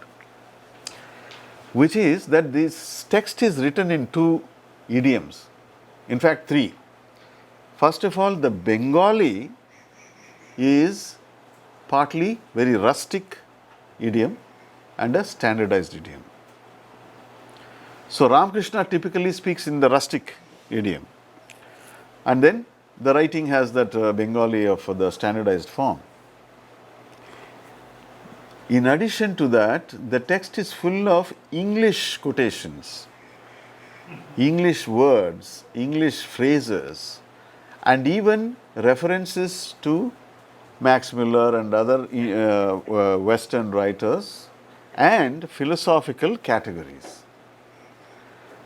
which is that this text is written in two idioms, in fact three. First of all, the Bengali is partly very rustic idiom and a standardized idiom. So Ramakrishna typically speaks in the rustic idiom, and then the writing has that Bengali of the standardized form. In addition to that, the text is full of English quotations, English words, English phrases, and even references to Max Muller and other Western writers and philosophical categories.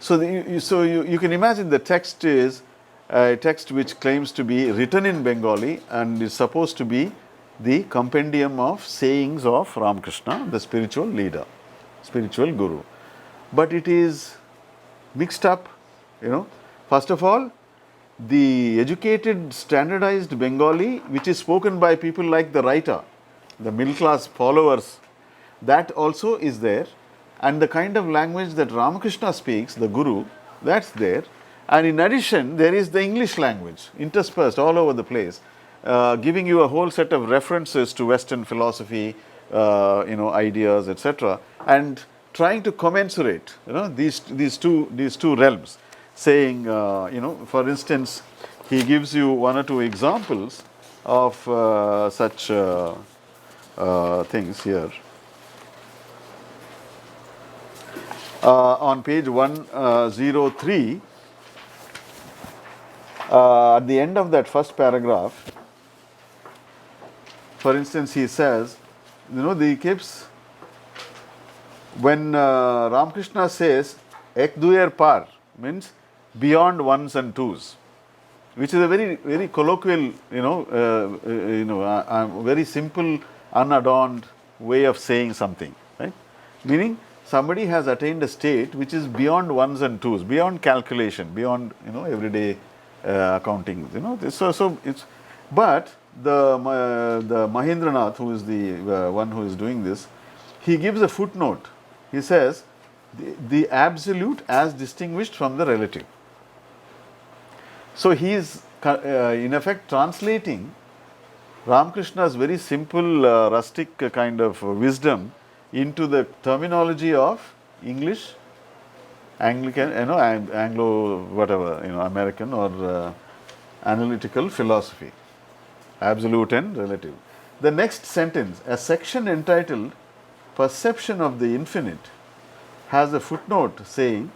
So, you can imagine the text is a text which claims to be written in Bengali and is supposed to be the compendium of sayings of Ramakrishna, the spiritual leader, spiritual guru. But it is mixed up, First of all, the educated standardized Bengali, which is spoken by people like the writer, the middle class followers, that also is there. And the kind of language that Ramakrishna speaks, the guru, that's there. And in addition, there is the English language interspersed all over the place, giving you a whole set of references to Western philosophy, ideas, etc., and trying to commensurate, these two realms. Saying, for instance, he gives you one or two examples of such things here. On page 103, at the end of that first paragraph, for instance, he says, he keeps, when Ramakrishna says, ek duer par, means beyond ones and twos, which is a very, very colloquial, very simple, unadorned way of saying something, right? Meaning, somebody has attained a state which is beyond ones and twos, beyond calculation, beyond everyday accounting. So it's. But the Mahendranath, who is the one who is doing this, he gives a footnote. He says, the absolute as distinguished from the relative. So he is in effect translating Ramakrishna's very simple rustic kind of wisdom into the terminology of English, Anglican, Anglo whatever, American or analytical philosophy, absolute and relative. The next sentence, a section entitled Perception of the Infinite, has a footnote saying,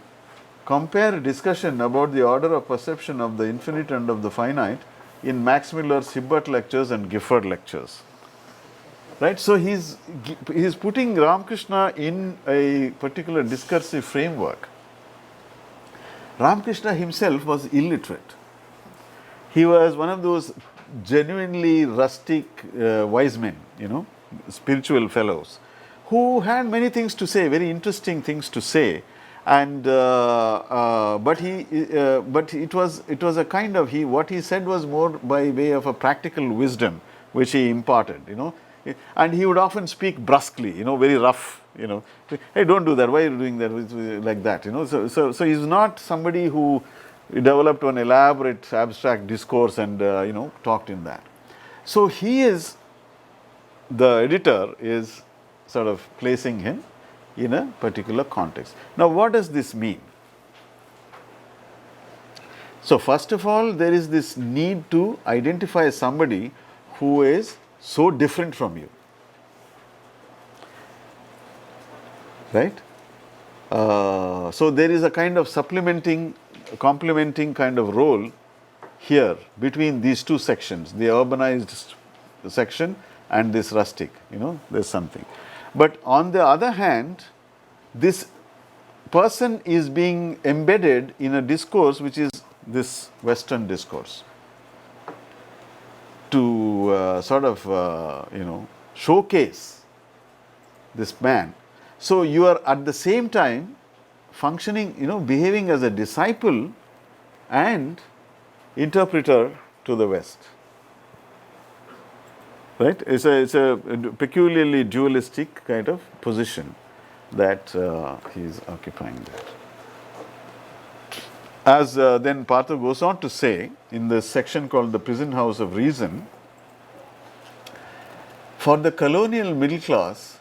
compare discussion about the order of perception of the infinite and of the finite in Max Muller's Hibbert lectures and Gifford lectures. Right? So he's putting Ramakrishna in a particular discursive framework. Ramakrishna himself was illiterate. He was one of those genuinely rustic wise men, spiritual fellows, who had many things to say, very interesting things to say, and but it was a kind of what he said was more by way of a practical wisdom which he imparted, and he would often speak brusquely, very rough, hey, don't do that, why are you doing that, like that, so he's not somebody who developed an elaborate abstract discourse and talked in that. So the editor is sort of placing him in a particular context. Now, what does this mean? So, first of all, there is this need to identify somebody who is so different from you, right? So, there is a kind of complementing kind of role here between these two sections, the urbanized section and this rustic, there's something. But on the other hand, this person is being embedded in a discourse which is this Western discourse to showcase this man. So you are at the same time functioning, behaving as a disciple and interpreter to the West. Right? It's a peculiarly dualistic kind of position that he is occupying there. As then Partha goes on to say in the section called the prison house of reason, for the colonial middle class,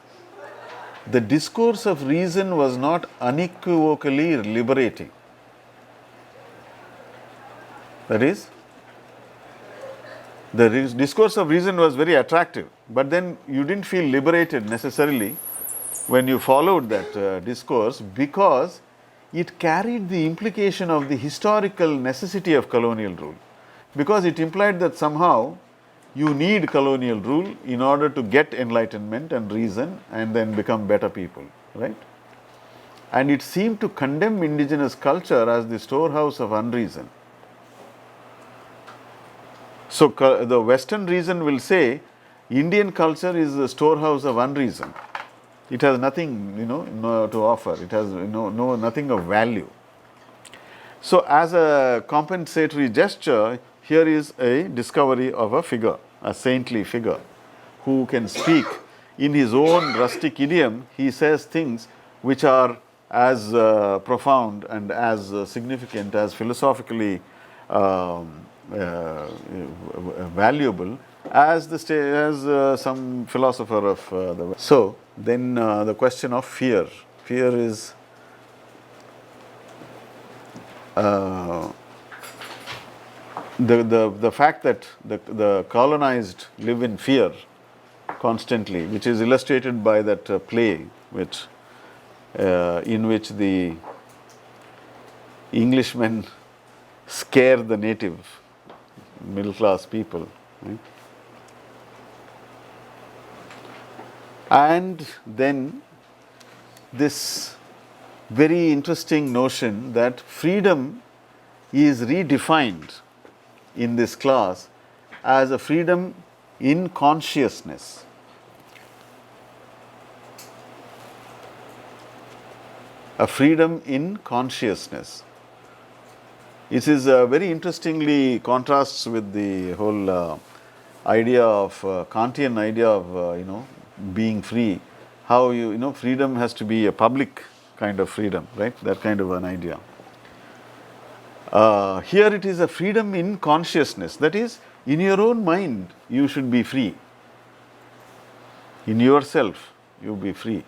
the discourse of reason was not unequivocally liberating. That is, the discourse of reason was very attractive, but then you didn't feel liberated necessarily when you followed that discourse, because it carried the implication of the historical necessity of colonial rule, because it implied that somehow you need colonial rule in order to get enlightenment and reason and then become better people, right? And it seemed to condemn indigenous culture as the storehouse of unreason. So the Western reason will say Indian culture is the storehouse of unreason. It has nothing, to offer. It has nothing of value. So as a compensatory gesture, here is a discovery of a figure, a saintly figure, who can speak in his own rustic idiom. He says things which are as profound and as significant, as philosophically valuable as some philosopher of the West. So then the question of fear. Fear is the fact that the colonized live in fear constantly, which is illustrated by that play in which the Englishmen scare the native middle class people. Right? And then this very interesting notion that freedom is redefined in this class as a freedom in consciousness. A freedom in consciousness. It is very interestingly contrasts with the whole idea of Kantian idea of being free. How freedom has to be a public kind of freedom, right? That kind of an idea. Here it is a freedom in consciousness. That is, in your own mind, you should be free. In yourself, you be free.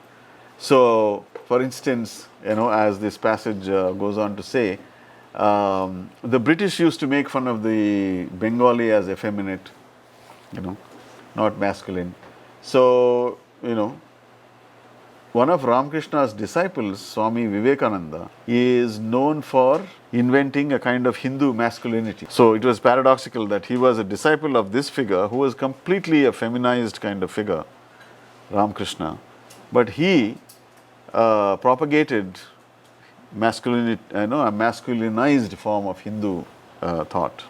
So, for instance, as this passage goes on to say, the British used to make fun of the Bengali as effeminate, not masculine. So, one of Ramakrishna's disciples, Swami Vivekananda, is known for inventing a kind of Hindu masculinity. So it was paradoxical that he was a disciple of this figure who was completely a feminized kind of figure, Ramakrishna, but he propagated masculinity, a masculinized form of Hindu thought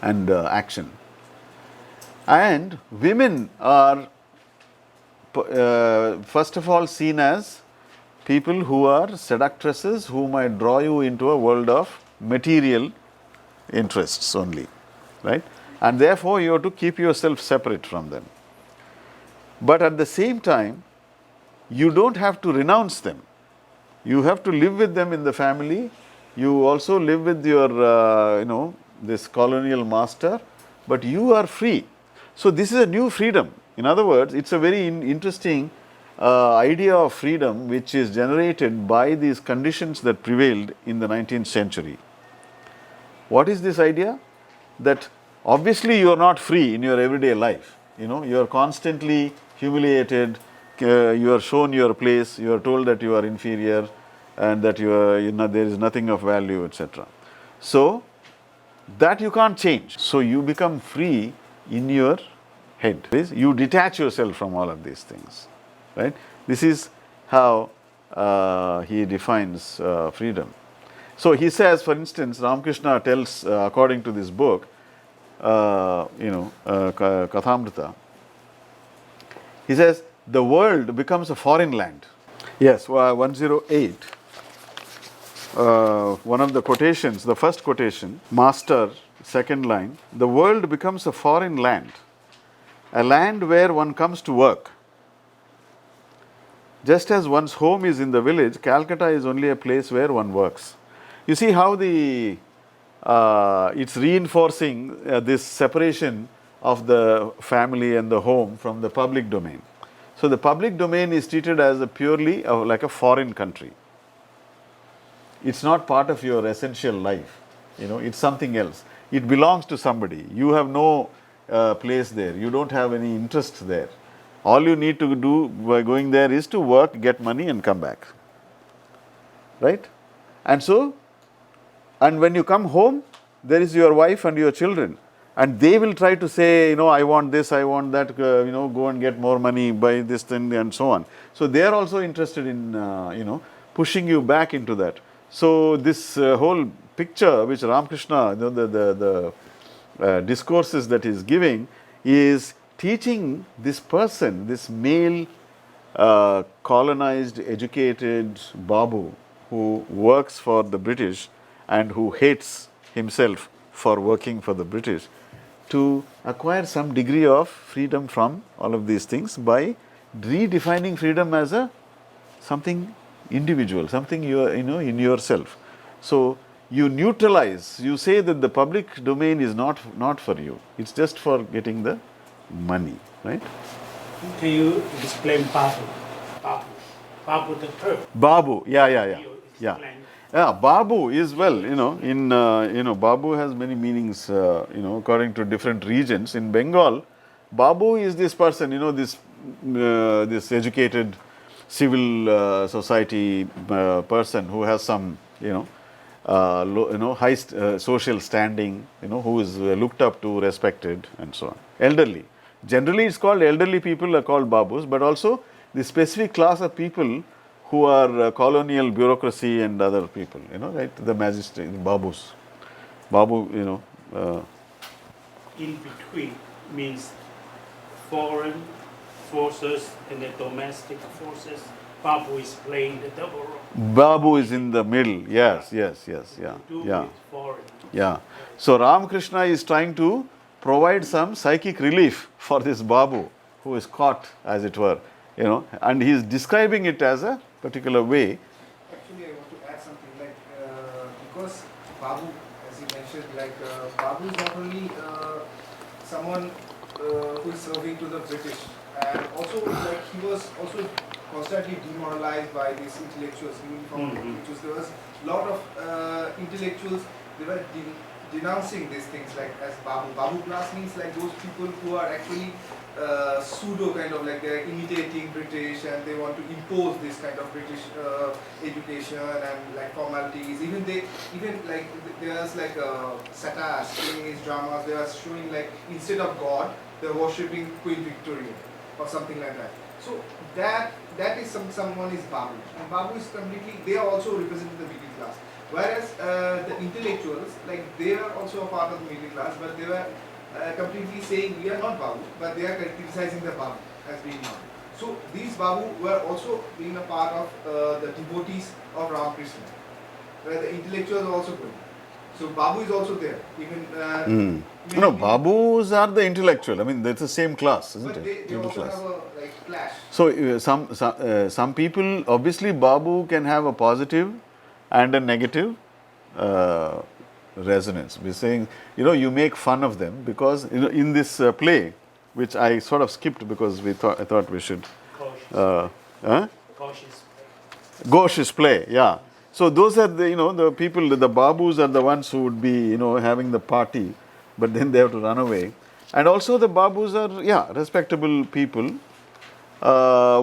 and action. And women are first of all seen as people who are seductresses who might draw you into a world of material interests only, right? And therefore you have to keep yourself separate from them. But at the same time, you don't have to renounce them. You have to live with them in the family. You also live with your, this colonial master, but you are free. So this is a new freedom. In other words, it's a very interesting idea of freedom which is generated by these conditions that prevailed in the 19th century. What is this idea? That obviously you are not free in your everyday life. You are constantly humiliated, you are shown your place, you are told that you are inferior and that there is nothing of value, etc. So that you can't change. So you become free in your head. You detach yourself from all of these things, right? This is how he defines freedom. So he says, for instance, Ramakrishna tells, according to this book, Kathamrita, he says, the world becomes a foreign land. Yes, 108. one of the quotations, the first quotation, master, second line, the world becomes a foreign land, a land where one comes to work. Just as one's home is in the village, Calcutta is only a place where one works. You see how it's reinforcing this separation of the family and the home from the public domain. So the public domain is treated as a purely like a foreign country. It's not part of your essential life. It's something else. It belongs to somebody. You have no place there. You don't have any interest there. All you need to do by going there is to work, get money and come back. Right? And when you come home, there is your wife and your children. And they will try to say, I want this, I want that, go and get more money, buy this thing and so on. So they are also interested in, pushing you back into that. So this whole picture which Ramakrishna, the discourses that he is giving is teaching this person, this male colonized, educated Babu who works for the British and who hates himself for working for the British, to acquire some degree of freedom from all of these things by redefining freedom as something individual, something in yourself. So you neutralize, you say that the public domain is not for you, it's just for getting the money, right? Can you explain Babu? Babu the third. Babu, yeah. Explain. Yeah, Babu is Babu has many meanings, according to different regions. In Bengal, Babu is this person, this educated civil society person who has some, high social standing, who is looked up to, respected, and so on. Elderly. Generally, it's called elderly people are called Babus, but also the specific class of people who are colonial bureaucracy and other people, right? The magistrate, Babus. Babu, In between means foreign forces and the domestic forces. Babu is playing the double role. Babu is in the middle. Yes, yeah. With foreign. Yeah. So Ramakrishna is trying to provide some psychic relief for this Babu who is caught, as it were, and he is describing it as a particular way. Actually, I want to add something because Babu, as you mentioned, Babu is not only someone who is serving to the British, and also he was also constantly demoralized by these intellectuals. There was a lot of intellectuals. They were denouncing these things as Babu. Babu class means those people who are actually pseudo kind of they're imitating British and they want to impose this kind of British education and formalities. Even there's satires, plays, dramas. They are showing instead of God, they're worshipping Queen Victoria or something like that. So that is someone is Babu, and Babu is completely. They are also representing the middle class. Whereas the intellectuals, they are also a part of the middle class, but they were completely saying we are not Babu, but they are criticizing the Babu as being Babu. So these Babu were also being a part of the devotees of Ramakrishna, where the intellectuals are also going. So Babu is also there. Even Babus are the intellectual. I mean, that's the same class, isn't but it? they also have a clash. So some people, obviously, Babu can have a positive and a negative resonance. We're saying, you make fun of them because in this play, which I sort of skipped because I thought we should. Ghosh's play, yeah. So those are the people, the Babus are the ones who would be having the party, but then they have to run away. And also the Babus are respectable people,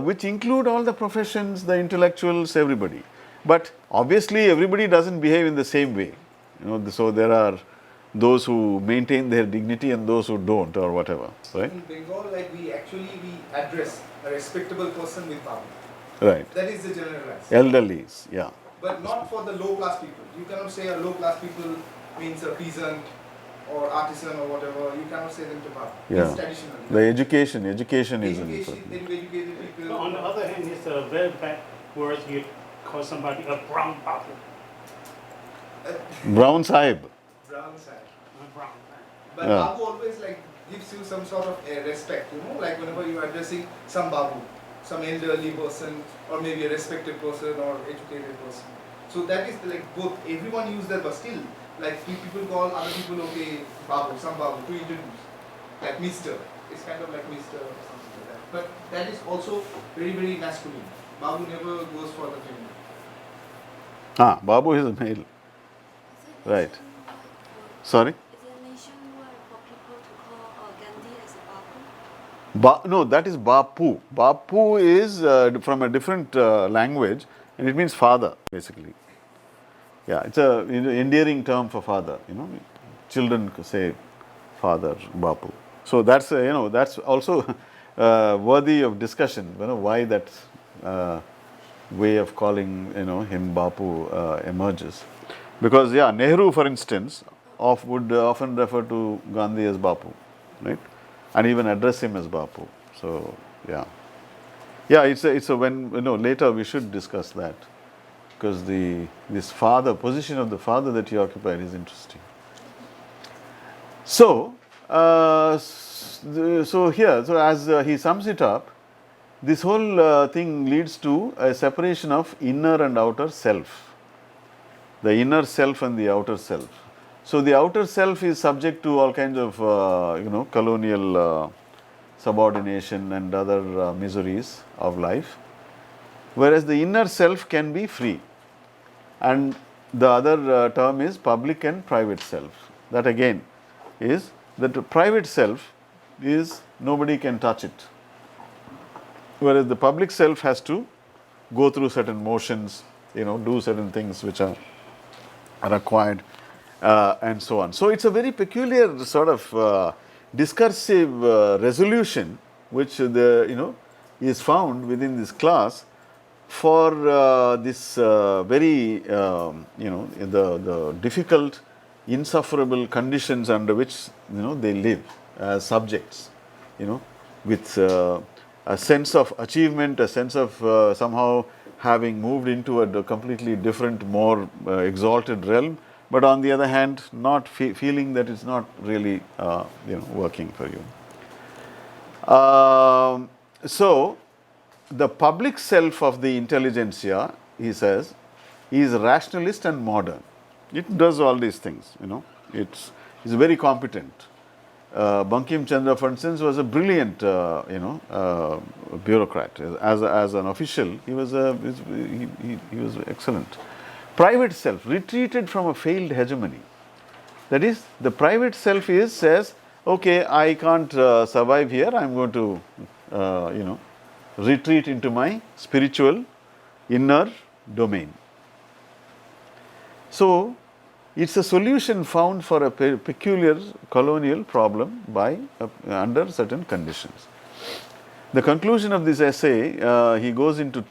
which include all the professions, the intellectuals, everybody. But obviously everybody doesn't behave in the same way. So there are those who maintain their dignity and those who don't, or whatever, right? In Bengal, we address a respectable person with Babu. Right. That is the general class. Elderlies, yeah. But not for the low class people. You cannot say a low class people means a peasant or artisan or whatever. You cannot say them to Babu. Yeah. It's traditional. The education is Educated people. On the other hand, it's a very bad word you call somebody a brown Babu. Brown Sahib. Brown side. Brown. But Yeah. Babu always like gives you some sort of respect, like whenever you are addressing some Babu, some elderly person, or maybe a respected person or educated person. So that is like both. Everyone use that, but still, like people call other people okay Babu, some Babu to introduce, like Mister. It's kind of like Mister or something like that. But that is also very very masculine. Babu never goes for the feminine. Babu is a male. Right. Sorry? Is it a nationwide for people to call Gandhi as a Bapu? No, that is Bapu. Bapu is from a different language, and it means father, basically. Yeah, it's a endearing term for father. Children say father, Bapu. So that's that's also worthy of discussion. Why that way of calling him Bapu emerges. Because Nehru, for instance, would often refer to Gandhi as Bapu, right, and even address him as Bapu. So it's a when later we should discuss that, because this position of the father that he occupied is interesting. So as he sums it up, this whole thing leads to a separation of inner and outer self. The inner self and the outer self. So the outer self is subject to all kinds of colonial subordination and other miseries of life, whereas the inner self can be free. And the other term is public and private self. That again is that the private self is nobody can touch it, whereas the public self has to go through certain motions, do certain things which are required, and so on. So it's a very peculiar sort of discursive resolution which is found within this class for this very the difficult, insufferable conditions under which they live as subjects, with a sense of achievement, a sense of somehow having moved into a completely different, more exalted realm, but on the other hand, not feeling that it's not really working for you. So the public self of the intelligentsia, he says, is rationalist and modern. It does all these things. It's very competent. Bankim Chandra, for instance, was a brilliant, bureaucrat. As an official, he was excellent. Private self retreated from a failed hegemony. That is, the private self says, okay, I can't survive here. I'm going to, retreat into my spiritual inner domain. So it's a solution found for a peculiar colonial problem under certain conditions. The conclusion of this essay, he goes into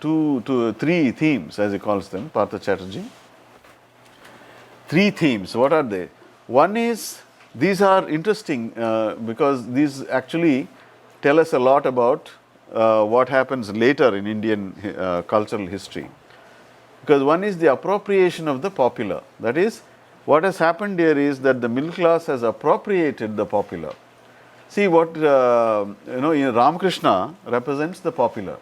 three themes, as he calls them, Partha Chatterjee. Three themes. What are they? One is, these are interesting because these actually tell us a lot about what happens later in Indian cultural history. Because one is the appropriation of the popular. That is, what has happened here is that the middle class has appropriated the popular. See what, Ramakrishna represents the popular.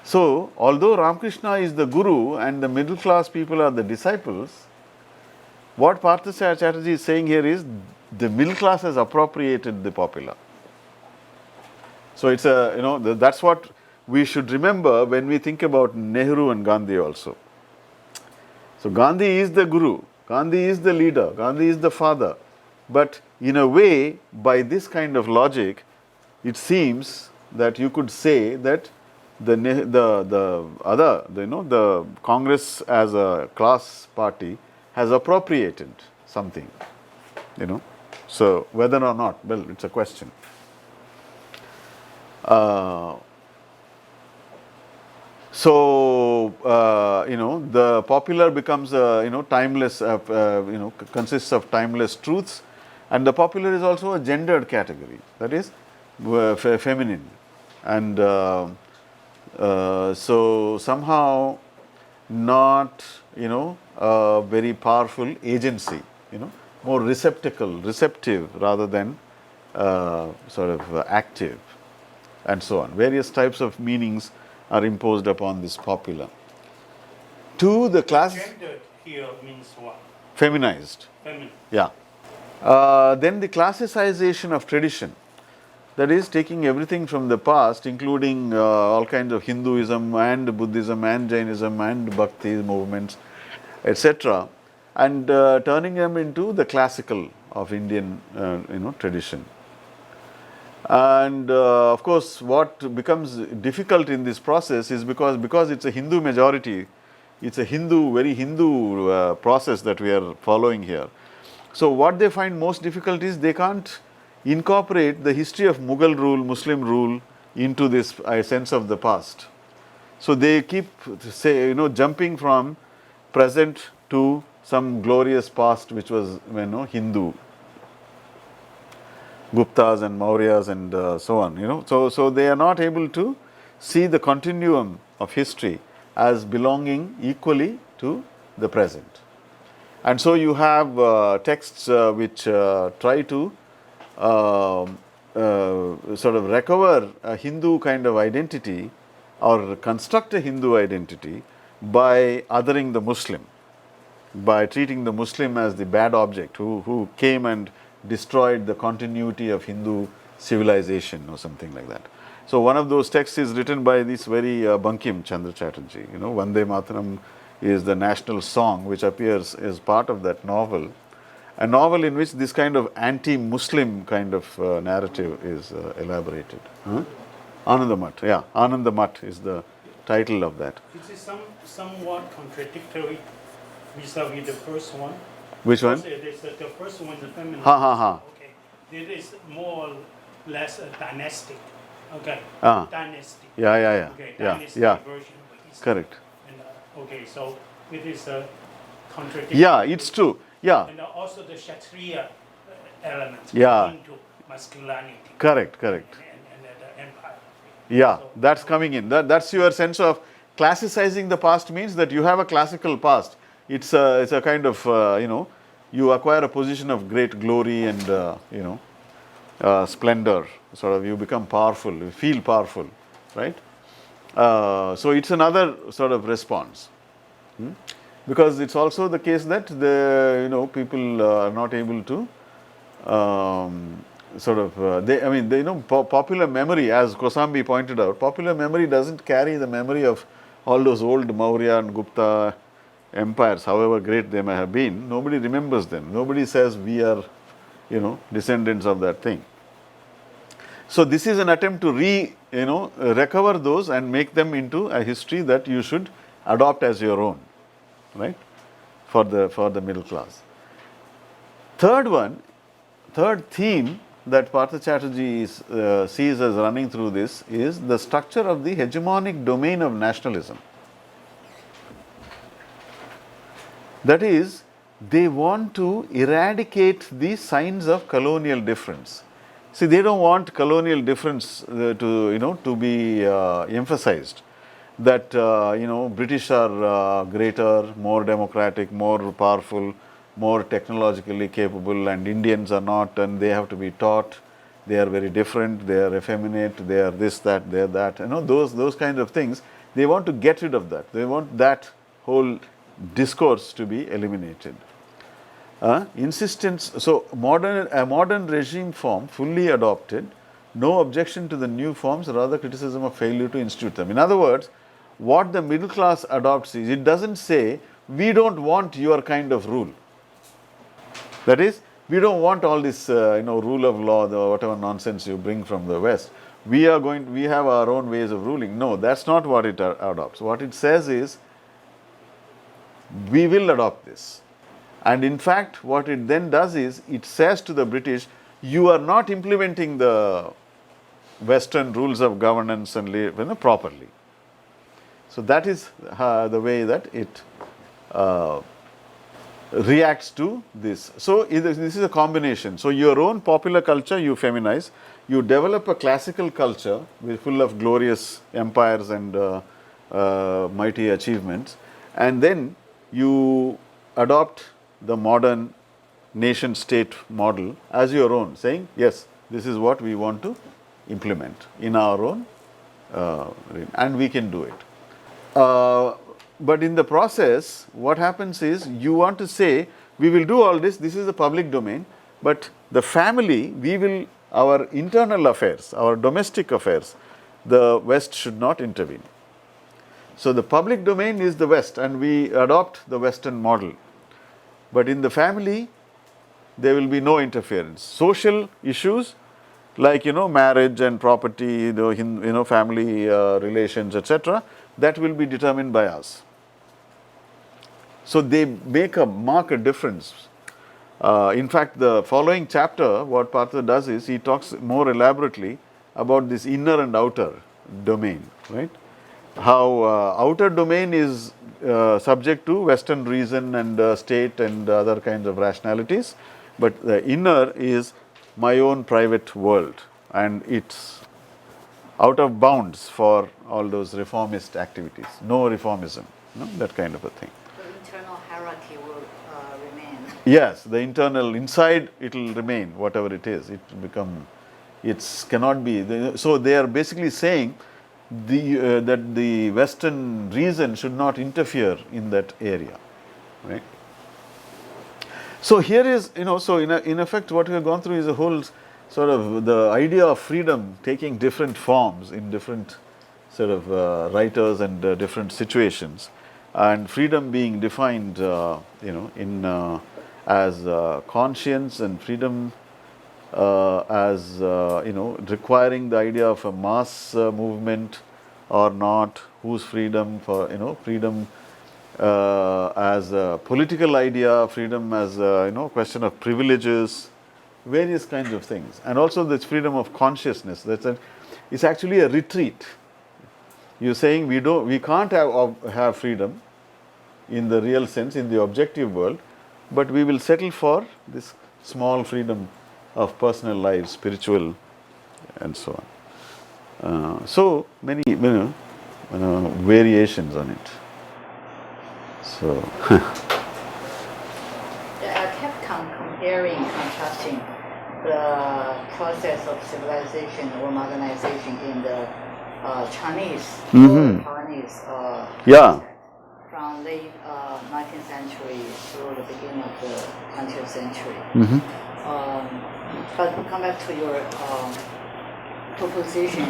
So, although Ramakrishna is the guru and the middle class people are the disciples, what Partha Chatterjee is saying here is the middle class has appropriated the popular. So, it's that's what we should remember when we think about Nehru and Gandhi also. So, Gandhi is the guru, Gandhi is the leader, Gandhi is the father. But in a way, by this kind of logic, it seems that you could say that the Congress as a class party has appropriated something, So, whether or not, well, it's a question. The popular becomes timeless, consists of timeless truths, and the popular is also a gendered category, that is feminine, and so somehow not a very powerful agency, more receptive rather than active, and so on. Various types of meanings are imposed upon this popular. Two, the class Gendered here means what? feminized. Feminine. Yeah. Then the classicization of tradition, that is taking everything from the past, including all kinds of Hinduism and Buddhism and Jainism and Bhakti movements, etc., and turning them into the classical of Indian tradition. And of course, what becomes difficult in this process is because it's a Hindu majority, it's a very Hindu process that we are following here. So what they find most difficult is they can't incorporate the history of Mughal rule, Muslim rule into this sense of the past. So they keep jumping from present to some glorious past which was Hindu, Guptas and Mauryas and so on. So they are not able to see the continuum of history as belonging equally to the present. And so you have texts which try to recover a Hindu kind of identity or construct a Hindu identity by othering the Muslim, by treating the Muslim as the bad object who came and destroyed the continuity of Hindu civilization or something like that. So one of those texts is written by this very Bankim Chandra Chatterjee. Vande Mataram is the national song which appears as part of that novel, a novel in which this kind of anti-Muslim kind of narrative is elaborated. Anandamath, yeah, Anandamath is the title of that. Is it somewhat contradictory vis-a-vis the first one? Which one? The first one, the feminine. Okay. It is more or less a dynastic. Okay. Dynasty. Yeah. Okay. Yeah. Dynasty Yeah. version of Islam. Correct. And, okay, so it is a contradiction. Yeah, it's true. Yeah. And also the Kshatriya elements Yeah. into masculinity. Correct. And the empire. Yeah, So- that's coming in. That's your sense of classicizing the past means that you have a classical past. It's a kind of you acquire a position of great glory and splendor. Sort of you become powerful, you feel powerful, right? So it's another sort of response, because it's also the case that the people are not able to popular memory, as Kosambi pointed out, popular memory doesn't carry the memory of all those old Maurya and Gupta empires, however great they may have been. Nobody remembers them. Nobody says we are, descendants of that thing. So this is an attempt to recover those and make them into a history that you should adopt as your own, right? For the middle class. Third theme that Partha Chatterjee sees as running through this is the structure of the hegemonic domain of nationalism. That is, they want to eradicate the signs of colonial difference. See, they don't want colonial difference to be emphasized. That British are greater, more democratic, more powerful, more technologically capable, and Indians are not, and they have to be taught. They are very different. They are effeminate. They are this, that, they are that. Those kind of things. They want to get rid of that. They want that whole discourse to be eliminated. Insistence. So a modern regime form fully adopted, no objection to the new forms, rather criticism of failure to institute them. In other words, what the middle class adopts is, it doesn't say we don't want your kind of rule. That is, we don't want all this rule of law, whatever nonsense you bring from the West. We have our own ways of ruling. No, that's not what it adopts. What it says is, we will adopt this. And in fact, what it then does is, it says to the British, you are not implementing the Western rules of governance and properly. So that is the way that it reacts to this. So this is a combination. So your own popular culture you feminize, you develop a classical culture full of glorious empires and mighty achievements, and then you adopt the modern nation state model as your own, saying, yes, this is what we want to implement in our own, and we can do it. But in the process, what happens is, you want to say, we will do all this, this is the public domain, but the family, our internal affairs, our domestic affairs, the West should not intervene. So the public domain is the West, and we adopt the Western model. But in the family, there will be no interference. Social issues like, marriage and property, family relations, etc., that will be determined by us. So they mark a difference. In fact, the following chapter, what Partha does is, he talks more elaborately about this inner and outer domain, right? How outer domain is subject to Western reason and state and other kinds of rationalities, but the inner is my own private world, and it's out of bounds for all those reformist activities. No reformism, that kind of a thing. The internal hierarchy will remain. Yes, the internal, inside it will remain, whatever it is. It cannot be. So they are basically saying that the Western reason should not interfere in that area, right? So here is, so in effect, what we have gone through is a whole sort of the idea of freedom taking different forms in different sort of writers and different situations, and freedom being defined, as conscience, and freedom as requiring the idea of a mass movement or not, whose freedom for freedom as a political idea, freedom as a question of privileges, various kinds of things, and also this freedom of consciousness. It's actually a retreat. You're saying we can't have freedom in the real sense, in the objective world, but we will settle for this small freedom of personal life, spiritual, and so on. So many variations on it. So I kept contrasting the process of civilization or modernization in the Chinese or Taiwanese from late 19th century through the beginning of the 20th century. But to come back to your proposition,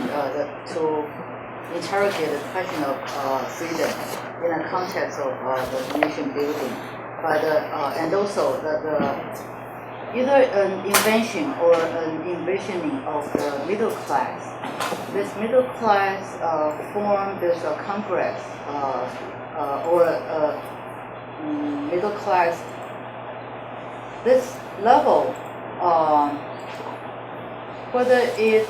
to interrogate the question of freedom in the context of the nation building, but and also either an invention or an envisioning of the middle class. This middle class formed this Congress or middle class. This level, whether it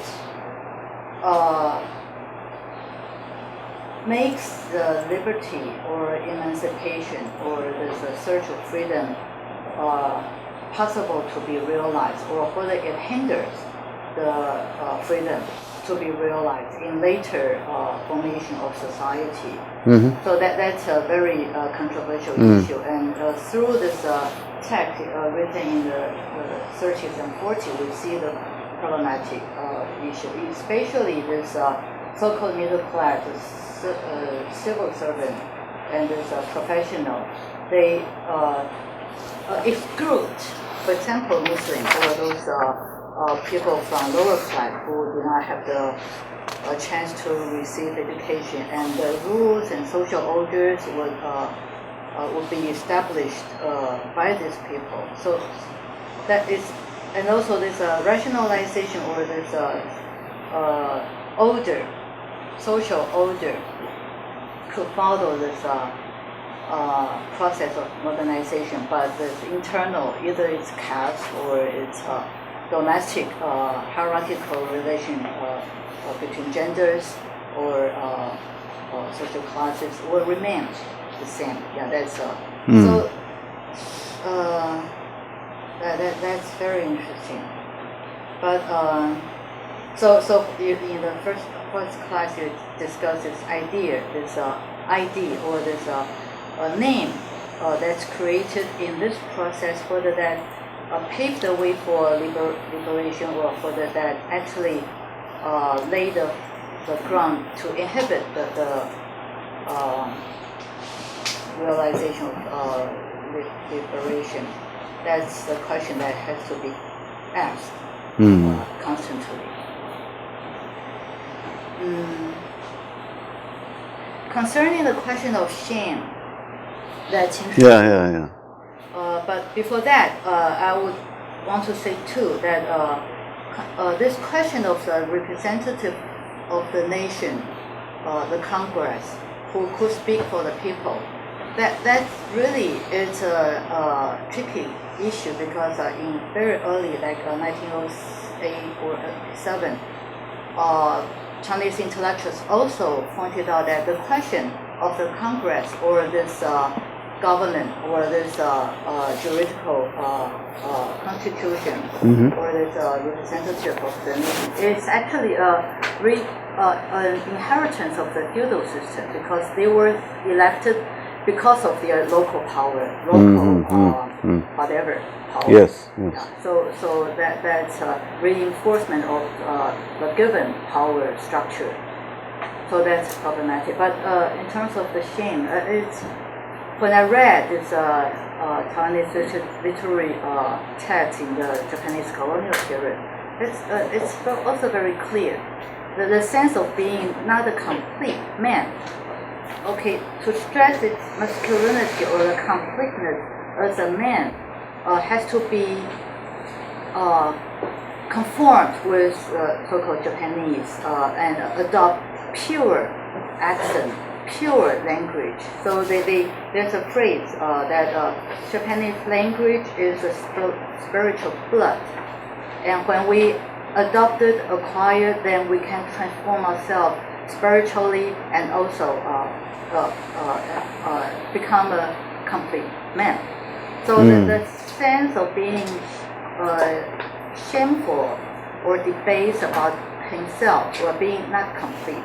makes the liberty or emancipation or this search of freedom possible to be realized, or whether it hinders the freedom to be realized in later formation of society. So that's a very controversial issue. And through this text written in the 30s and 40s, we see the problematic issue, especially this so-called middle class, civil servant, and this professional. They exclude, for example, Muslims or those people from lower class who do not have the chance to receive education, and the rules and social orders would be established by these people. So that is, and also this rationalization or this order, social order, could follow this process of modernization, but this internal, either it's caste or it's domestic hierarchical relation between genders or social classes will remain the same. Yeah, that's so. That's very interesting. But so in the first class you discuss this idea, this ID or this name that's created in this process, whether that paved the way for liberation or whether that actually laid the ground to inhibit the realization of liberation. That's the question that has to be asked constantly. Concerning the question of shame, that's interesting. Yeah. But before that, I would want to say too that this question of the representative of the nation, the Congress, who could speak for the people, that really is a tricky issue because in very early, like 1908 or 7, Chinese intellectuals also pointed out that the question of the Congress or this government or this juridical constitution or this representative of the nation is actually an inheritance of the feudal system because they were elected because of their local power, whatever power. Yes. So that's a reinforcement of the given power structure. So that's problematic. But in terms of the shame, it's when I read this Taiwanese literary text in the Japanese colonial period, it's also very clear. The sense of being not a complete man. Okay, to stress its masculinity or the completeness as a man has to be conformed with so-called Japanese and adopt pure accent, pure language. So there's a phrase that Japanese language is a spiritual blood, and when we adopt it, acquire it, then we can transform ourselves spiritually and also become a complete man. So the sense of being shameful or debased about himself or being not complete,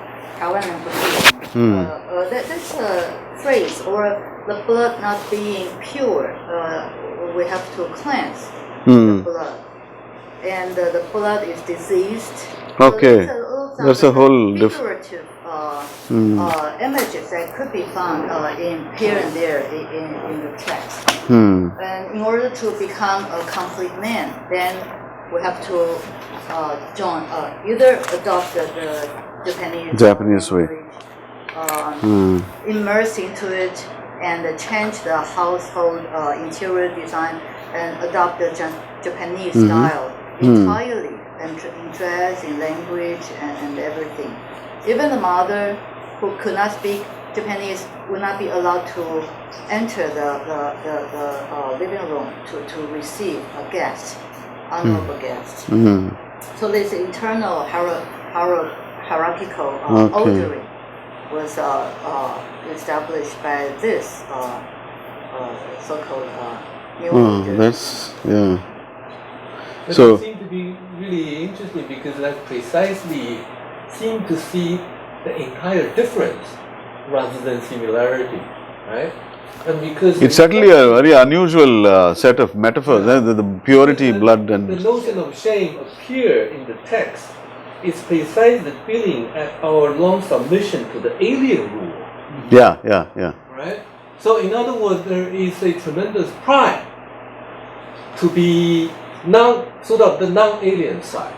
that's a phrase, or the blood not being pure, we have to cleanse the blood. And the blood is diseased. Okay. So That's a whole figurative images that could be found here and there in the text. And in order to become a complete man, then we have to either adopt the Japanese way, immerse into it, and change the household interior design and adopt the Japanese style entirely, and in dress, in language, and everything. Even the mother who could not speak Japanese would not be allowed to enter the living room to receive a guest, honorable guest. So this internal hierarchical ordering was established by this so-called new that's But So it seemed to be really interesting because that precisely seemed to see the entire difference rather than similarity, right? And because it's certainly a very unusual set of metaphors. The purity, blood, and the notion of shame appear in the text is precisely the feeling at our long submission to the alien rule. Yeah. Right? So in other words, there is a tremendous pride to be sort of the non-alien side.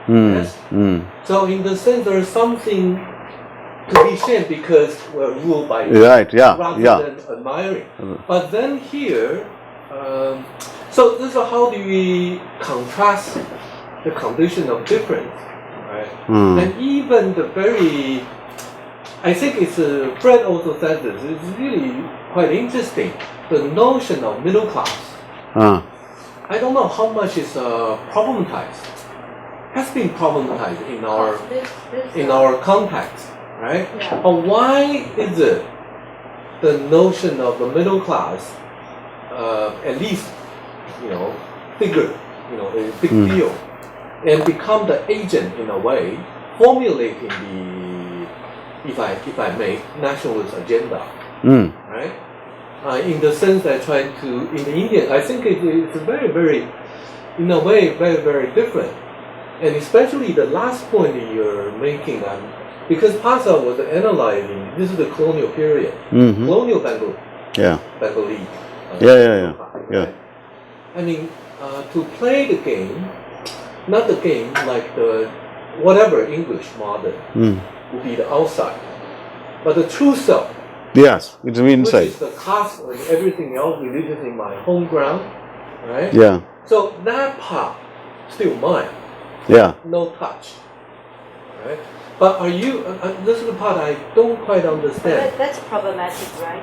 Yes? So in the sense there is something to be shamed because we're ruled by rather than admiring. But then here, so this is how do we contrast the condition of difference, right? And even the very, I think it's Fred also said this, it's really quite interesting, the notion of middle class. I don't know how much is problematized, has been problematized in our context, right? Yeah. But why is it the notion of the middle class, at least, figure, a big deal, and become the agent in a way, formulating the, if I may, nationalist agenda, right? in the sense that I try to, in the Indian, I think it's very, very, in a way, very, very different. And especially the last point that you're making, because Prasad was analyzing, this is the colonial period, colonial Bengali. Yeah. Bengali. Yeah. I mean, to play the game, not the game like the whatever English modern would be the outside, but the true self. Yes, it's inside. Which is the caste and everything else, religion in my home ground, right? Yeah. So that part still mine. Yeah. No touch, right? But are you? This is the part I don't quite understand. That's problematic, right?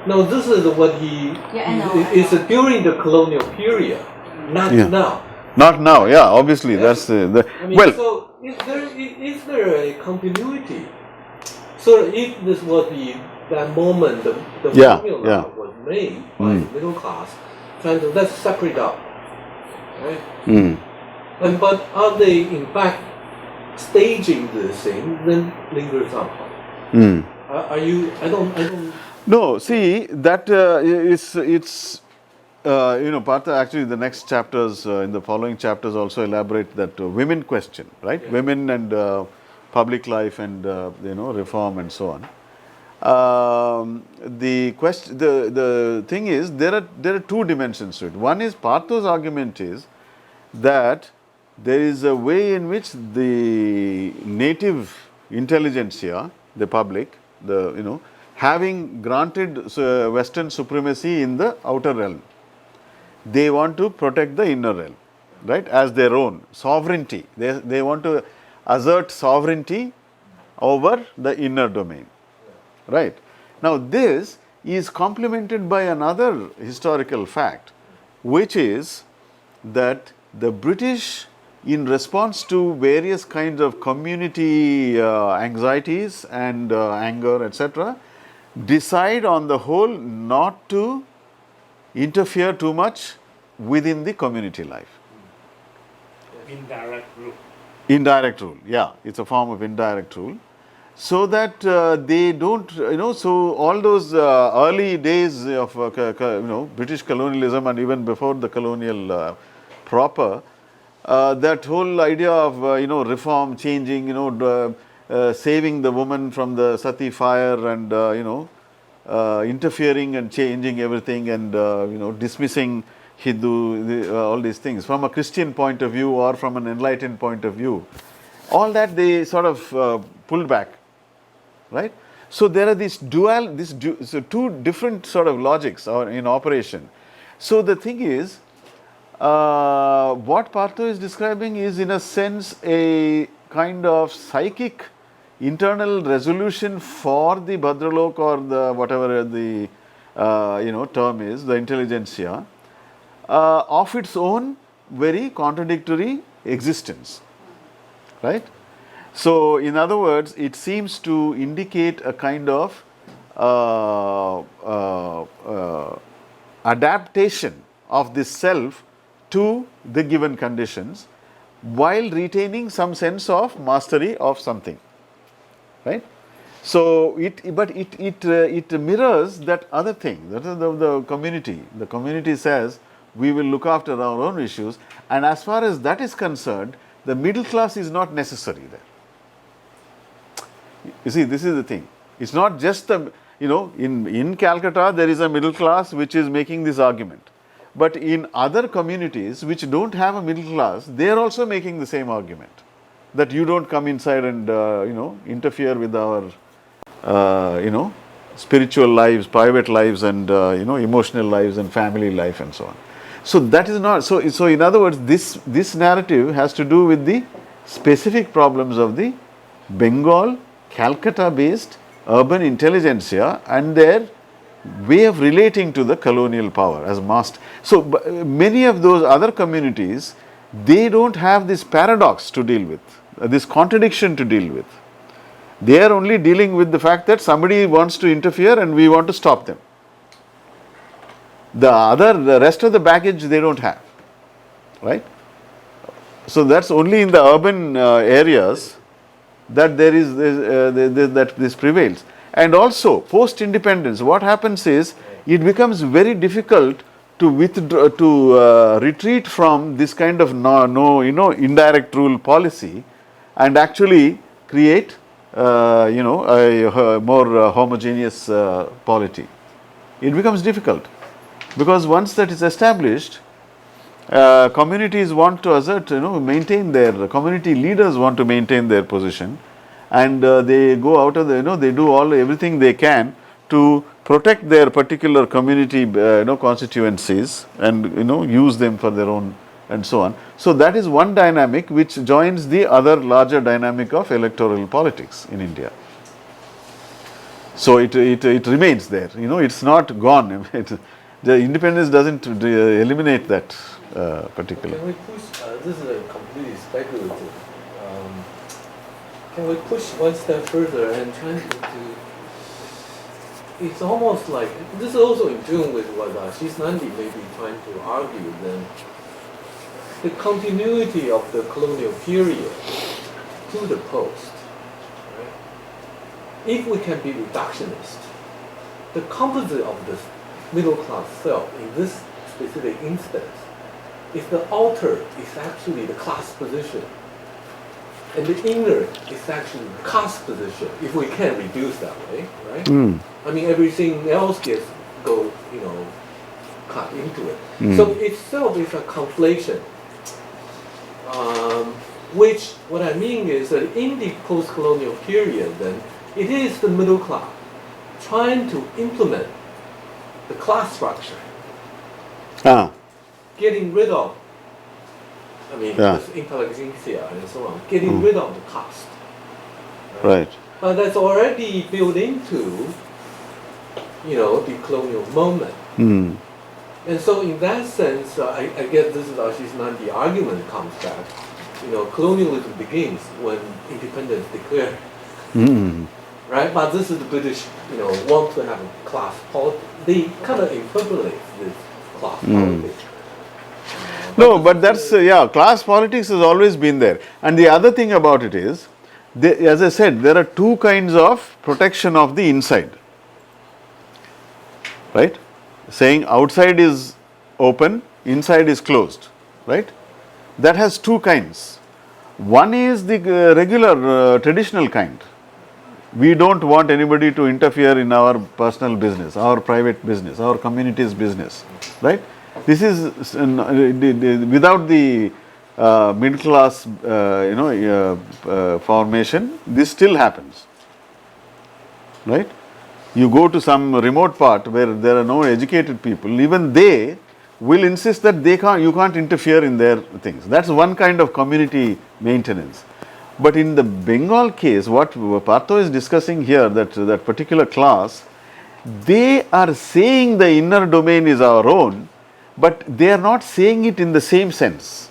No, this is what he. Yeah, I know. It's during the colonial period, not now. Not now, yeah, obviously, that's the I mean, well. So is there a continuity? So if this was that moment, the formula was made by the middle class, trying to let's separate out, right? And but are they in fact staging this thing? Then lingers on. Are you? I don't. No, see that it's. Partha, actually the next chapters, in the following chapters also elaborate that women question, right? Yeah. Women and public life and, reform and so on. The thing is, there are two dimensions to it. One is, Partha's argument is that there is a way in which the native intelligentsia, the public, having granted Western supremacy in the outer realm, they want to protect the inner realm, right, as their own sovereignty. They want to assert sovereignty over the inner domain, right. Now, this is complemented by another historical fact, which is that the British, in response to various kinds of community anxieties and anger, etc., decide on the whole not to interfere too much within the community life. Indirect rule. Indirect rule, yeah, it's a form of indirect rule. So that they don't, so all those early days of, British colonialism and even before the colonial proper, that whole idea of, reform, changing, saving the woman from the sati fire and, interfering and changing everything and dismissing Hindu, all these things from a Christian point of view or from an enlightened point of view, all that they sort of pulled back, right? So there are these so two different sort of logics are in operation. So the thing is, what Partha is describing is in a sense a kind of psychic internal resolution for the Bhadralok or the whatever the term is, the intelligentsia, of its own very contradictory existence, right? So, in other words, it seems to indicate a kind of adaptation of this self to the given conditions while retaining some sense of mastery of something. Right, so it mirrors that other thing, that is the community. The community says we will look after our own issues, and as far as that is concerned, the middle class is not necessary there. You see, this is the thing. It's not just the in Calcutta there is a middle class which is making this argument, but in other communities which don't have a middle class, they are also making the same argument. That you don't come inside and interfere with our spiritual lives, private lives, and emotional lives and family life and so on. So that is not so. So in other words, this narrative has to do with the specific problems of the Bengal, Calcutta-based urban intelligentsia and their way of relating to the colonial power as master. So many of those other communities, they don't have this paradox to deal with. This contradiction to deal with. They are only dealing with the fact that somebody wants to interfere and we want to stop them. The rest of the baggage they don't have, right? So that's only in the urban areas that there is that this prevails. And also post independence, what happens is it becomes very difficult to withdraw, retreat from this kind of indirect rule policy and actually create a more homogeneous polity. It becomes difficult because once that is established, communities want to assert, maintain their, community leaders want to maintain their position, and they go out of the, they do everything they can to protect their particular community, constituencies, and use them for their own, and so on. So that is one dynamic which joins the other larger dynamic of electoral politics in India. So it remains there. It's not gone. The independence doesn't eliminate that particular. Can we push? This is a completely speculative. Can we push one step further and try to? It's almost like this is also in tune with what Shisnandi may be trying to argue. Then the continuity of the colonial period to the post. Right? If we can be reductionist, the composite of the middle class self in this specific instance, if the outer is actually the class position, and the inner is actually the caste position, if we can reduce that way, right? I mean, everything else gets cut into it. So itself is a conflation, which what I mean is that in the post-colonial period, then it is the middle class trying to implement the class structure, getting rid of, this intelligentsia and so on, getting rid of the caste. Right. But that's already built into, the colonial moment. And so in that sense, I guess this is the argument comes back. Colonialism begins when independence declared. Right? But this is the British, want to have a class politics. They kind of interpolate this class politics. No, but that's, class politics has always been there. And the other thing about it is, as I said, there are two kinds of protection of the inside. Right? Saying outside is open, inside is closed. Right? That has two kinds. One is the regular, traditional kind. We don't want anybody to interfere in our personal business, our private business, our community's business. Right? This is without the middle class, formation. This still happens, right? You go to some remote part where there are no educated people. Even they will insist that you can't interfere in their things. That's one kind of community maintenance. But in the Bengal case, what Partho is discussing here, that particular class, they are saying the inner domain is our own, but they are not saying it in the same sense,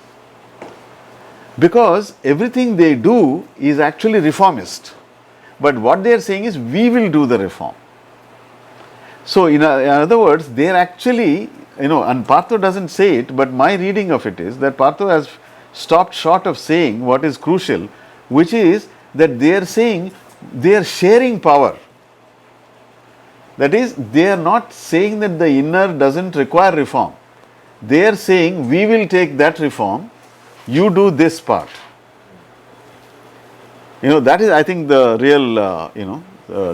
because everything they do is actually reformist. But what they are saying is, we will do the reform. So in other words, they are actually, and Partho doesn't say it, but my reading of it is that Partho has stopped short of saying what is crucial, which is that they are saying they are sharing power. That is, they are not saying that the inner doesn't require reform. They are saying, we will take that reform, you do this part. That is, I think, the real,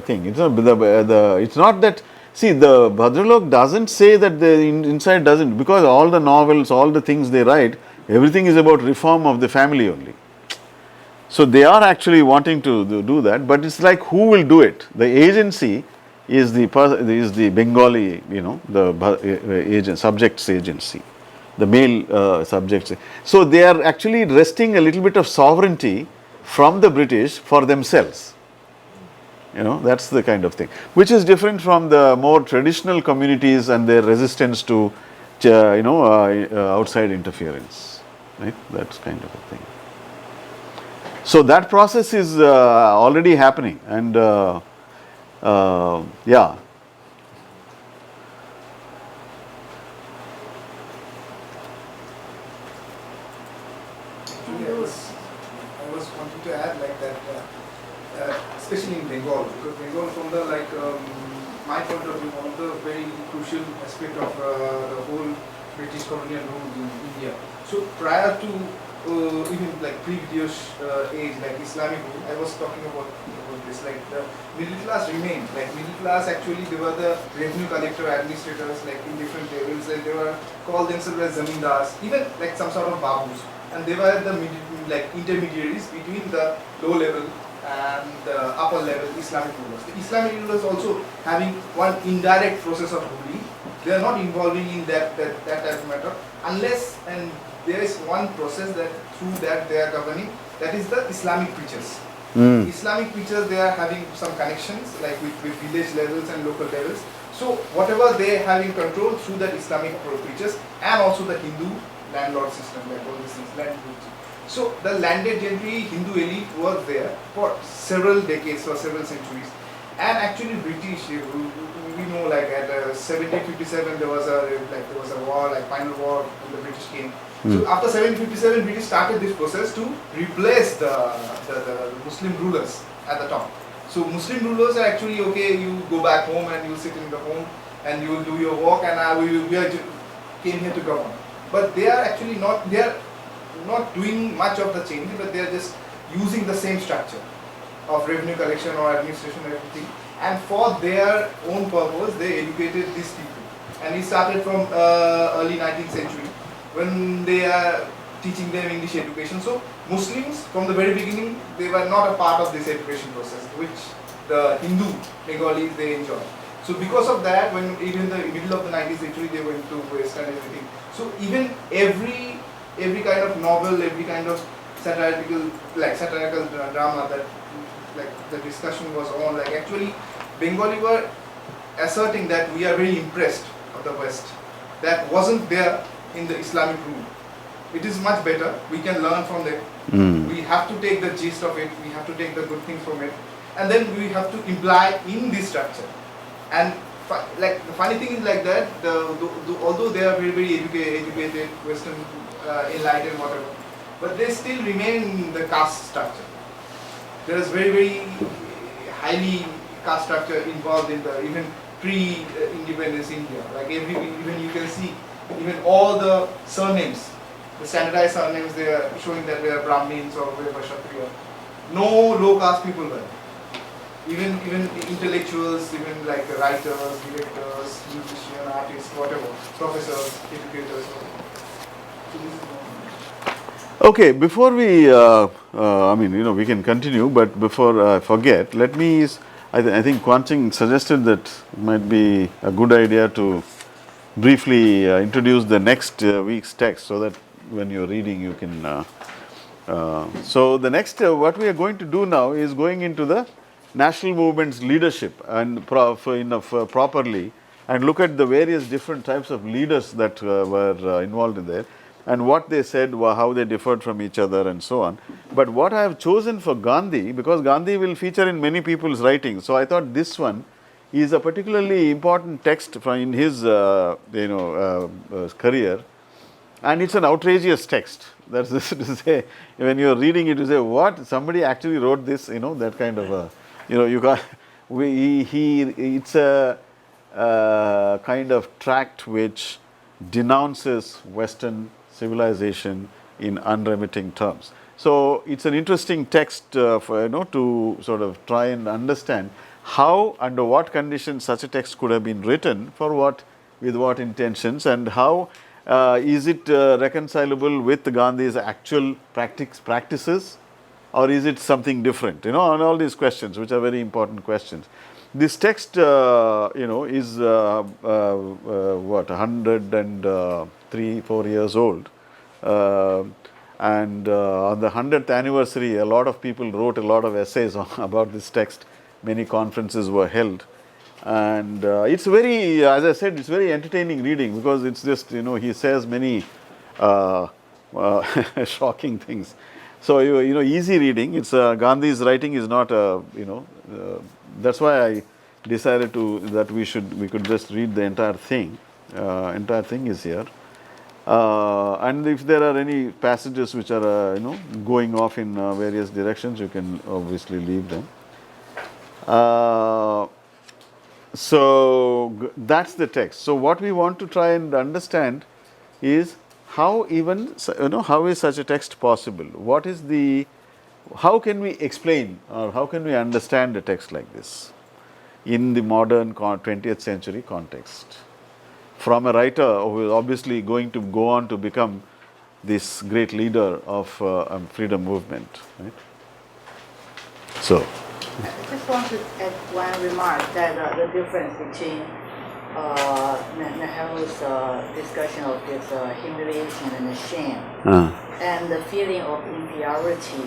thing. It's not that, see, the Bhadralok doesn't say that the inside doesn't, because all the novels, all the things they write, everything is about reform of the family only. So they are actually wanting to do that, but it's like, who will do it? The agency is the Bengali, the subject's agency, the male subjects. So they are actually wresting a little bit of sovereignty from the British for themselves. That's the kind of thing, which is different from the more traditional communities and their resistance to, outside interference. Right? That's kind of a thing. So that process is already happening, and yeah. I was wanting to add like that, especially in Bengal, because Bengal from the my point of view, one of the very crucial aspect of the whole British colonial rule in India. So prior to even like pre-British age, like Islamic rule, I was talking about this, like the middle class remained, like middle class actually they were the revenue collector administrators, like in different levels, and they were called themselves as zamindars, even like some sort of babus, and they were the like intermediaries between the low level and the upper level Islamic rulers. The Islamic rulers also having one indirect process of ruling. They are not involving in that type of matter unless and there is one process that through that they are governing, that is the Islamic preachers. Islamic preachers, they are having some connections like with village levels and local levels. So whatever they are having control through that Islamic preachers and also the Hindu landlord system, like all these things, landed gentry. So the landed gentry Hindu elite was there for several decades or several centuries. And actually British, we know like at 1757 there was a war, like final war when the British came. So after 1757 British started this process to replace the Muslim rulers at the top. So Muslim rulers are actually okay, you go back home and you sit in the home and you will do your work and we came here to govern. But they are actually not, they are not doing much of the change, but they are just using the same structure of revenue collection or administration and everything, and for their own purpose they educated these people. And it started from early 19th century when they are teaching them English education. So Muslims from the very beginning, they were not a part of this education process which the Hindu Bengalis they enjoyed. So because of that, when even in the middle of the 19th century they went to West and everything. So even every kind of novel, every kind of satirical drama that like the discussion was on, like actually Bengali were asserting that we are very impressed of the West. That wasn't there in the Islamic rule. It is much better. We can learn from them. We have to take the gist of it. We have to take the good things from it, and then we have to imply in this structure. And like the funny thing is like that. Although they are very educated, Western, enlightened, whatever, but they still remain in the caste structure. There is very highly caste structure involved in the even pre-independence India. Like even you can see even all the surnames, the standardized surnames, they are showing that they are Brahmins or whatever Kshatriya. No low caste people were. Even intellectuals, even like writers, directors, musicians, artists, whatever, professors, educators. So this is one. Okay, before we, I mean, you know, we can continue, but before I forget, let me, I think Kwan Ching suggested that it might be a good idea to briefly introduce the next week's text so that when you're reading you can, so the next, what we are going to do now is going into the national movement's leadership and properly and look at the various different types of leaders that were involved in there and what they said, how they differed from each other and so on. But what I have chosen for Gandhi, because Gandhi will feature in many people's writings, so I thought this one is a particularly important text in his career, and it's an outrageous text. That's to say, when you're reading it, you say, what, somebody actually wrote this, you know, that kind of a, you know, you got, it's a kind of tract which denounces Western civilization in unremitting terms. So it's an interesting text to sort of try and understand how, under what conditions such a text could have been written, for what, with what intentions, and how is it reconcilable with Gandhi's actual practices, or is it something different, you know, and all these questions, which are very important questions. This text, is what, 103-4 years old, and on the 100th anniversary, a lot of people wrote a lot of essays about this text. Many conferences were held, and it's very, as I said, it's very entertaining reading, because it's just, you know, he says many shocking things. So you know, easy reading. It's Gandhi's writing is not that's why I decided that we could just read the entire thing. Entire thing is here, and if there are any passages which are going off in various directions, you can obviously leave them. So that's the text. So what we want to try and understand is how how is such a text possible? What is the, how can we explain or how can we understand a text like this in the modern 20th century context? From a writer who is obviously going to go on to become this great leader of freedom movement, right? So, I just want to add one remark that the difference between Nehru's discussion of this humiliation and the shame and the feeling of inferiority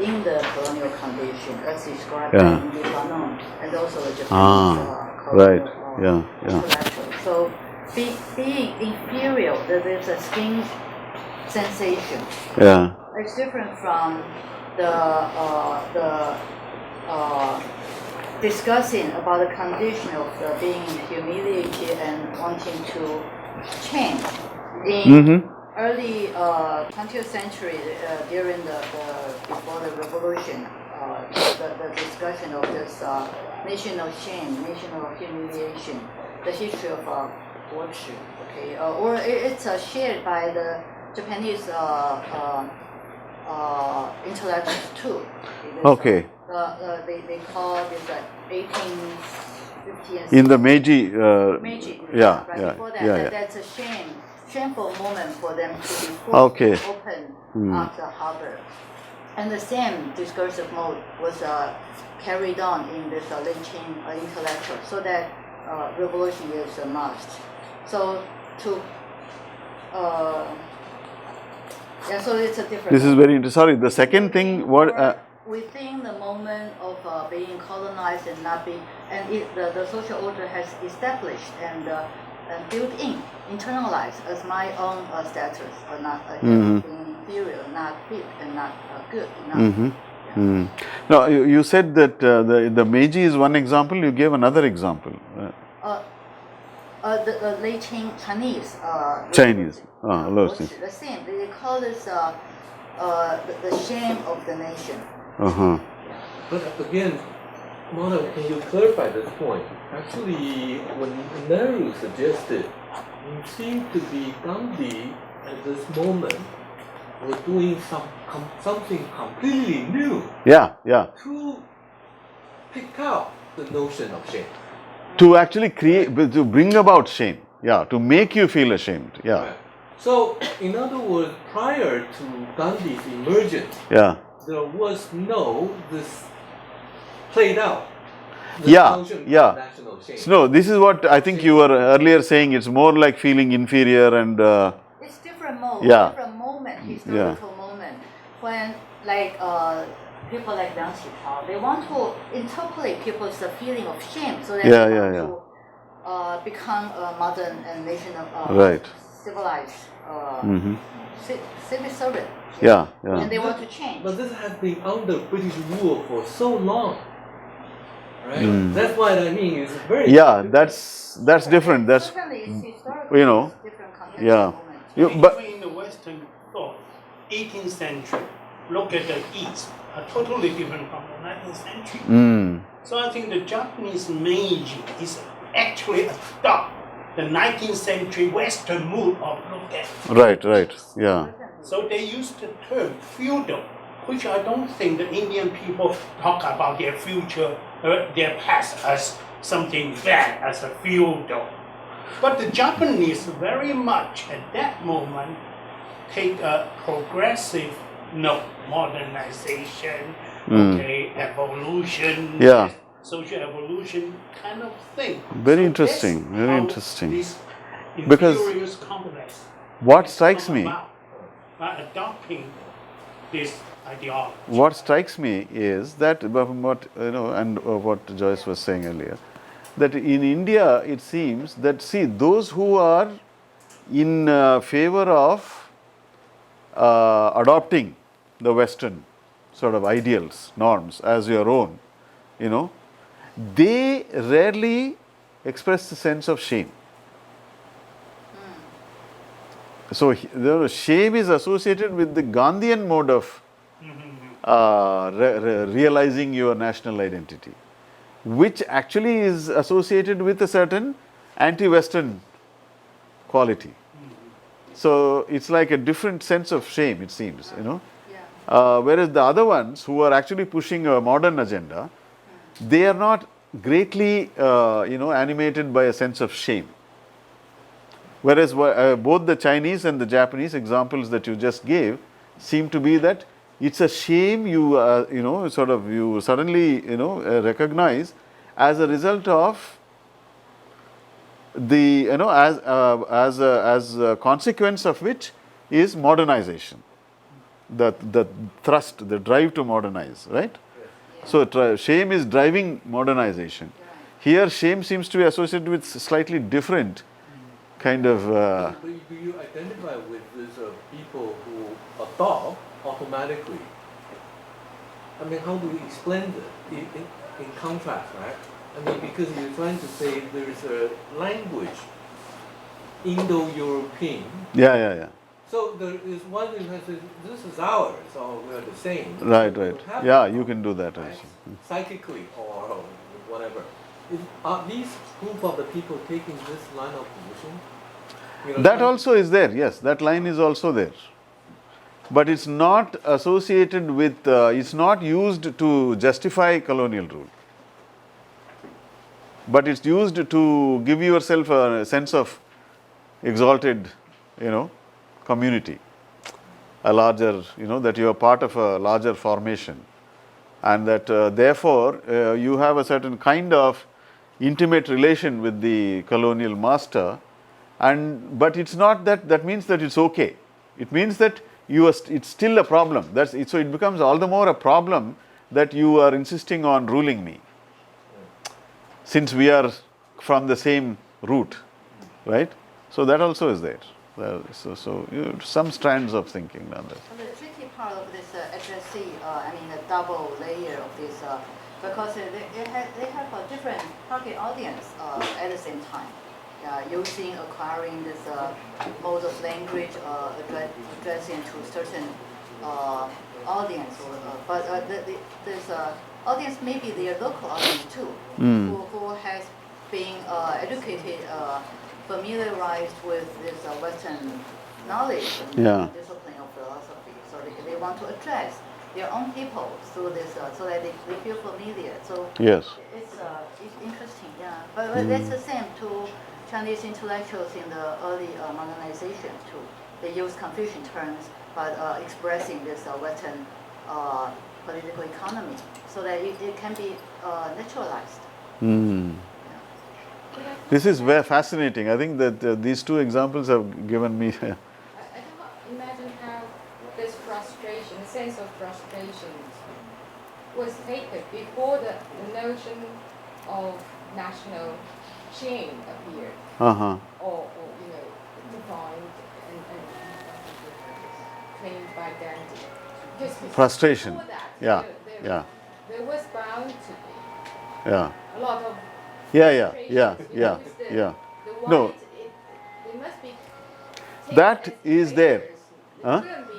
in the colonial condition as described in Lebanon and also the Japanese colonial intellectual. So being inferior, there's a skin sensation. yeah, It's different from the discussing about the condition of being humiliated and wanting to change. In early 20th century, during before the revolution, the discussion of this national shame, national humiliation, the history of Joshi, okay, or it's shared by the Japanese intellectuals too. okay. They call this 1850s. In the Meiji, Meiji. yeah, Right yeah, before that, yeah. that's a shameful moment for them to be forced to open up the harbor. And the same discursive mode was carried on in this lynching intellectual, so that revolution is a must. So to yeah, so it's a different. This is very interesting. Sorry, the second thing, what? Within the moment of being colonized and not being, and the social order has established and built in, internalized as my own status, or not being inferior, not fit, and not good enough. Now, you said that the Meiji is one example. You gave another example. The late Chinese. Chinese. The same. They call this the shame of the nation. But again, Madhava, can you clarify this point? Actually, when Nehru suggested, it seemed to be Gandhi at this moment was doing something completely new. Yeah, yeah. To pick out the notion of shame. To actually create, to bring about shame. Yeah, to make you feel ashamed. Yeah. Right. So, in other words, prior to Gandhi's emergence, there was no this played out. Notion of national shame. So, no, this is what I think you were earlier saying. It's more like feeling inferior and. It's different mode. Yeah. Different moment, historical moment, when like people like Liang Qitao, they want to interpolate people's feeling of shame, so that they want to become a modern and national, civilized, civil servant. And they want to change. But this has been under British rule for so long, right? That's what I mean. It's very that's different. That's certainly it's historically different context. But in the Western thought, 18th century, look at the East, are totally different from the 19th century. So I think the Japanese Meiji is actually adopt the 19th century Western mood of look at. Right, yeah. So they used the term feudal, which I don't think the Indian people talk about their future, their past as something bad, as a feudal. But the Japanese very much at that moment take a progressive modernization, evolution, social evolution kind of thing. Very interesting, very interesting. This Because complex what strikes me, adopting this ideology. what strikes me is that what Joyce was saying earlier, that in India it seems that those who are in favor of adopting the Western sort of ideals, norms as your own, they rarely express the sense of shame. So, shame is associated with the Gandhian mode of realizing your national identity. which actually is associated with a certain anti-Western quality. So it's like a different sense of shame, it seems, you know. Whereas the other ones who are actually pushing a modern agenda, they are not greatly, animated by a sense of shame. Whereas both the Chinese and the Japanese examples that you just gave seem to be that it's a shame you suddenly recognize as a result of the as a consequence of which is modernization, the thrust, the drive to modernize, right? So shame is driving modernization. Here shame seems to be associated with slightly different kind of. But do you identify with these people who adopt automatically? I mean, how do we explain that in contrast, right? I mean, because you're trying to say there is a language, Indo-European. Yeah. So there is one thing that says, this is ours, or we're the same. Right. Yeah, you can do that right? also. Psychically or whatever. Are these group of the people taking this line of position? You know, That also is there, yes, that line is also there. But it's not associated with, it's not used to justify colonial rule. But it's used to give yourself a sense of exalted, community, a larger, that you are part of a larger formation, and that therefore you have a certain kind of intimate relation with the colonial master, but it's not that means that it's okay. It means that it's still a problem. So it becomes all the more a problem that you are insisting on ruling me, since we are from the same root, right? So that also is there. Some strands of thinking on that. And the tricky part of this HSC, the double layer of this, because they have a different target audience at the same time. Acquiring this mode of language, addressing to certain audience, but this audience may be their local audience too, who has been educated, familiarized with this Western knowledge and discipline of philosophy. So they want to address their own people through this, so that they feel familiar. So yes, it's interesting, yeah. But that's the same to Chinese intellectuals in the early modernization too. They use Confucian terms, but expressing this Western political economy, so that it can be naturalized. This is very fascinating. I think that these two examples have given me. I cannot imagine how this frustration, sense of frustration, was taken before the notion of national shame appeared, or defined and claimed by Gandhi. Because Frustration. before that, There was bound to be a lot of Yeah. The No. white, it must be taken That as is there. invaders. It Huh? couldn't be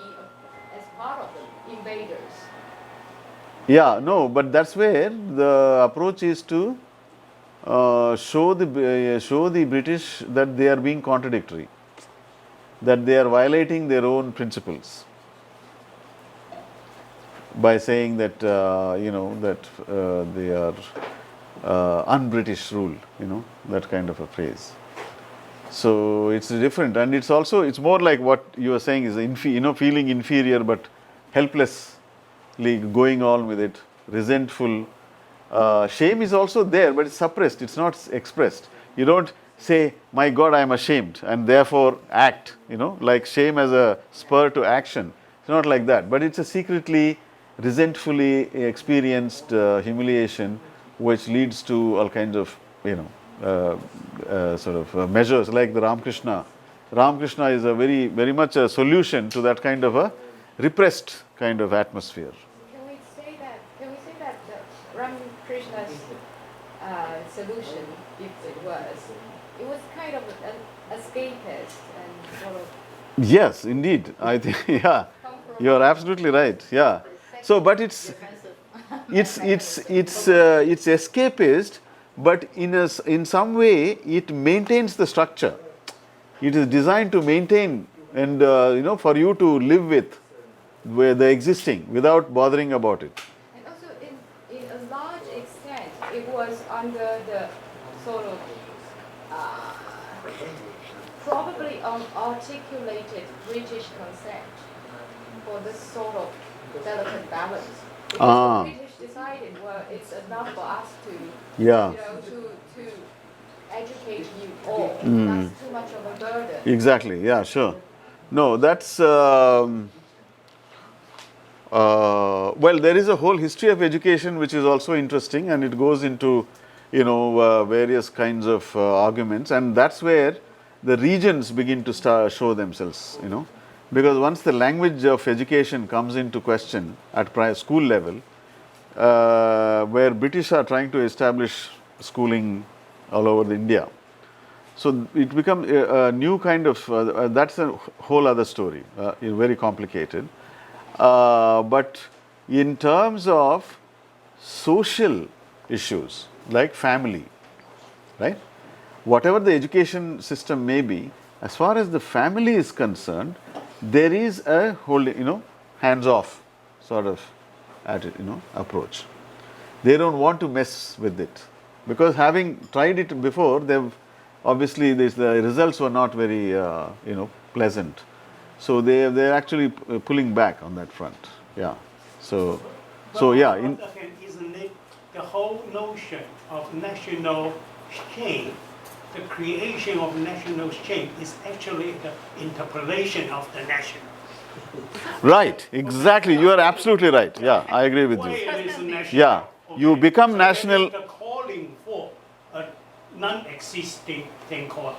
as part of the invaders. Yeah, no, but that's where the approach is to show the British that they are being contradictory, that they are violating their own principles by saying that they are un-British rule, that kind of a phrase. So it's different, and it's more like what you are saying is feeling inferior but helplessly going on with it, resentful. Shame is also there, but it's suppressed, it's not expressed. You don't say, my God, I am ashamed, and therefore act, like shame as a spur to action. It's not like that, but it's a secretly, resentfully experienced humiliation, which leads to all kinds of, measures like the Ramakrishna. Ramakrishna is a very much a solution to that kind of a repressed kind of atmosphere. Can we say that the Ramakrishna's solution, if it was kind of an escapist and sort of. Yes, indeed. I think, you are absolutely right. Yeah. So, but it's, it's escapist, but in some way it maintains the structure. It is designed to maintain and for you to live with where the existing without bothering about it. And also, in a large extent, it was under the sort of probably unarticulated British consent for this sort of delicate balance. Because the British decided, well, it's enough for us to, Yeah. to educate you all. That's too much of a burden. Exactly. Yeah. Sure. No, that's well. There is a whole history of education which is also interesting, and it goes into various kinds of arguments, and that's where the regions begin to show themselves. Because once the language of education comes into question at school level, where British are trying to establish schooling all over India, so it becomes a new kind of, that's a whole other story, very complicated. But in terms of social issues like family, right? Whatever the education system may be, as far as the family is concerned, there is a whole, hands-off sort of approach. They don't want to mess with it because having tried it before, they've obviously the results were not very pleasant. So they're actually pulling back on that front. Yeah. So yeah. Isn't it the whole notion of national shame? The creation of national shame is actually the interpolation of the national. Right, exactly. You are absolutely right. Yeah, I agree with Why you. it is national? Yeah, you become So national. it is the calling for a non-existing thing called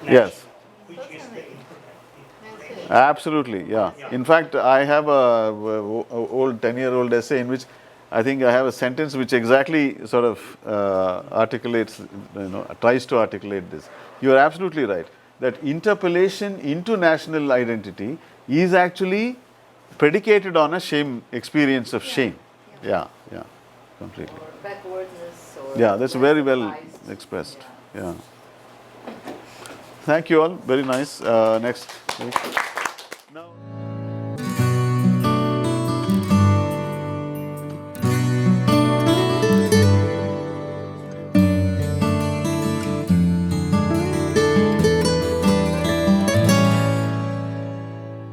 national, Yes. which is the interpolation. Absolutely, yeah. In fact, I have a old 10-year-old essay in which I think I have a sentence which exactly sort of articulates, tries to articulate this. You are absolutely right that interpolation into national identity is actually predicated on a shame, experience of shame. Yeah, completely. Backwardness or Yeah, that's very well civilized. expressed. Yeah. Yeah. Thank you all. Very nice. Next week.